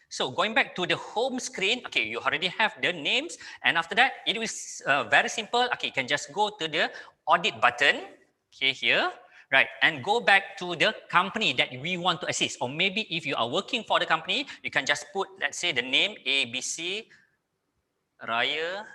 So going back to the home screen, okay, you already have the names, and after that it is very simple. Okay, you can just go to the audit button, okay, here, right, and go back to the company that we want to assist. Or maybe if you are working for the company, you can just put, let's say, the name ABC Raya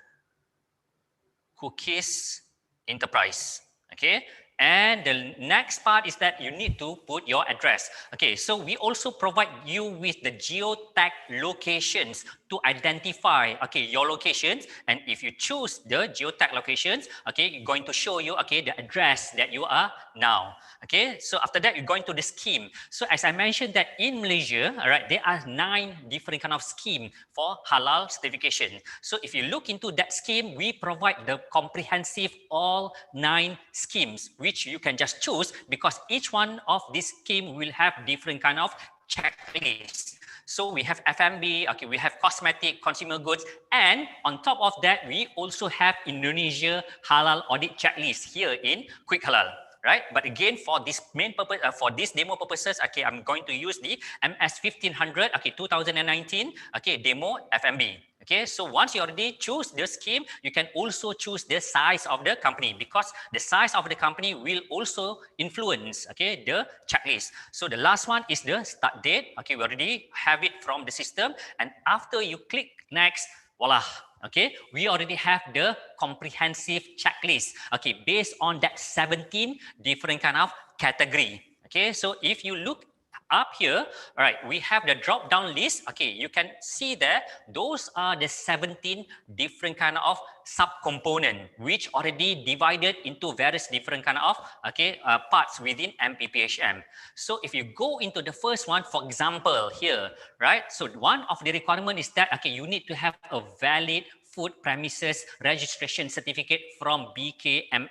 Cookies Enterprise, okay. And the next part is that you need to put your address. Okay, so we also provide you with the geotag locations to identify, okay, your locations. And if you choose the geotag locations, okay, it's going to show you, okay, the address that you are now. Okay, so after that, you're going to the scheme. So as I mentioned that in Malaysia, all right, there are 9 different kind of scheme for halal certification. So if you look into that scheme, we provide the comprehensive all 9 schemes, which you can just choose, because each one of this scheme will have different kind of checklists. So we have FMB, okay, we have cosmetic, consumer goods, and on top of that, we also have Indonesia halal audit checklist here in Quick Halal. Right, but again, for this main purpose, for this demo purposes, okay, I'm going to use the MS 1500, okay, 2019, okay, demo FMB. Okay, so once you already choose the scheme, you can also choose the size of the company, because the size of the company will also influence, okay, the checklist. So the last one is the start date. Okay, we already have it from the system, and after you click next, voila, okay, we already have the comprehensive checklist, okay, based on that 17 different kind of category. Okay, so if you look up here, all right, we have the drop down list. Okay, you can see there, those are the 17 different kind of subcomponent which already divided into various different kind of, okay, parts within MPPHM. So if you go into the first one, for example here, right, so one of the requirement is that, okay, you need to have a valid food premises registration certificate from BKKM.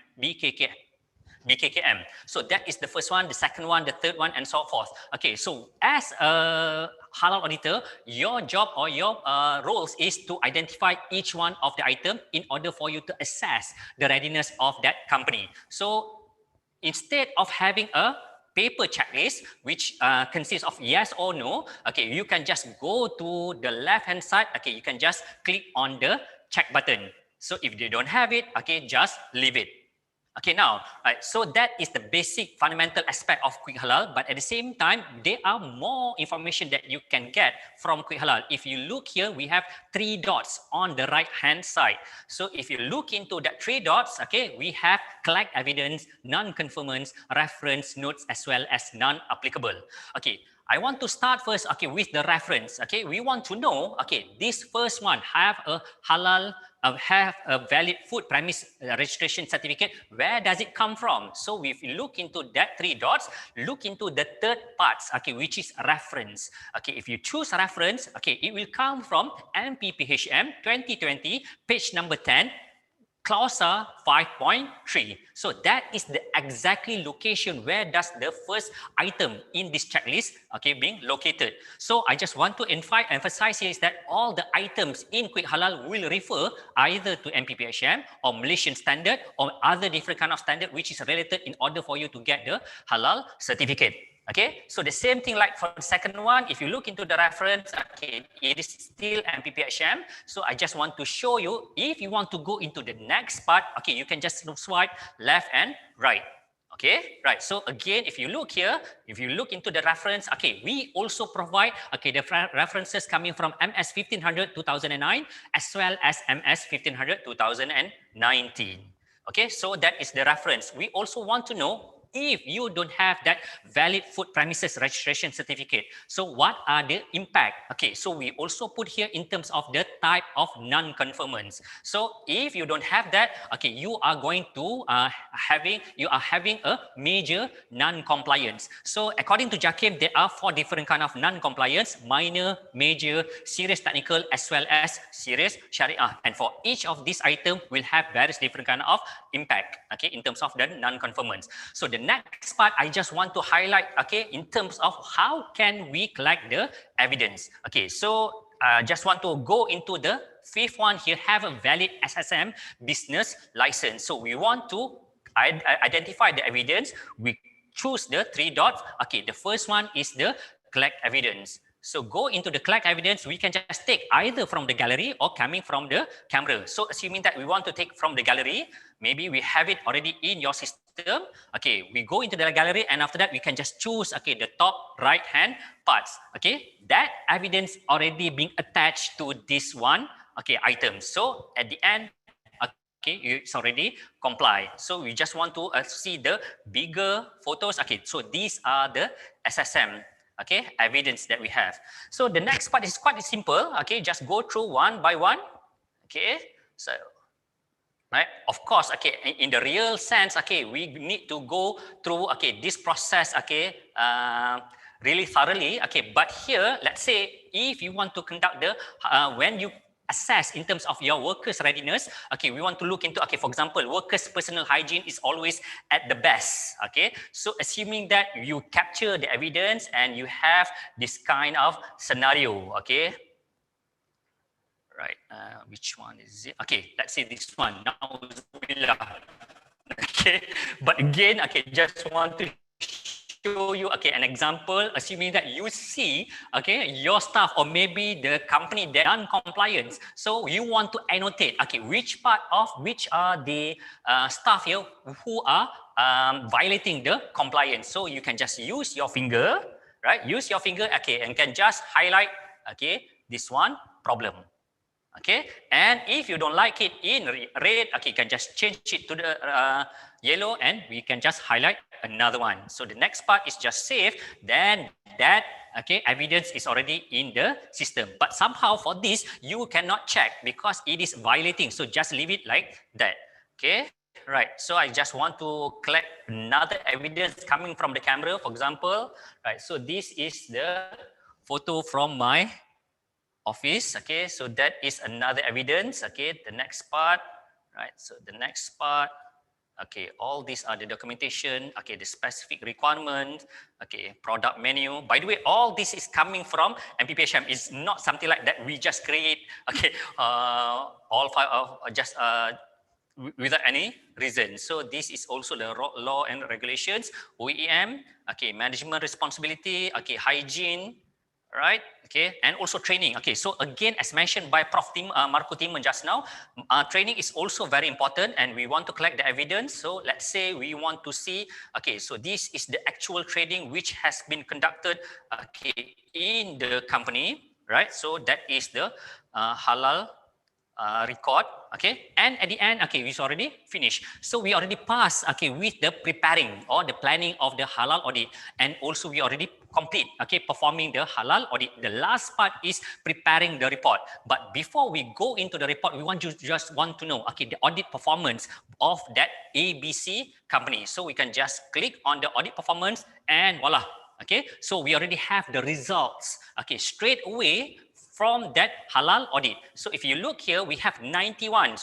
So that is the first one, the second one, the third one, and so forth. Okay, so as a halal auditor, your job or your roles is to identify each one of the item in order for you to assess the readiness of that company. So instead of having a paper checklist which consists of yes or no, okay, you can just go to the left hand side. Okay, you can just click on the check button. So if they don't have it, okay, just leave it. Okay, now, right, so that is the basic fundamental aspect of Quick Halal, but at the same time, there are more information that you can get from Quick Halal. If you look here, we have 3 dots on the right hand side. So if you look into that 3 dots, okay, we have collect evidence, non-conformance, reference, notes, as well as non-applicable. Okay, I want to start first, okay, with the reference. Okay, we want to know, okay, this first one have a halal, have a valid food premise registration certificate. Where does it come from? So if you look into that 3 dots, look into the third parts, okay, which is reference. Okay, if you choose reference, okay, it will come from MPPHM 2020, page number 10, Clausa 5.3. So that is the exactly location where does the first item in this checklist, okay, being located. So I just want to emphasize is that all the items in Quick Halal will refer either to MPPHM or Malaysian standard or other different kind of standard which is related in order for you to get the halal certificate. Okay, so the same thing like for the second one, if you look into the reference, okay, it is still MPPHM. So I just want to show you, if you want to go into the next part, okay, you can just swipe left and right. Okay, right. So again, if you look here, if you look into the reference, okay, we also provide, okay, the references coming from MS 1500 2009 as well as MS 1500 2019. Okay, so that is the reference. We also want to know if you don't have that valid food premises registration certificate. So what are the impact? Okay, so we also put here in terms of the type of non-conformance. So if you don't have that, okay, you are going to having a major non-compliance. So according to JAKIM, there are 4 different kind of non-compliance: minor, major, serious technical, as well as serious Sharia. And for each of these items will have various different kind of impact, okay, in terms of the non-conformance. So the next part I just want to highlight, okay, in terms of how can we collect the evidence. Okay, so just want to go into the 5th one here, have a valid SSM business license. So we want to identify the evidence. We choose the 3 dots. Okay, the first one is the collect evidence. So go into the collect evidence, we can just take either from the gallery or coming from the camera. So assuming that we want to take from the gallery, maybe we have it already in your system. Okay, we go into the gallery and after that we can just choose, okay, the top right hand parts. Okay, that evidence already being attached to this one, okay, item. So at the end, okay, it's already comply. So we just want to see the bigger photos. Okay, so these are the SSM, okay, evidence that we have. So the next part is quite simple. Okay, just go through one by one. Okay, so right, of course, okay, in the real sense, okay, we need to go through, okay, this process, okay, really thoroughly. Okay, but here, let's say if you want to conduct the when you assess in terms of your workers' readiness, okay, we want to look into, okay, for example, workers' personal hygiene is always at the best, okay? So assuming that you capture the evidence and you have this kind of scenario, okay? Right, which one is it? Okay, let's say this one, now, okay? But again, okay, just want to show you, okay, an example, assuming that you see, okay, your staff or maybe the company that non-compliance. So you want to annotate, okay, which are the staff here who are violating the compliance. So you can just use your finger, right? Use your finger, okay, and can just highlight, okay, this one problem. Okay, and if you don't like it in red, okay, you can just change it to the yellow, and we can just highlight another one. So the next part is just save, then that, okay, evidence is already in the system. But somehow for this, you cannot check because it is violating. So just leave it like that. Okay, right. So I just want to collect another evidence coming from the camera, for example. Right. So this is the photo from my office. Okay, so that is another evidence. Okay, the next part, right? So the next part, okay, all these are the documentation. Okay, the specific requirement. Okay, product menu. By the way, all this is coming from MPPHM. It's not something like that we just create. Okay, all five of just without any reason. So this is also the law and regulations, OEM. Okay, management responsibility. Okay, hygiene. Right, okay, and also training. Okay, so again, as mentioned by Prof. Marco Timan just now, training is also very important, and we want to collect the evidence. So let's say we want to see, okay, so this is the actual training which has been conducted, okay, in the company, right? So that is the halal record, okay, and at the end, okay, we've already finished. So we already passed, okay, with the preparing or the planning of the halal audit, and also we already complete, okay, performing the halal audit. The last part is preparing the report. But before we go into the report, we just want to know, okay, the audit performance of that ABC company. So we can just click on the audit performance, and voila, okay, so we already have the results, okay, straight away from that halal audit. So if you look here, we have 91,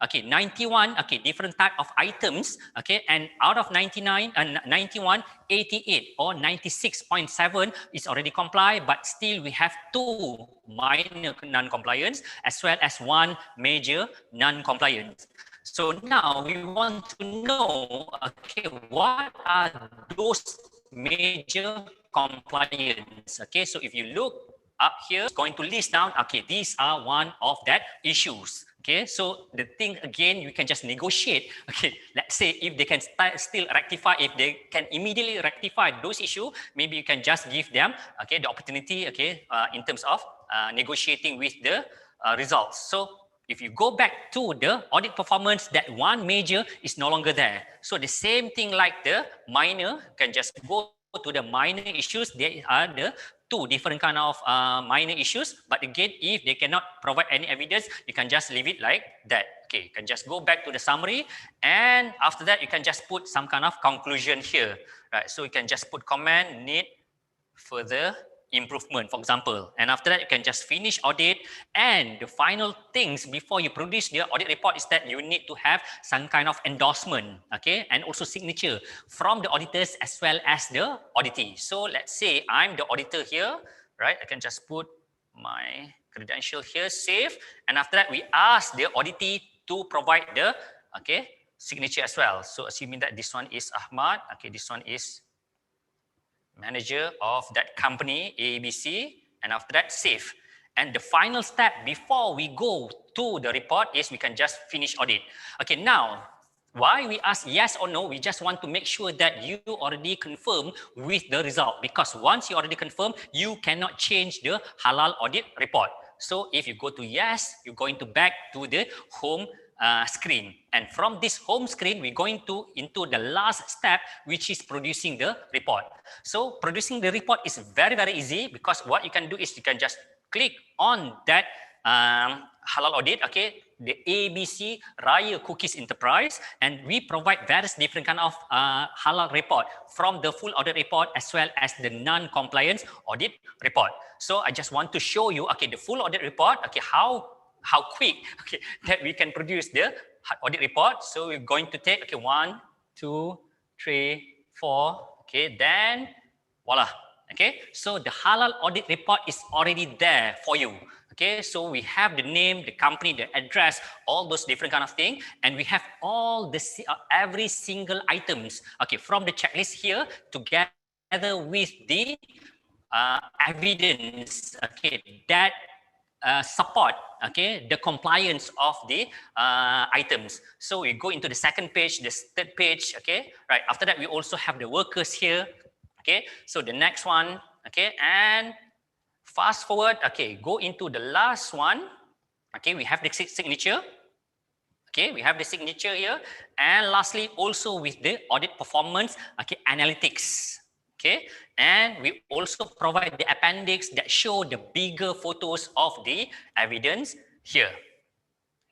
okay, 91, okay, different type of items, okay, and out of 99 and 91, 88 or 96.7 is already complied, but still we have 2 minor non-compliance as well as 1 major non-compliance. So now we want to know, okay, what are those major compliance? Okay, so if you look up here, it's going to list down, okay, these are one of that issues. Okay, so the thing again, you can just negotiate. Okay, let's say if they can still rectify, if they can immediately rectify those issues, maybe you can just give them, okay, the opportunity, okay, in terms of negotiating with the results. So if you go back to the audit performance, that 1 major is no longer there. So the same thing like the minor, can just go to the minor issues. There are the 2 different kind of minor issues, but again, if they cannot provide any evidence, you can just leave it like that. Okay, you can just go back to the summary, and after that, you can just put some kind of conclusion here, right? So you can just put comment, need further improvement, for example, and after that, you can just finish audit. And the final things before you produce the audit report is that you need to have some kind of endorsement, okay, and also signature from the auditors as well as the auditee. So let's say I'm the auditor here, right? I can just put my credential here, save, and after that, we ask the auditee to provide the, okay, signature as well. So assuming that this one is Ahmad, okay, this one is manager of that company, ABC, and after that, save. And the final step before we go to the report is we can just finish audit. Okay, now, why we ask yes or no, we just want to make sure that you already confirm with the result, because once you already confirm, you cannot change the halal audit report. So if you go to yes, you're going to back to the home screen, and from this home screen we're going to into the last step, which is producing the report. So producing the report is very easy, because what you can do is you can just click on that halal audit, okay, the ABC Raya Cookies Enterprise, and we provide various different kind of halal report, from the full audit report as well as the non-compliance audit report. So I just want to show you, okay, the full audit report, okay, how quick, okay, that we can produce the audit report. So we're going to take, okay, 1, 2, 3, 4, okay, then voila, okay. So the halal audit report is already there for you. Okay, so we have the name, the company, the address, all those different kind of things, and we have all the every single items, okay, from the checklist here together with the evidence, okay, that support, okay, the compliance of the items. So we go into the second page, the third page, okay, right. After that, we also have the workers here, okay. So the next one, okay, and fast forward, okay, go into the last one, okay, we have the signature. Okay, we have the signature here, and lastly, also with the audit performance, okay, analytics. Okay, and we also provide the appendix that show the bigger photos of the evidence here.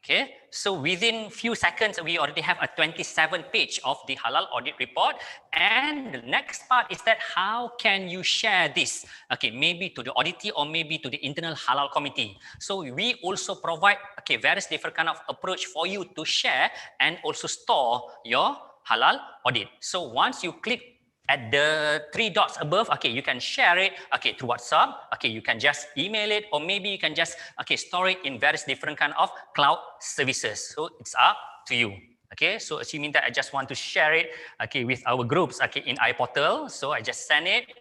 Okay, so within few seconds, we already have a 27 page of the halal audit report. And the next part is that how can you share this? Okay, maybe to the auditee or maybe to the internal halal committee. So we also provide, okay, various different kind of approach for you to share and also store your halal audit. So once you click at the 3 dots above, okay, you can share it, okay, through WhatsApp, okay, you can just email it, or maybe you can just, okay, store it in various different kind of cloud services. So it's up to you. Okay, so assuming that I just want to share it, okay, with our groups, okay, in iPortal, so I just send it.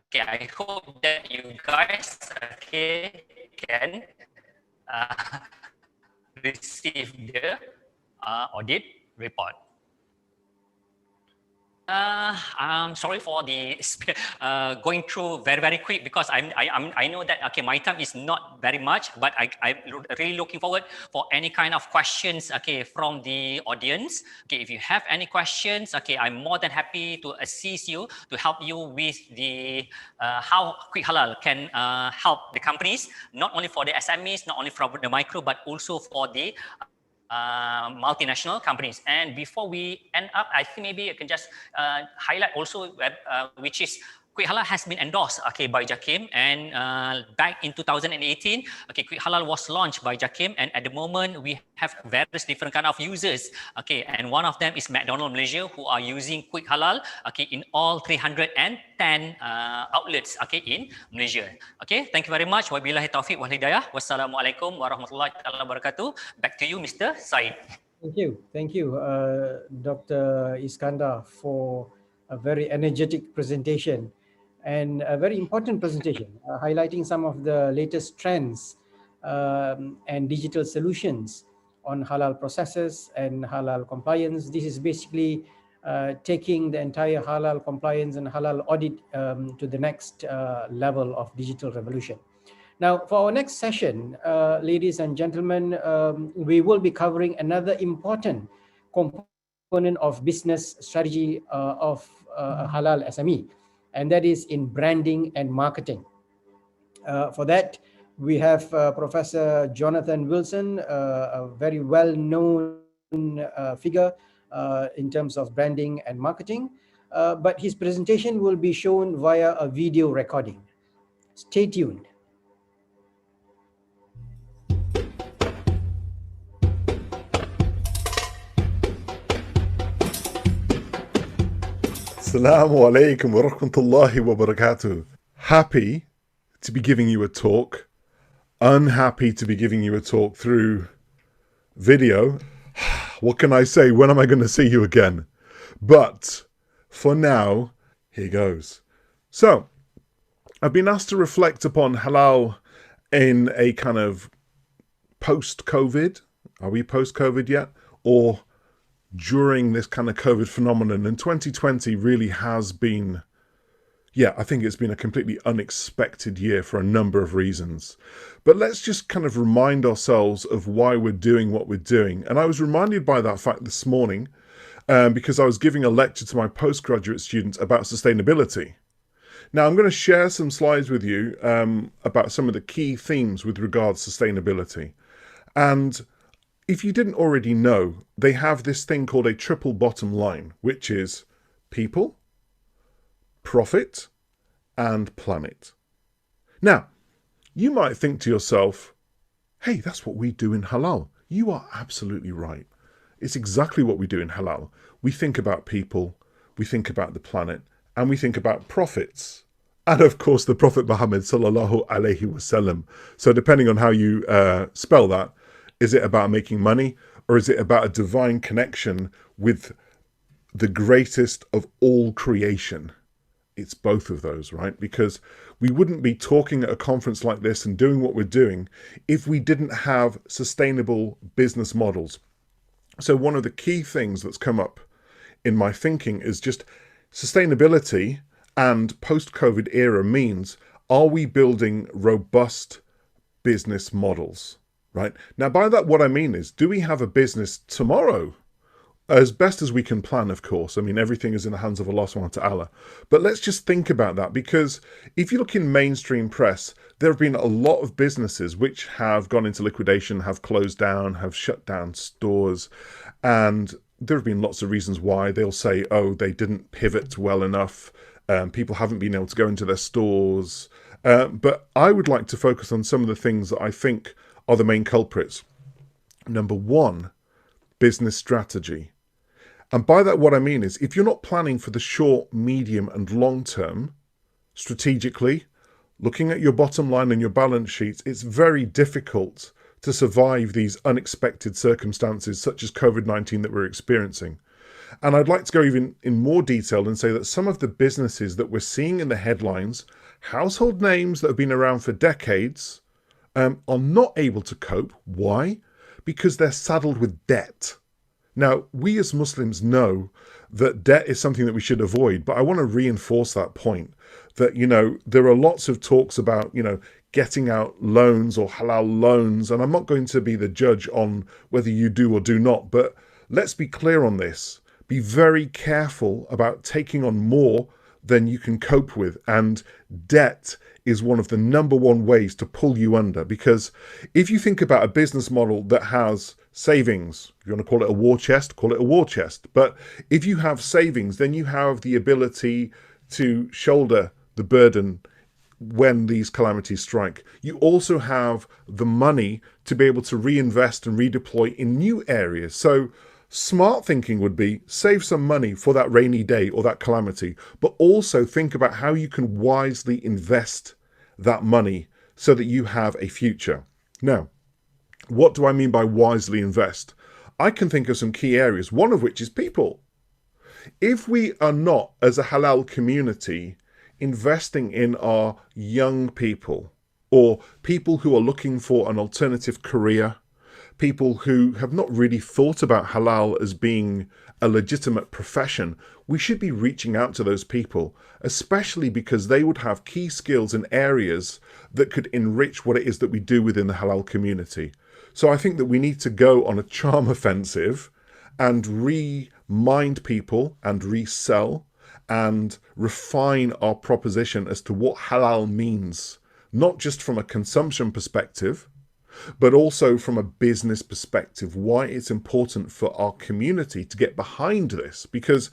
Okay, I hope that you guys, okay, can receive the audit report. I'm sorry for the going through very quick, because I know that, okay, my time is not very much, but I'm really looking forward for any kind of questions, okay, from the audience. Okay, if you have any questions, okay, I'm more than happy to assist you, to help you with the how Quick Halal can help the companies, not only for the SMEs, not only for the micro, but also for the multinational companies. And before we end up, I think maybe I can just highlight also which is Quick Halal has been endorsed, okay, by JAKIM, and back in 2018, okay, Quick Halal was launched by JAKIM, and at the moment we have various different kind of users, okay, and one of them is McDonald's Malaysia, who are using Quick Halal, okay, in all 310 outlets, okay, in Malaysia. Okay, thank you very much. Wabillahi taufiq wal hidayah. Wassalamualaikum warahmatullahi wabarakatuh. Back to you, Mr. Said. Thank you, Dr. Iskandar, for a very energetic presentation and a very important presentation, highlighting some of the latest trends and digital solutions on halal processes and halal compliance. This is basically taking the entire halal compliance and halal audit to the next level of digital revolution. Now, for our next session, ladies and gentlemen, we will be covering another important component of business strategy of halal SME, and that is in branding and marketing. For that, we have Professor Jonathan Wilson, a very well-known figure in terms of branding and marketing, but his presentation will be shown via a video recording. Stay tuned. Assalamu alaikum wa rahmatullahi wa barakatuh. Happy to be giving you a talk, unhappy to be giving you a talk through video. What can I say? When am I going to see you again? But for now, here goes. So, I've been asked to reflect upon halal in a kind of post-COVID. Are we post-COVID yet? Or during this kind of COVID phenomenon, and 2020 really has been, I think it's been a completely unexpected year for a number of reasons. But let's just kind of remind ourselves of why we're doing what we're doing. And I was reminded by that fact this morning because I was giving a lecture to my postgraduate students about sustainability. Now, I'm going to share some slides with you about some of the key themes with regards to sustainability. And if you didn't already know, they have this thing called a triple bottom line, which is people, profit, and planet. Now, you might think to yourself, hey, that's what we do in halal. You are absolutely right. It's exactly what we do in halal. We think about people, we think about the planet, and we think about profits. And of course, the Prophet Muhammad sallallahu alaihi wasallam. So depending on how you spell that, is it about making money, or is it about a divine connection with the greatest of all creation? it's both of those, right? Because we wouldn't be talking at a conference like this and doing what we're doing if we didn't have sustainable business models. So one of the key things that's come up in my thinking is just sustainability and post-COVID era means, are we building robust business models, right? Now, by that, what I mean is, do we have a business tomorrow? As best as we can plan, of course. I mean, everything is in the hands of Allah subhanahu wa ta'ala. But let's just think about that, because if you look in mainstream press, there have been a lot of businesses which have gone into liquidation, have closed down, have shut down stores, and there have been lots of reasons why. They'll say, oh, they didn't pivot well enough, people haven't been able to go into their stores. But I would like to focus on some of the things that I think are the main culprits. Number one, business strategy. And by that, what I mean is, if you're not planning for the short, medium, and long term, strategically, looking at your bottom line and your balance sheets, it's very difficult to survive these unexpected circumstances such as COVID-19 that we're experiencing. And I'd like to go even in more detail and say that some of the businesses that we're seeing in the headlines, household names that have been around for decades, are not able to cope. Why? Because they're saddled with debt. Now, we as Muslims know that debt is something that we should avoid, but I want to reinforce that point that, there are lots of talks about, getting out loans or halal loans, and I'm not going to be the judge on whether you do or do not, but let's be clear on this. Be very careful about taking on more than you can cope with, and debt is one of the number one ways to pull you under, because if you think about a business model that has savings, if you want to call it a war chest, call it a war chest. But if you have savings, then you have the ability to shoulder the burden when these calamities strike. You also have the money to be able to reinvest and redeploy in new areas. So smart thinking would be save some money for that rainy day or that calamity, but also think about how you can wisely invest that money so that you have a future. Now, what do I mean by wisely invest? I can think of some key areas, one of which is people. If we are not, as a halal community, investing in our young people, or people who are looking for an alternative career, people who have not really thought about halal as being a legitimate profession, we should be reaching out to those people, especially because they would have key skills in areas that could enrich what it is that we do within the halal community. So I think that we need to go on a charm offensive and remind people and resell and refine our proposition as to what halal means, not just from a consumption perspective, but also from a business perspective, why it's important for our community to get behind this. Because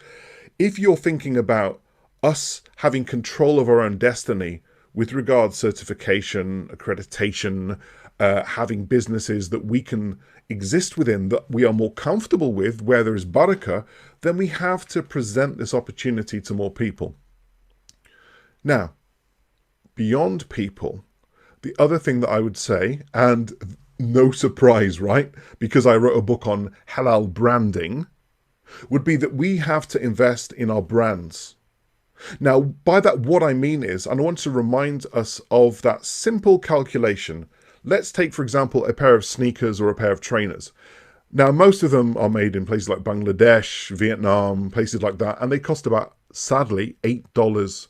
if you're thinking about us having control of our own destiny with regard certification, accreditation, having businesses that we can exist within, that we are more comfortable with, where there is barakah, then we have to present this opportunity to more people. Now, beyond people, the other thing that I would say, and no surprise, right, because I wrote a book on halal branding, would be that we have to invest in our brands. Now, by that, what I mean is, and I want to remind us of that simple calculation. Let's take, for example, a pair of sneakers or a pair of trainers. Now, most of them are made in places like Bangladesh, Vietnam, places like that, and they cost about, sadly, $8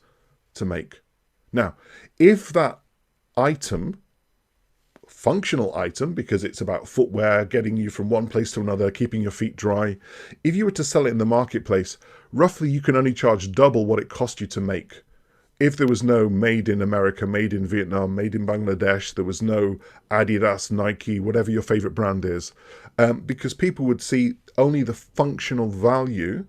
to make. Now, if that item, functional item, because it's about footwear, getting you from one place to another, keeping your feet dry, if you were to sell it in the marketplace, roughly you can only charge double what it cost you to make. If there was no made in America, made in Vietnam, made in Bangladesh, there was no Adidas, Nike, whatever your favorite brand is, because people would see only the functional value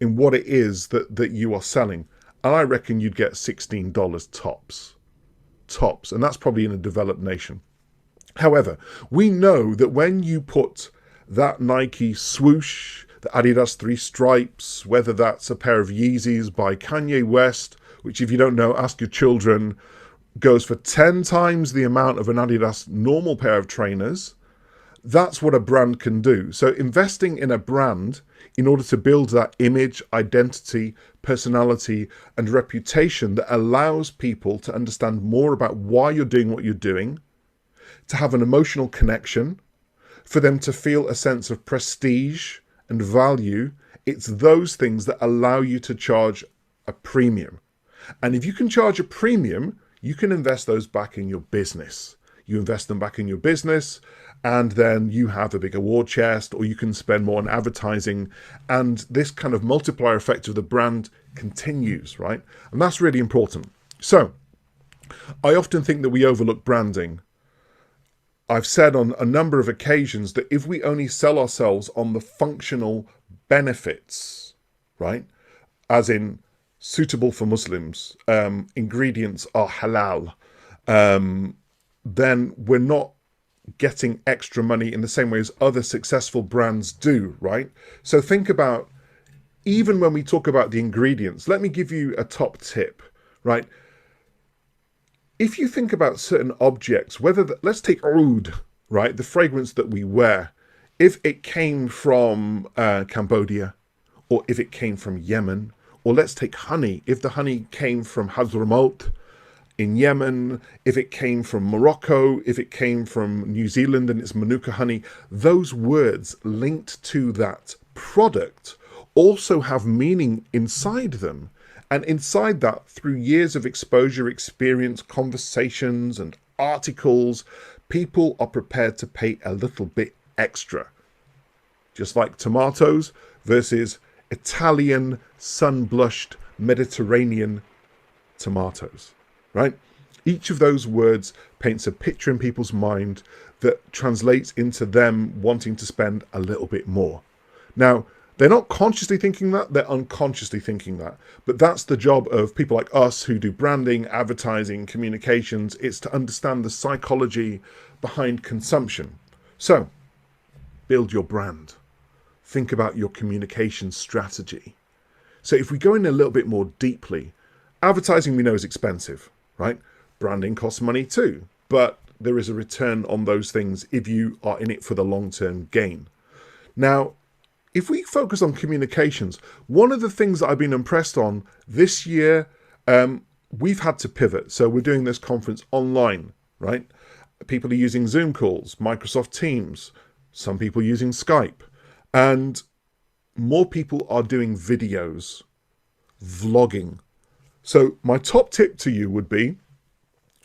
in what it is that you are selling. And I reckon you'd get $16 tops. And that's probably in a developed nation. However, we know that when you put that Nike swoosh, the Adidas 3 stripes, whether that's a pair of Yeezys by Kanye West, which if you don't know, ask your children, goes for 10 times the amount of an Adidas normal pair of trainers, That's what a brand can do. So investing in a brand in order to build that image, identity, personality, and reputation that allows people to understand more about why you're doing what you're doing, to have an emotional connection, for them to feel a sense of prestige and value. It's those things that allow you to charge a premium. And if you can charge a premium, you can invest those back in your business. You invest them back in your business, and then you have a bigger war chest, or you can spend more on advertising. And this kind of multiplier effect of the brand continues, right? And that's really important. So I often think that we overlook branding. I've said on a number of occasions that if we only sell ourselves on the functional benefits, right, as in suitable for Muslims, ingredients are halal, then we're not getting extra money in the same way as other successful brands do, right? So think about, even when we talk about the ingredients, let me give you a top tip, right? If you think about certain objects, let's take oud, right? The fragrance that we wear, if it came from Cambodia, or if it came from Yemen, or let's take honey, if the honey came from Hadramaut in Yemen, if it came from Morocco, if it came from New Zealand and it's Manuka honey, those words linked to that product also have meaning inside them. And inside that, through years of exposure, experience, conversations and articles, people are prepared to pay a little bit extra. Just like tomatoes versus Italian, sun-blushed, Mediterranean tomatoes, right? Each of those words paints a picture in people's mind that translates into them wanting to spend a little bit more. Now, they're not consciously thinking that, they're unconsciously thinking that. But that's the job of people like us who do branding, advertising, communications. It's to understand the psychology behind consumption. So, build your brand. Think about your communication strategy. So if we go in a little bit more deeply, advertising we know is expensive, right? Branding costs money too, but there is a return on those things if you are in it for the long-term gain. Now, if we focus on communications, one of the things that I've been impressed on this year, we've had to pivot. So we're doing this conference online, right? People are using Zoom calls, Microsoft Teams, some people using Skype, and more people are doing videos, vlogging. So my top tip to you would be,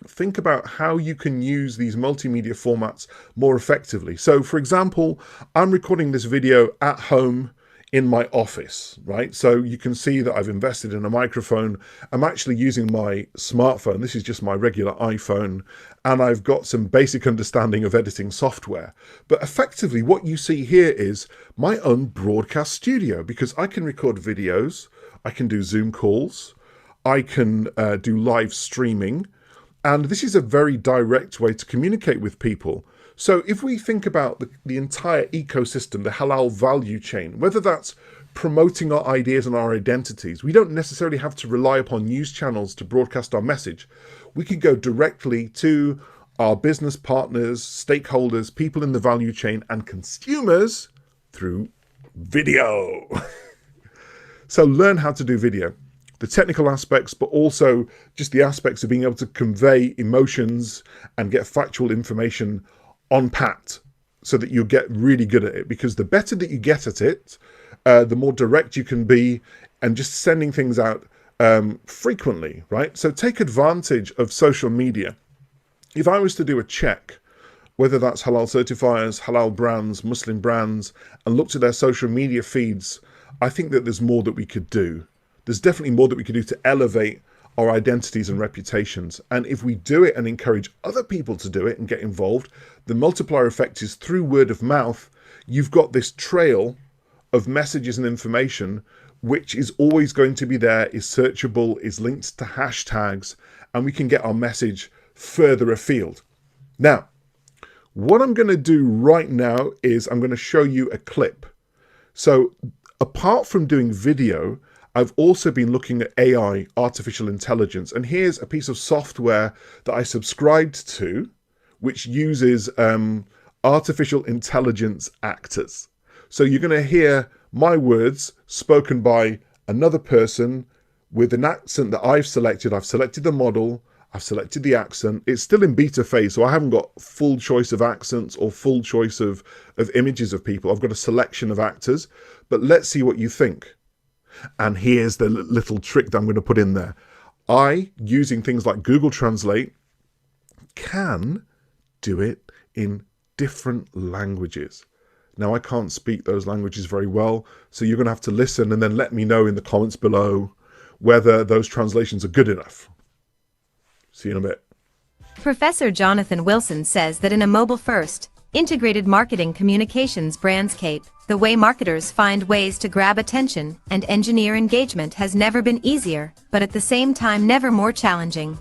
think about how you can use these multimedia formats more effectively. So for example, I'm recording this video at home in my office, right? So you can see that I've invested in a microphone. I'm actually using my smartphone. This is just my regular iPhone, and I've got some basic understanding of editing software. But effectively what you see here is my own broadcast studio, because I can record videos, I can do Zoom calls, I can do live streaming, and this is a very direct way to communicate with people. So if we think about the entire ecosystem, the halal value chain, whether that's promoting our ideas and our identities, we don't necessarily have to rely upon news channels to broadcast our message. We can go directly to our business partners, stakeholders, people in the value chain, and consumers through video. So learn how to do video. The technical aspects, but also just the aspects of being able to convey emotions and get factual information on pat so that you get really good at it. Because the better that you get at it, the more direct you can be and just sending things out frequently, right? So take advantage of social media. If I was to do a check, whether that's halal certifiers, halal brands, Muslim brands, and look to their social media feeds, I think that there's more that we could do. There's definitely more that we can do to elevate our identities and reputations. And if we do it and encourage other people to do it and get involved, the multiplier effect is through word of mouth. You've got this trail of messages and information, which is always going to be there, is searchable, is linked to hashtags, and we can get our message further afield. Now, what I'm going to do right now is I'm going to show you a clip. So apart from doing video, I've also been looking at AI, artificial intelligence, and here's a piece of software that I subscribed to, which uses artificial intelligence actors. So you're going to hear my words spoken by another person with an accent that I've selected. I've selected the model, I've selected the accent. It's still in beta phase, so I haven't got full choice of accents or full choice of images of people. I've got a selection of actors, but let's see what you think. And here's the little trick that I'm going to put in there. I, using things like Google Translate, can do it in different languages. Now, I can't speak those languages very well, so you're going to have to listen and then let me know in the comments below whether those translations are good enough. See you in a bit. Professor Jonathan Wilson says that in a mobile-first, integrated marketing communications brandscape, the way marketers find ways to grab attention and engineer engagement has never been easier, but at the same time never more challenging.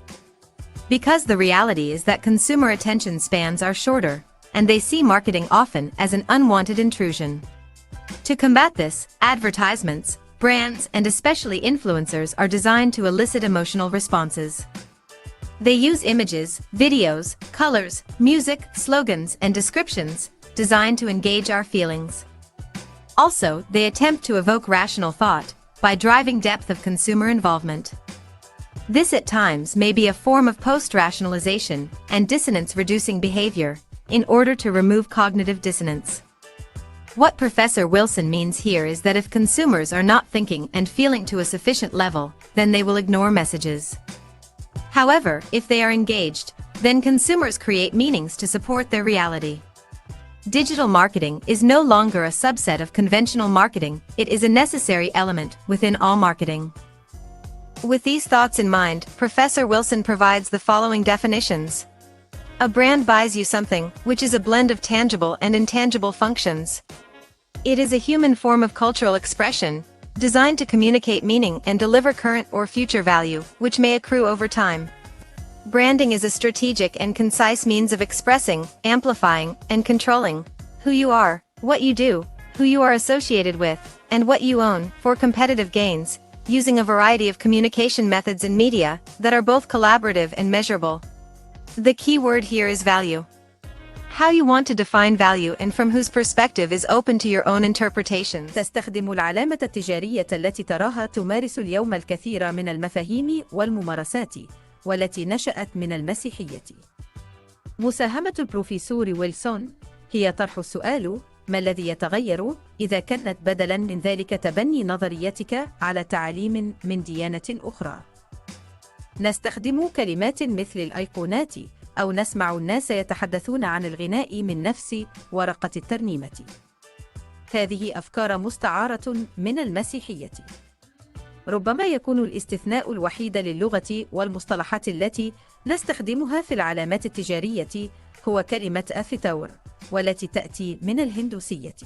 Because the reality is that consumer attention spans are shorter, and they see marketing often as an unwanted intrusion. To combat this, advertisements, brands, and especially influencers are designed to elicit emotional responses. They use images, videos, colors, music, slogans, and descriptions designed to engage our feelings. Also, they attempt to evoke rational thought by driving depth of consumer involvement. This at times may be a form of post-rationalization and dissonance-reducing behavior in order to remove cognitive dissonance. What Professor Wilson means here is that if consumers are not thinking and feeling to a sufficient level, then they will ignore messages. However, if they are engaged, then consumers create meanings to support their reality. Digital marketing is no longer a subset of conventional marketing, it is a necessary element within all marketing. With these thoughts in mind, Professor Wilson provides the following definitions. A brand buys you something, which is a blend of tangible and intangible functions. It is a human form of cultural expression, designed to communicate meaning and deliver current or future value, which may accrue over time. Branding is a strategic and concise means of expressing, amplifying, and controlling who you are, what you do, who you are associated with, and what you own for competitive gains, using a variety of communication methods and media that are both collaborative and measurable. The key word here is value. How you want to define value and from whose perspective is open to your own interpretations. تستخدم العلامة التجارية التي تراها تمارس اليوم الكثير من المفاهيم والممارسات والتي نشأت من المسيحية. مساهمة البروفيسور ويلسون هي طرح السؤال: ما الذي يتغير إذا كانت بدلاً من ذلك تبني نظريتك على تعاليم من ديانة أخرى؟ نستخدم كلمات مثل الأيقونات أو نسمع الناس يتحدثون عن الغناء من نفس ورقة الترنيمة. هذه أفكار مستعارة من المسيحية. ربما يكون الاستثناء الوحيد للغة والمصطلحات التي نستخدمها في العلامات التجارية هو كلمة أفتور، والتي تأتي من الهندوسية.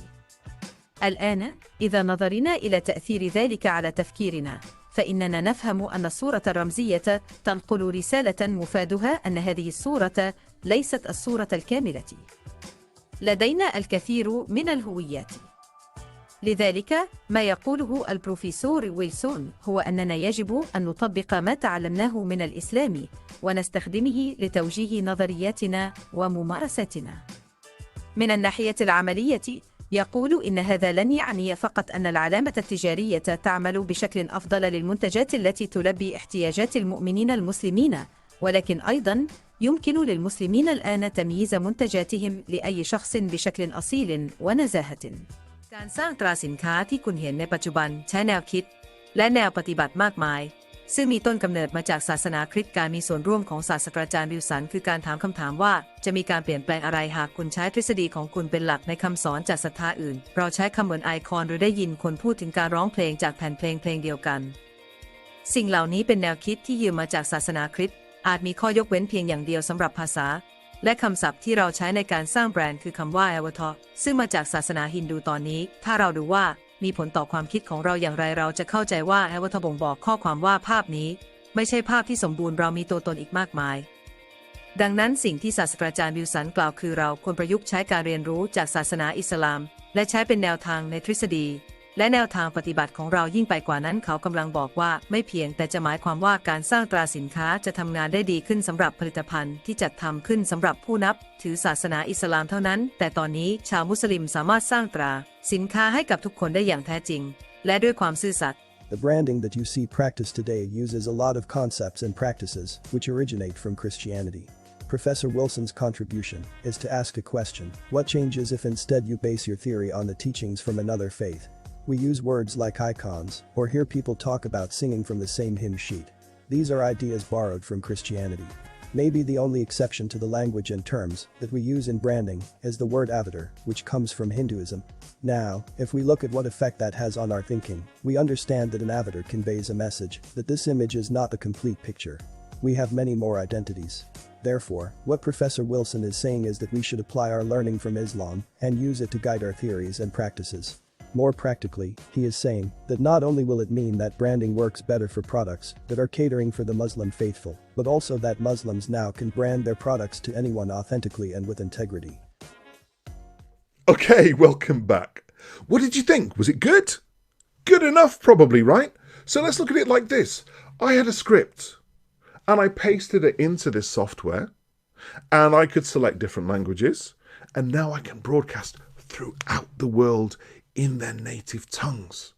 الآن، إذا نظرنا إلى تأثير ذلك على تفكيرنا، فإننا نفهم أن الصورة الرمزية تنقل رسالة مفادها أن هذه الصورة ليست الصورة الكاملة. لدينا الكثير من الهويات. لذلك، ما يقوله البروفيسور ويلسون هو أننا يجب أن نطبق ما تعلمناه من الإسلام ونستخدمه لتوجيه نظرياتنا وممارساتنا. من الناحية العملية، يقول إن هذا لن يعني فقط أن العلامة التجارية تعمل بشكل أفضل للمنتجات التي تلبي احتياجات المؤمنين المسلمين، ولكن أيضاً يمكن للمسلمين الآن تمييز منتجاتهم لأي شخص بشكل أصيل ونزاهة. การสร้างตราสินค้าที่คุณเห็นในปัจจุบันใช้แนวคิดและแนวปฏิบัติมากมายซึ่งมีต้นกำเนิดมาจากศาสนาคริสต์การมีส่วนร่วมของศาสตราจารย์วิลสันคือการถามคำถามว่าจะมีการเปลี่ยนแปลงอะไรหากคุณใช้ทฤษฎีของคุณเป็นหลักในคำสอนจากศรัทธาอื่นเราใช้คำเหมือนไอคอนหรือได้ยินคนพูดถึงการร้องเพลงจากแผ่นเพลงเดียวกันสิ่งเหล่านี้เป็นแนวคิดที่ยืมมาจากศาสนาคริสต์อาจมีข้อยกเว้นเพียงอย่างเดียวสำหรับภาษาและคำศัพท์ที่เราใช้ในการสร้างแบรนด์คือคำว่า avatar ซึ่งมาจากศาสนาฮินดูตอนนี้ถ้าเราดูว่ามีผลต่อความคิดของเราอย่างไรเราจะเข้าใจว่า avatar บ่งบอกข้อความว่าภาพนี้ไม่ใช่ภาพที่สมบูรณ์เรามีตัวตนอีกมากมายดังนั้นสิ่งที่ศาสตราจารย์วิลสันกล่าวคือเราควรประยุกต์ใช้การเรียนรู้จากศาสนาอิสลามและใช้เป็นแนวทางในทฤษฎี และแนวทางปฏิบัติของเรายิ่งไปกว่านั้นเขากำลังบอกว่าไม่เพียงแต่จะหมายความว่าการสร้างตราสินค้าจะทำงานได้ดีขึ้นสำหรับผลิตภัณฑ์ที่จัดทำขึ้นสำหรับผู้นับถือศาสนาอิสลามเท่านั้นแต่ตอนนี้ชาวมุสลิมสามารถสร้างตราสินค้าให้กับทุกคนได้อย่างแท้จริงและด้วยความซื่อสัตย์ The branding that you see practiced today uses a lot of concepts and practices which originate from Christianity. Professor Wilson's contribution is to ask a question: what changes if instead you base your theory on the teachings from another faith? We use words like icons, or hear people talk about singing from the same hymn sheet. These are ideas borrowed from Christianity. Maybe the only exception to the language and terms that we use in branding is the word avatar, which comes from Hinduism. Now, if we look at what effect that has on our thinking, we understand that an avatar conveys a message that this image is not a complete picture. We have many more identities. Therefore, what Professor Wilson is saying is that we should apply our learning from Islam and use it to guide our theories and practices. More practically, he is saying that not only will it mean that branding works better for products that are catering for the Muslim faithful, but also that Muslims now can brand their products to anyone authentically and with integrity. Okay, welcome back. What did you think? Was it good? Good enough, probably, right? So let's look at it like this. I had a script and I pasted it into this software and I could select different languages and now I can broadcast throughout the world in their native tongues.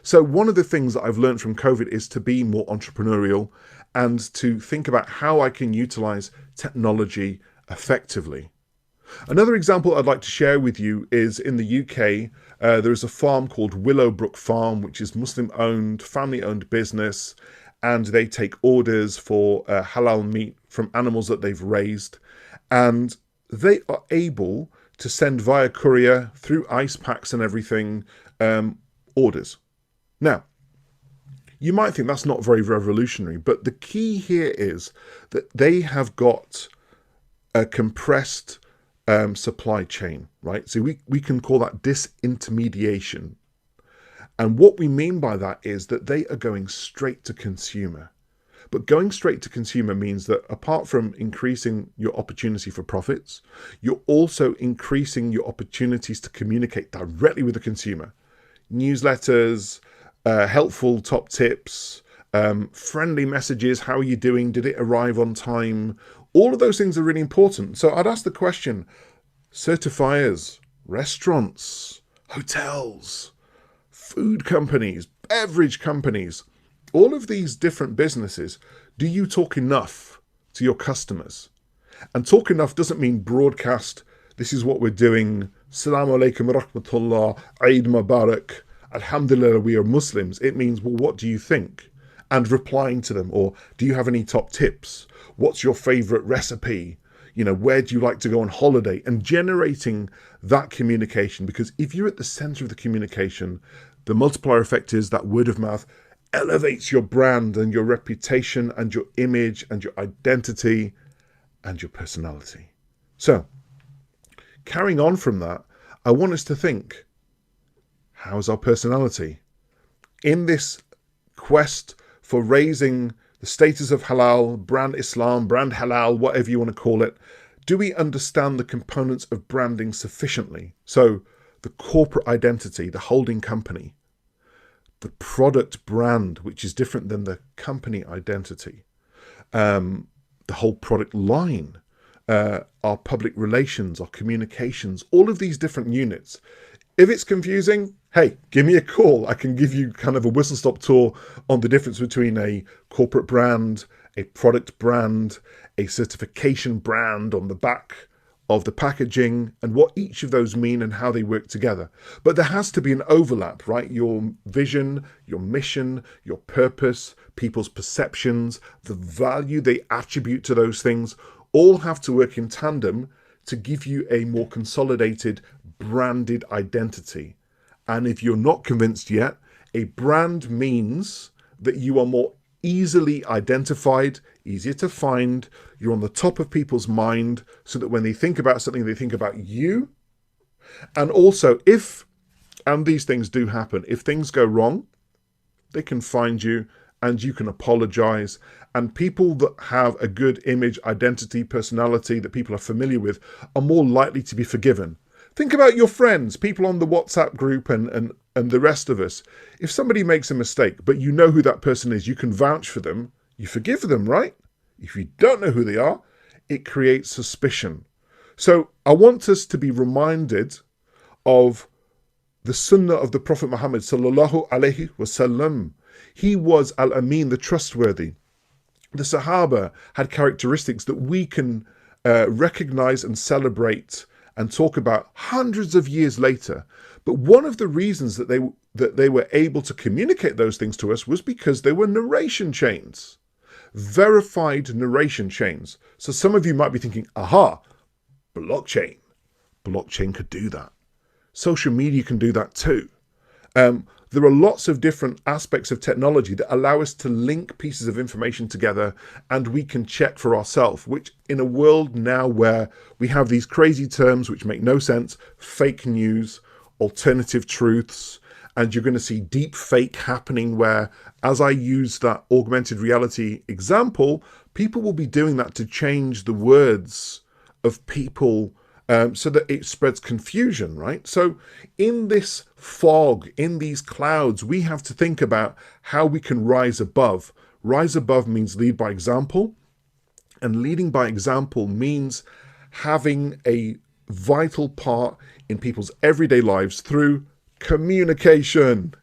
So one of the things that I've learned from COVID is to be more entrepreneurial and to think about how I can utilize technology effectively. Another example I'd like to share with you is in the UK, there is a farm called Willowbrook Farm, which is Muslim-owned, family-owned business, and they take orders for halal meat from animals that they've raised, and they are able to send via courier through ice packs and everything orders. Now, you might think that's not very revolutionary, but the key here is that they have got a compressed supply chain, right? So we can call that disintermediation. And what we mean by that is that they are going straight to consumer. But going straight to consumer means that apart from increasing your opportunity for profits, you're also increasing your opportunities to communicate directly with the consumer. Newsletters, helpful top tips, friendly messages, how are you doing, did it arrive on time? All of those things are really important. So I'd ask the question, certifiers, restaurants, hotels, food companies, beverage companies, all of these different businesses, do you talk enough to your customers? And talk enough doesn't mean broadcast, this is what we're doing, Assalamu alaikum wa rahmatullah, Eid Mubarak, Alhamdulillah, we are Muslims. It means, well, what do you think? And replying to them, or do you have any top tips? What's your favorite recipe? You know, where do you like to go on holiday? And generating that communication, because if you're at the center of the communication, the multiplier effect is that word of mouth elevates your brand and your reputation and your image and your identity and your personality. So, carrying on from that, I want us to think, how's our personality? In this quest for raising the status of halal, brand Islam, brand halal, whatever you want to call it, do we understand the components of branding sufficiently? So, the corporate identity, the holding company, the product brand, which is different than the company identity, the whole product line, our public relations, our communications, all of these different units. If it's confusing, hey, give me a call. I can give you kind of a whistle-stop tour on the difference between a corporate brand, a product brand, a certification brand on the back of the packaging, and what each of those mean and how they work together. But there has to be an overlap, right? Your vision, your mission, your purpose, people's perceptions, the value they attribute to those things, all have to work in tandem to give you a more consolidated, branded identity. And if you're not convinced yet, a brand means that you are more easily identified, easier to find, you're on the top of people's mind, so that when they think about something, they think about you. And also, if, and these things do happen, if things go wrong, they can find you and you can apologize. And people that have a good image, identity, personality that people are familiar with are more likely to be forgiven. Think about your friends, people on the WhatsApp group and and the rest of us, if somebody makes a mistake, but you know who that person is, you can vouch for them, you forgive them, right? If you don't know who they are, it creates suspicion. So I want us to be reminded of the sunnah of the Prophet Muhammad sallallahu alaihi wasallam. He was al-Amin, the trustworthy. The Sahaba had characteristics that we can recognize and celebrate and talk about hundreds of years later. But one of the reasons that they were able to communicate those things to us was because they were narration chains, verified narration chains. So some of you might be thinking, aha, blockchain. Blockchain could do that. Social media can do that too. There are lots of different aspects of technology that allow us to link pieces of information together, and we can check for ourselves, which in a world now where we have these crazy terms which make no sense, fake news, alternative truths, and you're going to see deep fake happening where, as I use that augmented reality example, people will be doing that to change the words of people so that it spreads confusion, right? So in this fog, in these clouds, we have to think about how we can rise above. Rise above means lead by example, and leading by example means having a vital part in people's everyday lives through communication,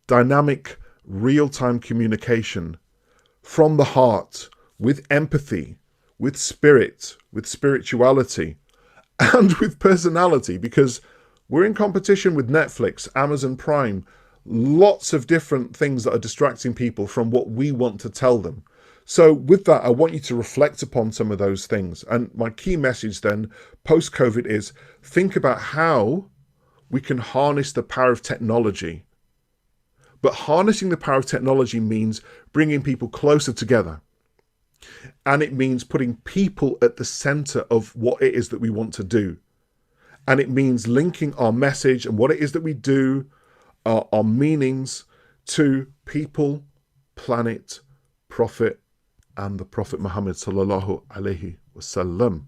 dynamic, real-time communication from the heart, with empathy, with spirit, with spirituality, and with personality, because we're in competition with Netflix, Amazon Prime, lots of different things that are distracting people from what we want to tell them. So with that, I want you to reflect upon some of those things. And my key message then, post-COVID, is think about how we can harness the power of technology. But harnessing the power of technology means bringing people closer together. And it means putting people at the center of what it is that we want to do. And it means linking our message and what it is that we do, our meanings, to people, planet, Prophet, and the Prophet Muhammad sallallahu alaihi wasallam.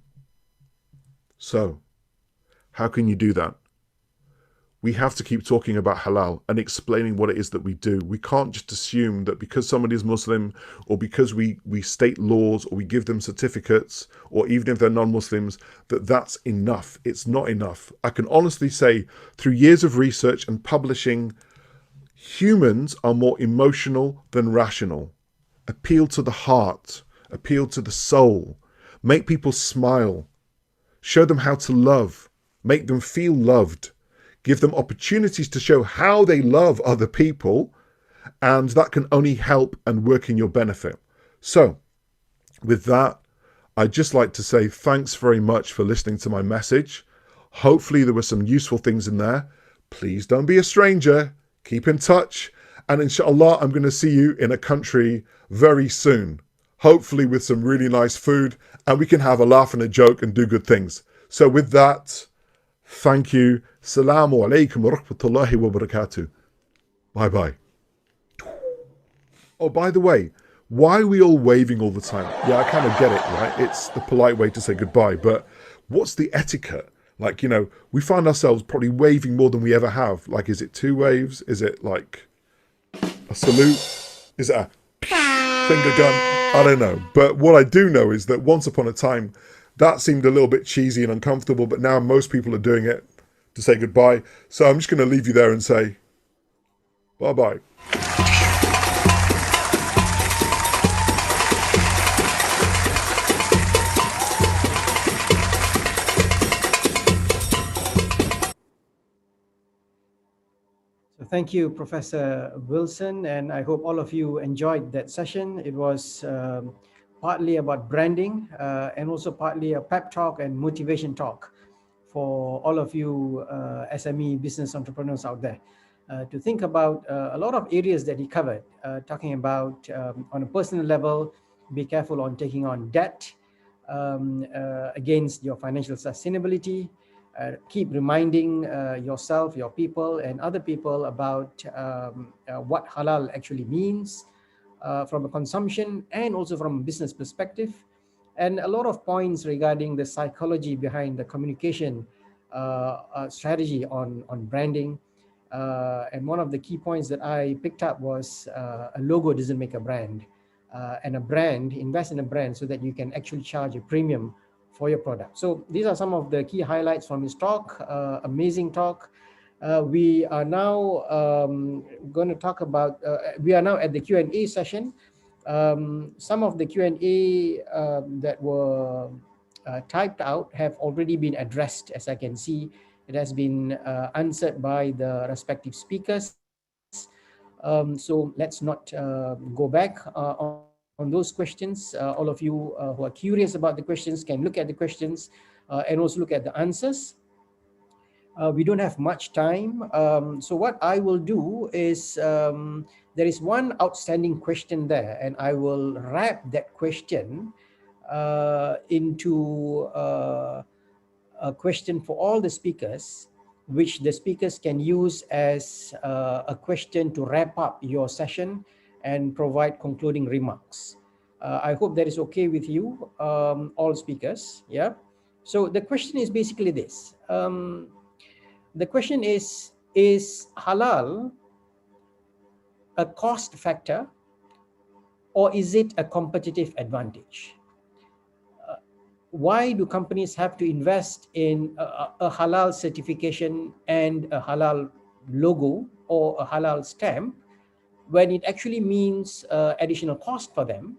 So, how can you do that? We have to keep talking about halal and explaining what it is that we do. We can't just assume that because somebody is Muslim, or because we state laws, or we give them certificates, or even if they're non-Muslims, that that's enough. It's not enough. I can honestly say, through years of research and publishing, humans are more emotional than rational. Appeal to the heart, appeal to the soul, make people smile, show them how to love, make them feel loved, give them opportunities to show how they love other people, and that can only help and work in your benefit. So, with that, I'd just like to say thanks very much for listening to my message. Hopefully there were some useful things in there. Please don't be a stranger. Keep in touch. And inshallah, I'm going to see you in a country very soon. Hopefully with some really nice food, and we can have a laugh and a joke and do good things. So with that, thank you. Assalamu alaikum wa rahmatullahi wa barakatuh. Bye bye. Oh, by the way, why are we all waving all the time? Yeah, I kind of get it, right? It's the polite way to say goodbye, but what's the etiquette? Like, you know, we find ourselves probably waving more than we ever have. Like, is it 2 waves? Is it like a salute? Is it a finger gun? I don't know. But what I do know is that once upon a time, that seemed a little bit cheesy and uncomfortable, but now most people are doing it to say goodbye. So I'm just going to leave you there and say bye-bye. Thank you, Professor Wilson, and I hope all of you enjoyed that session. It was partly about branding and also partly a pep talk and motivation talk for all of you SME business entrepreneurs out there to think about a lot of areas that he covered, talking about on a personal level, be careful on taking on debt against your financial sustainability. Keep reminding yourself, your people, and other people about what halal actually means from a consumption and also from a business perspective, and a lot of points regarding the psychology behind the communication strategy on branding, And one of the key points that I picked up was a logo doesn't make a brand, and a brand, invest in a brand so that you can actually charge a premium for your product. So these are some of the key highlights from his talk. Amazing talk. We are now going to talk about, we are now at the Q&A session. Some of the Q&A that were typed out have already been addressed. As I can see, it has been answered by the respective speakers. So let's not go back on those questions. All of you who are curious about the questions can look at the questions and also look at the answers. We don't have much time. So what I will do is, there is one outstanding question there, and I will wrap that question into a question for all the speakers, which the speakers can use as a question to wrap up your session and provide concluding remarks. I hope that is okay with you, all speakers. Yeah. So the question is basically this. The question is halal a cost factor, or is it a competitive advantage? Why do companies have to invest in a halal certification and a halal logo or a halal stamp when it actually means additional cost for them?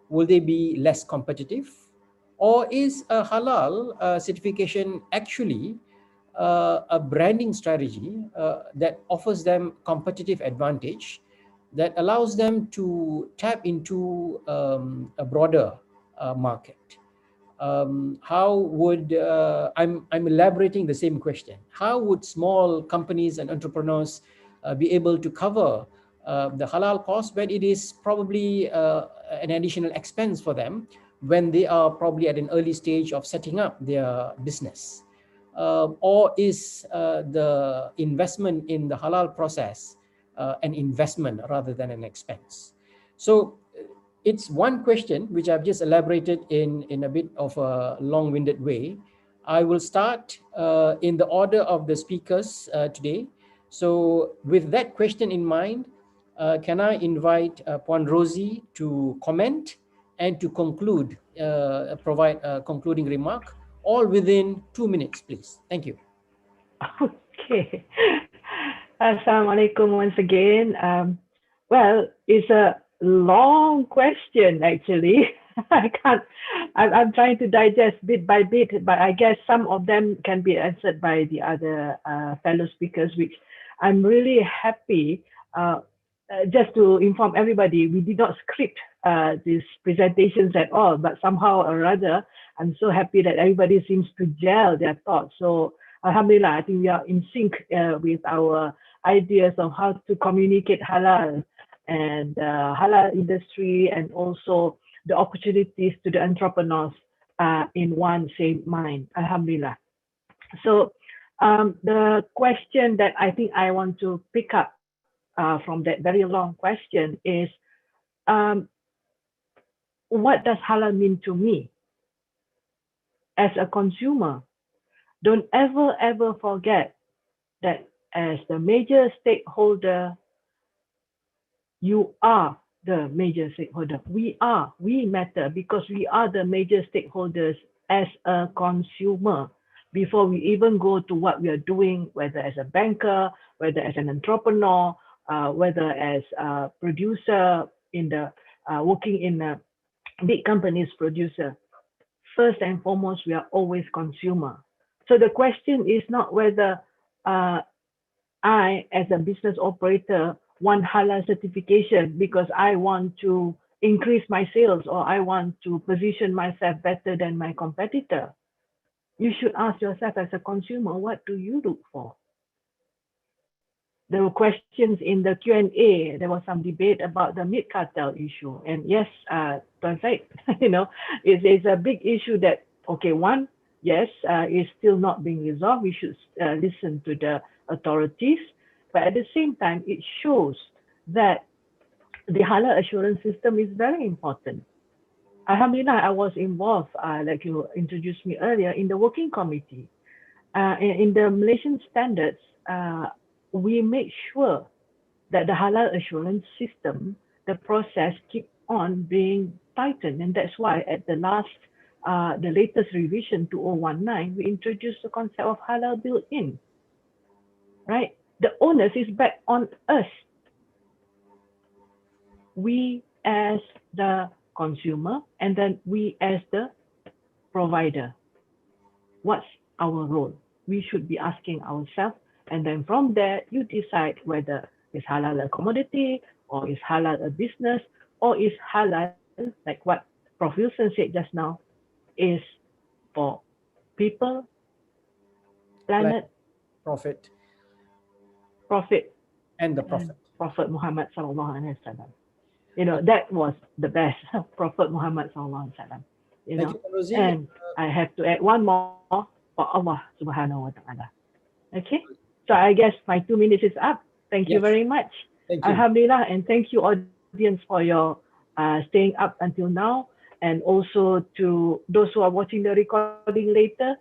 Will they be less competitive? Or is a halal certification actually a branding strategy that offers them competitive advantage, that allows them to tap into a broader market? How would I'm elaborating the same question. How would small companies and entrepreneurs be able to cover the halal cost when it is probably an additional expense for them when they are probably at an early stage of setting up their business? Or is the investment in the halal process an investment rather than an expense? So it's one question which I've just elaborated in a bit of a long-winded way. I will start in the order of the speakers today. So with that question in mind, can I invite Puan Rosie to comment and to conclude, provide a concluding remark, all within 2 minutes, please. Thank you. Okay. Assalamualaikum once again. Well, it's a long question actually. I'm trying to digest bit by bit, but I guess some of them can be answered by the other fellow speakers, which I'm really happy. Just to inform everybody, we did not script these presentations at all, but somehow or other, I'm so happy that everybody seems to gel their thoughts. So alhamdulillah, I think we are in sync with our ideas of how to communicate halal and halal industry, and also the opportunities to the entrepreneurs in one same mind. Alhamdulillah. So the question that I think I want to pick up from that very long question is, what does halal mean to me as a consumer? Don't ever forget that as the major stakeholder, you are the major stakeholder. We matter because we are the major stakeholders as a consumer before we even go to what we are doing, whether as a banker, whether as an entrepreneur, whether as a producer in the working in a big company's producer. First and foremost, we are always consumer. So the question is not whether I, as a business operator, want halal certification because I want to increase my sales or I want to position myself better than my competitor. You should ask yourself as a consumer, what do you look for? There were questions in the Q&A. There was some debate about the meat cartel issue. And yes, Tuan Said, it's a big issue that, okay, one, yes, is still not being resolved. We should listen to the authorities. But at the same time, it shows that the halal assurance system is very important. Alhamdulillah, I was involved, like you introduced me earlier, in the working committee. In the Malaysian standards, we make sure that the halal assurance system, the process keep on being tightened. And that's why at the latest revision 2019, we introduced the concept of halal built-in, right? The onus is back on us. We as the consumer, and then we as the provider. What's our role? We should be asking ourselves, and then from there, you decide whether is halal a commodity, or is halal a business, or is halal, like what Prof. Wilson said just now, is for people, planet, profit, and the Prophet. Prophet Muhammad sallallahu alaihi wasallam. You know, that was the best, Prophet Muhammad sallallahu alaihi wasallam. You know, and I have to add one more for Allah subhanahu wa ta'ala. Okay, so I guess my 2 minutes is up. Thank you very much. Thank you. Alhamdulillah, and thank you audience for your staying up until now, and also to those who are watching the recording later.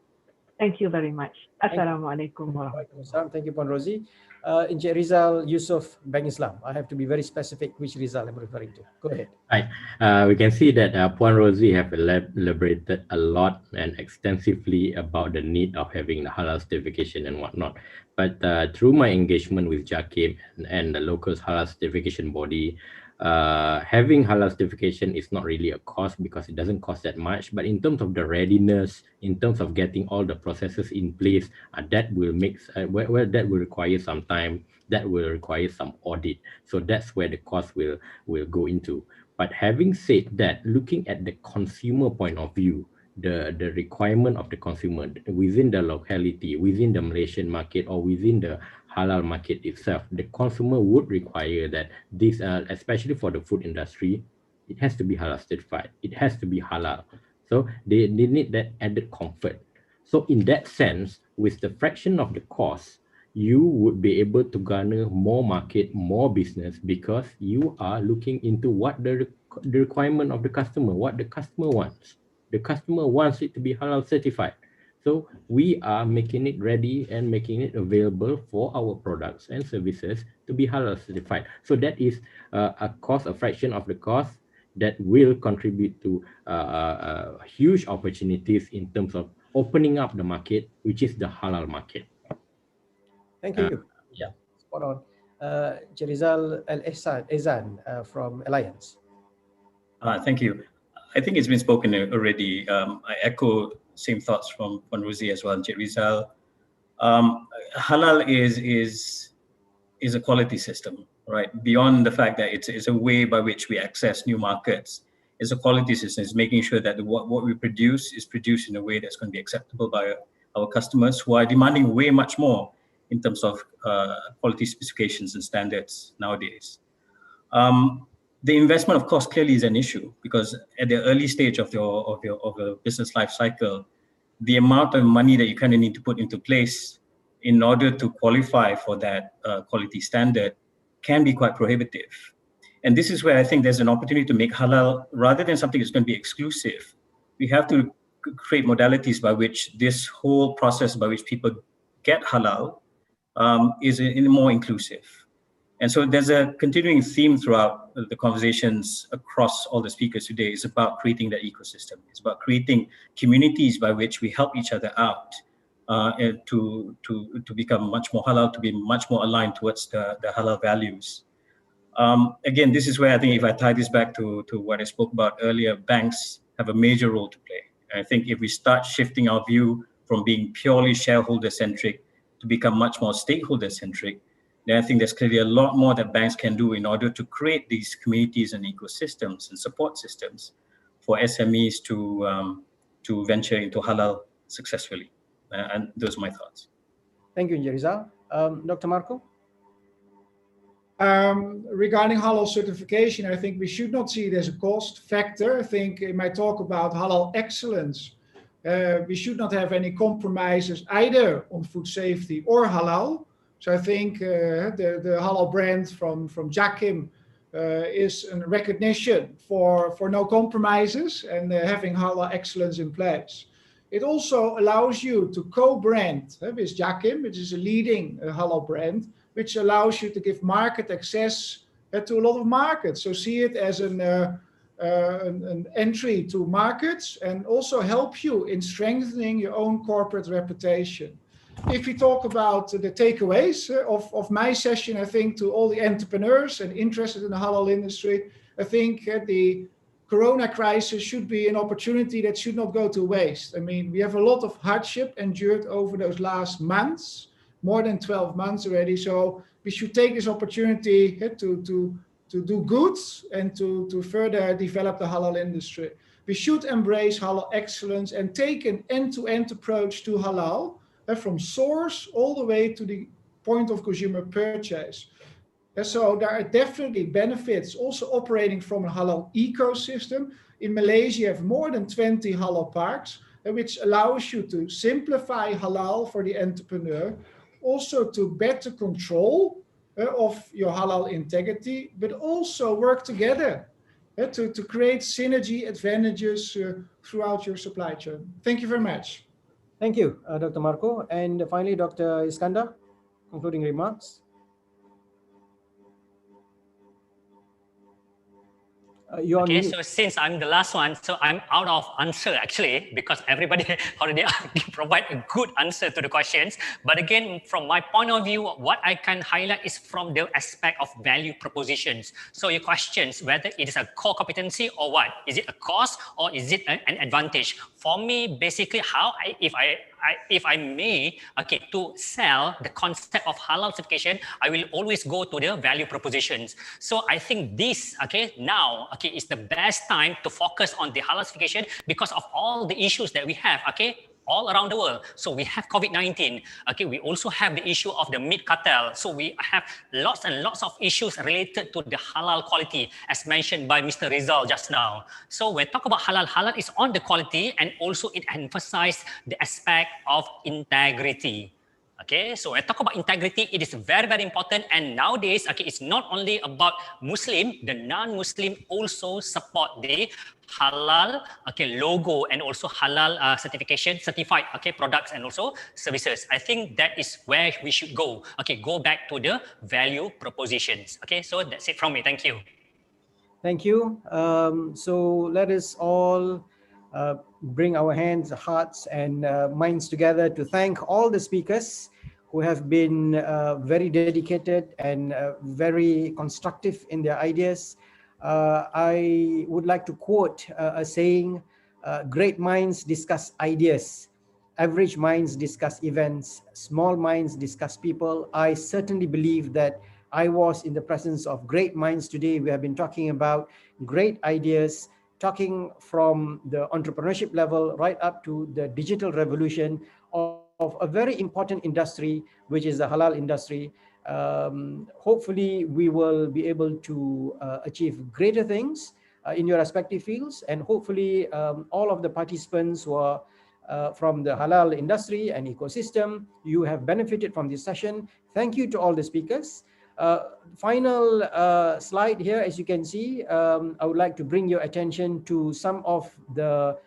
Thank you very much. Assalamualaikum warahmatullahi wabarakatuh. Thank you, Puan Rosie. Encik Rizal Yusuf, Bank Islam. I have to be very specific which Rizal I'm referring to. Go ahead. Right. We can see that Puan Rosie have elaborated a lot and extensively about the need of having the halal certification and whatnot. But through my engagement with JAKIM and the local halal certification body, having halal certification is not really a cost because it doesn't cost that much. But in terms of the readiness, in terms of getting all the processes in place, that will make that will require some time. That will require some audit. So that's where the cost will go into. But having said that, looking at the consumer point of view, the requirement of the consumer within the locality, within the Malaysian market, or within the halal market itself, the consumer would require that this, especially for the food industry, it has to be halal certified. It has to be halal. So they need that added comfort. So in that sense, with the fraction of the cost, you would be able to garner more market, more business, because you are looking into what the requirement of the customer, what the customer wants. The customer wants it to be halal certified. So we are making it ready and making it available for our products and services to be halal certified. So that is a fraction of the cost that will contribute to huge opportunities in terms of opening up the market, which is the halal market. Thank you. Yeah. Spot on. Rizal Al-Ihsan from Alliance. Thank you. I think it's been spoken already. I echo same thoughts from Rosie as well, Rizal. Halal is a quality system, right? Beyond the fact that it's a way by which we access new markets, it's a quality system. It's making sure that what we produce is produced in a way that's going to be acceptable by our customers, who are demanding way much more in terms of quality specifications and standards nowadays. The investment, of course, clearly is an issue, because at the early stage of your business life cycle, the amount of money that you kind of need to put into place in order to qualify for that quality standard can be quite prohibitive. And this is where I think there's an opportunity to make halal, rather than something that's going to be exclusive, we have to create modalities by which this whole process by which people get halal is more inclusive. And so there's a continuing theme throughout the conversations across all the speakers today. It's about creating that ecosystem. It's about creating communities by which we help each other out to become much more halal, to be much more aligned towards the halal values. Again, this is where I think, if I tie this back to what I spoke about earlier, banks have a major role to play. And I think if we start shifting our view from being purely shareholder-centric to become much more stakeholder-centric, then I think there's clearly a lot more that banks can do in order to create these communities and ecosystems and support systems for SMEs to venture into halal successfully. And those are my thoughts. Thank you, Rizal. Dr. Marco? Regarding halal certification, I think we should not see it as a cost factor. I think in my talk about halal excellence, we should not have any compromises either on food safety or halal. So I think the halal brand from JAKIM is a recognition for no compromises and having halal excellence in place. It also allows you to co-brand with Jakim, which is a leading halal brand, which allows you to give market access to a lot of markets. So see it as an entry to markets and also help you in strengthening your own corporate reputation. If we talk about the takeaways of my session, I think to all the entrepreneurs and interested in the halal industry, I think the Corona crisis should be an opportunity that should not go to waste. I mean, we have a lot of hardship endured over those last months, more than 12 months already. So we should take this opportunity to do good and to further develop the halal industry. We should embrace halal excellence and take an end-to-end approach to halal, from source all the way to the point of consumer purchase. So there are definitely benefits also operating from a halal ecosystem. In Malaysia, you have more than 20 halal parks, which allows you to simplify halal for the entrepreneur, also to better control of your halal integrity, but also work together to create synergy advantages throughout your supply chain. Thank you very much. Thank you, Dr. Marco. And finally, Dr. Iskandar, concluding remarks. Okay, so since I'm the last one, so I'm out of answer actually, because everybody already provide a good answer to the questions. But again, from my point of view, what I can highlight is from the aspect of value propositions. So your questions, whether it is a core competency or what, is it a cost or is it an advantage? For me, basically, if I may, okay, to sell the concept of halal certification, I will always go to the value propositions. So I think this, okay, now, okay, is the best time to focus on the halal certification because of all the issues that we have, okay, all around the world. So we have COVID-19. Okay, we also have the issue of the meat cartel. So we have lots and lots of issues related to the halal quality, as mentioned by Mr. Rizal just now. So when we talk about halal, halal is on the quality, and also it emphasizes the aspect of integrity. Okay, so when I talk about integrity, it is very, very important. And nowadays, okay, it's not only about Muslim, the non-Muslim also support the halal, okay, logo and also halal certification, certified, okay, products and also services. I think that is where we should go. Okay, go back to the value propositions. Okay, so that's it from me. Thank you. Thank you. So let us all bring our hands, hearts, and minds together to thank all the speakers who have been very dedicated and very constructive in their ideas. I would like to quote a saying, great minds discuss ideas, average minds discuss events, small minds discuss people. I certainly believe that I was in the presence of great minds today. We have been talking about great ideas, talking from the entrepreneurship level right up to the digital revolution of a very important industry, which is the halal industry. Hopefully we will be able to achieve greater things in your respective fields, and hopefully all of the participants who are from the halal industry and ecosystem, you have benefited from this session. Thank you to all the speakers. Final slide here, as you can see, I would like to bring your attention to some of the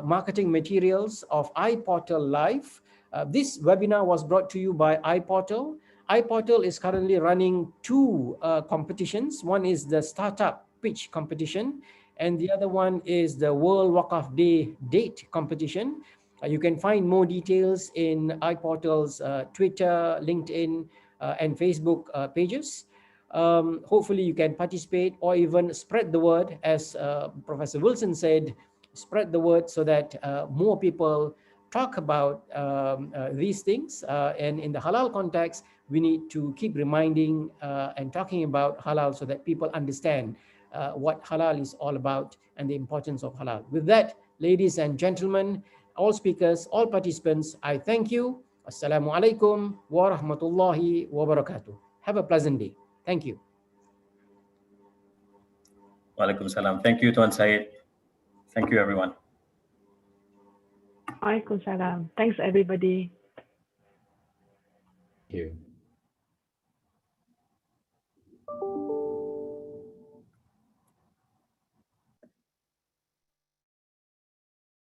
marketing materials of iPortal Live. This webinar was brought to you by iPortal. iPortal is currently running two competitions. One is the Startup Pitch competition, and the other one is the World Waqaf Day Date competition. You can find more details in iPortal's Twitter, LinkedIn, and Facebook pages. Hopefully you can participate or even spread the word, as Professor Wilson said, spread the word so that more people talk about these things. And in the halal context, we need to keep reminding and talking about halal so that people understand what halal is all about and the importance of halal. With that, ladies and gentlemen, all speakers, all participants, I thank you. Assalamu alaikum wa rahmatullahi wa barakatuh. Have a pleasant day. Thank you. Wa alaikum salam. Thank you, Tuan Syed. Thank you, everyone. Waalaikumsalam. Thanks, everybody. Thank you.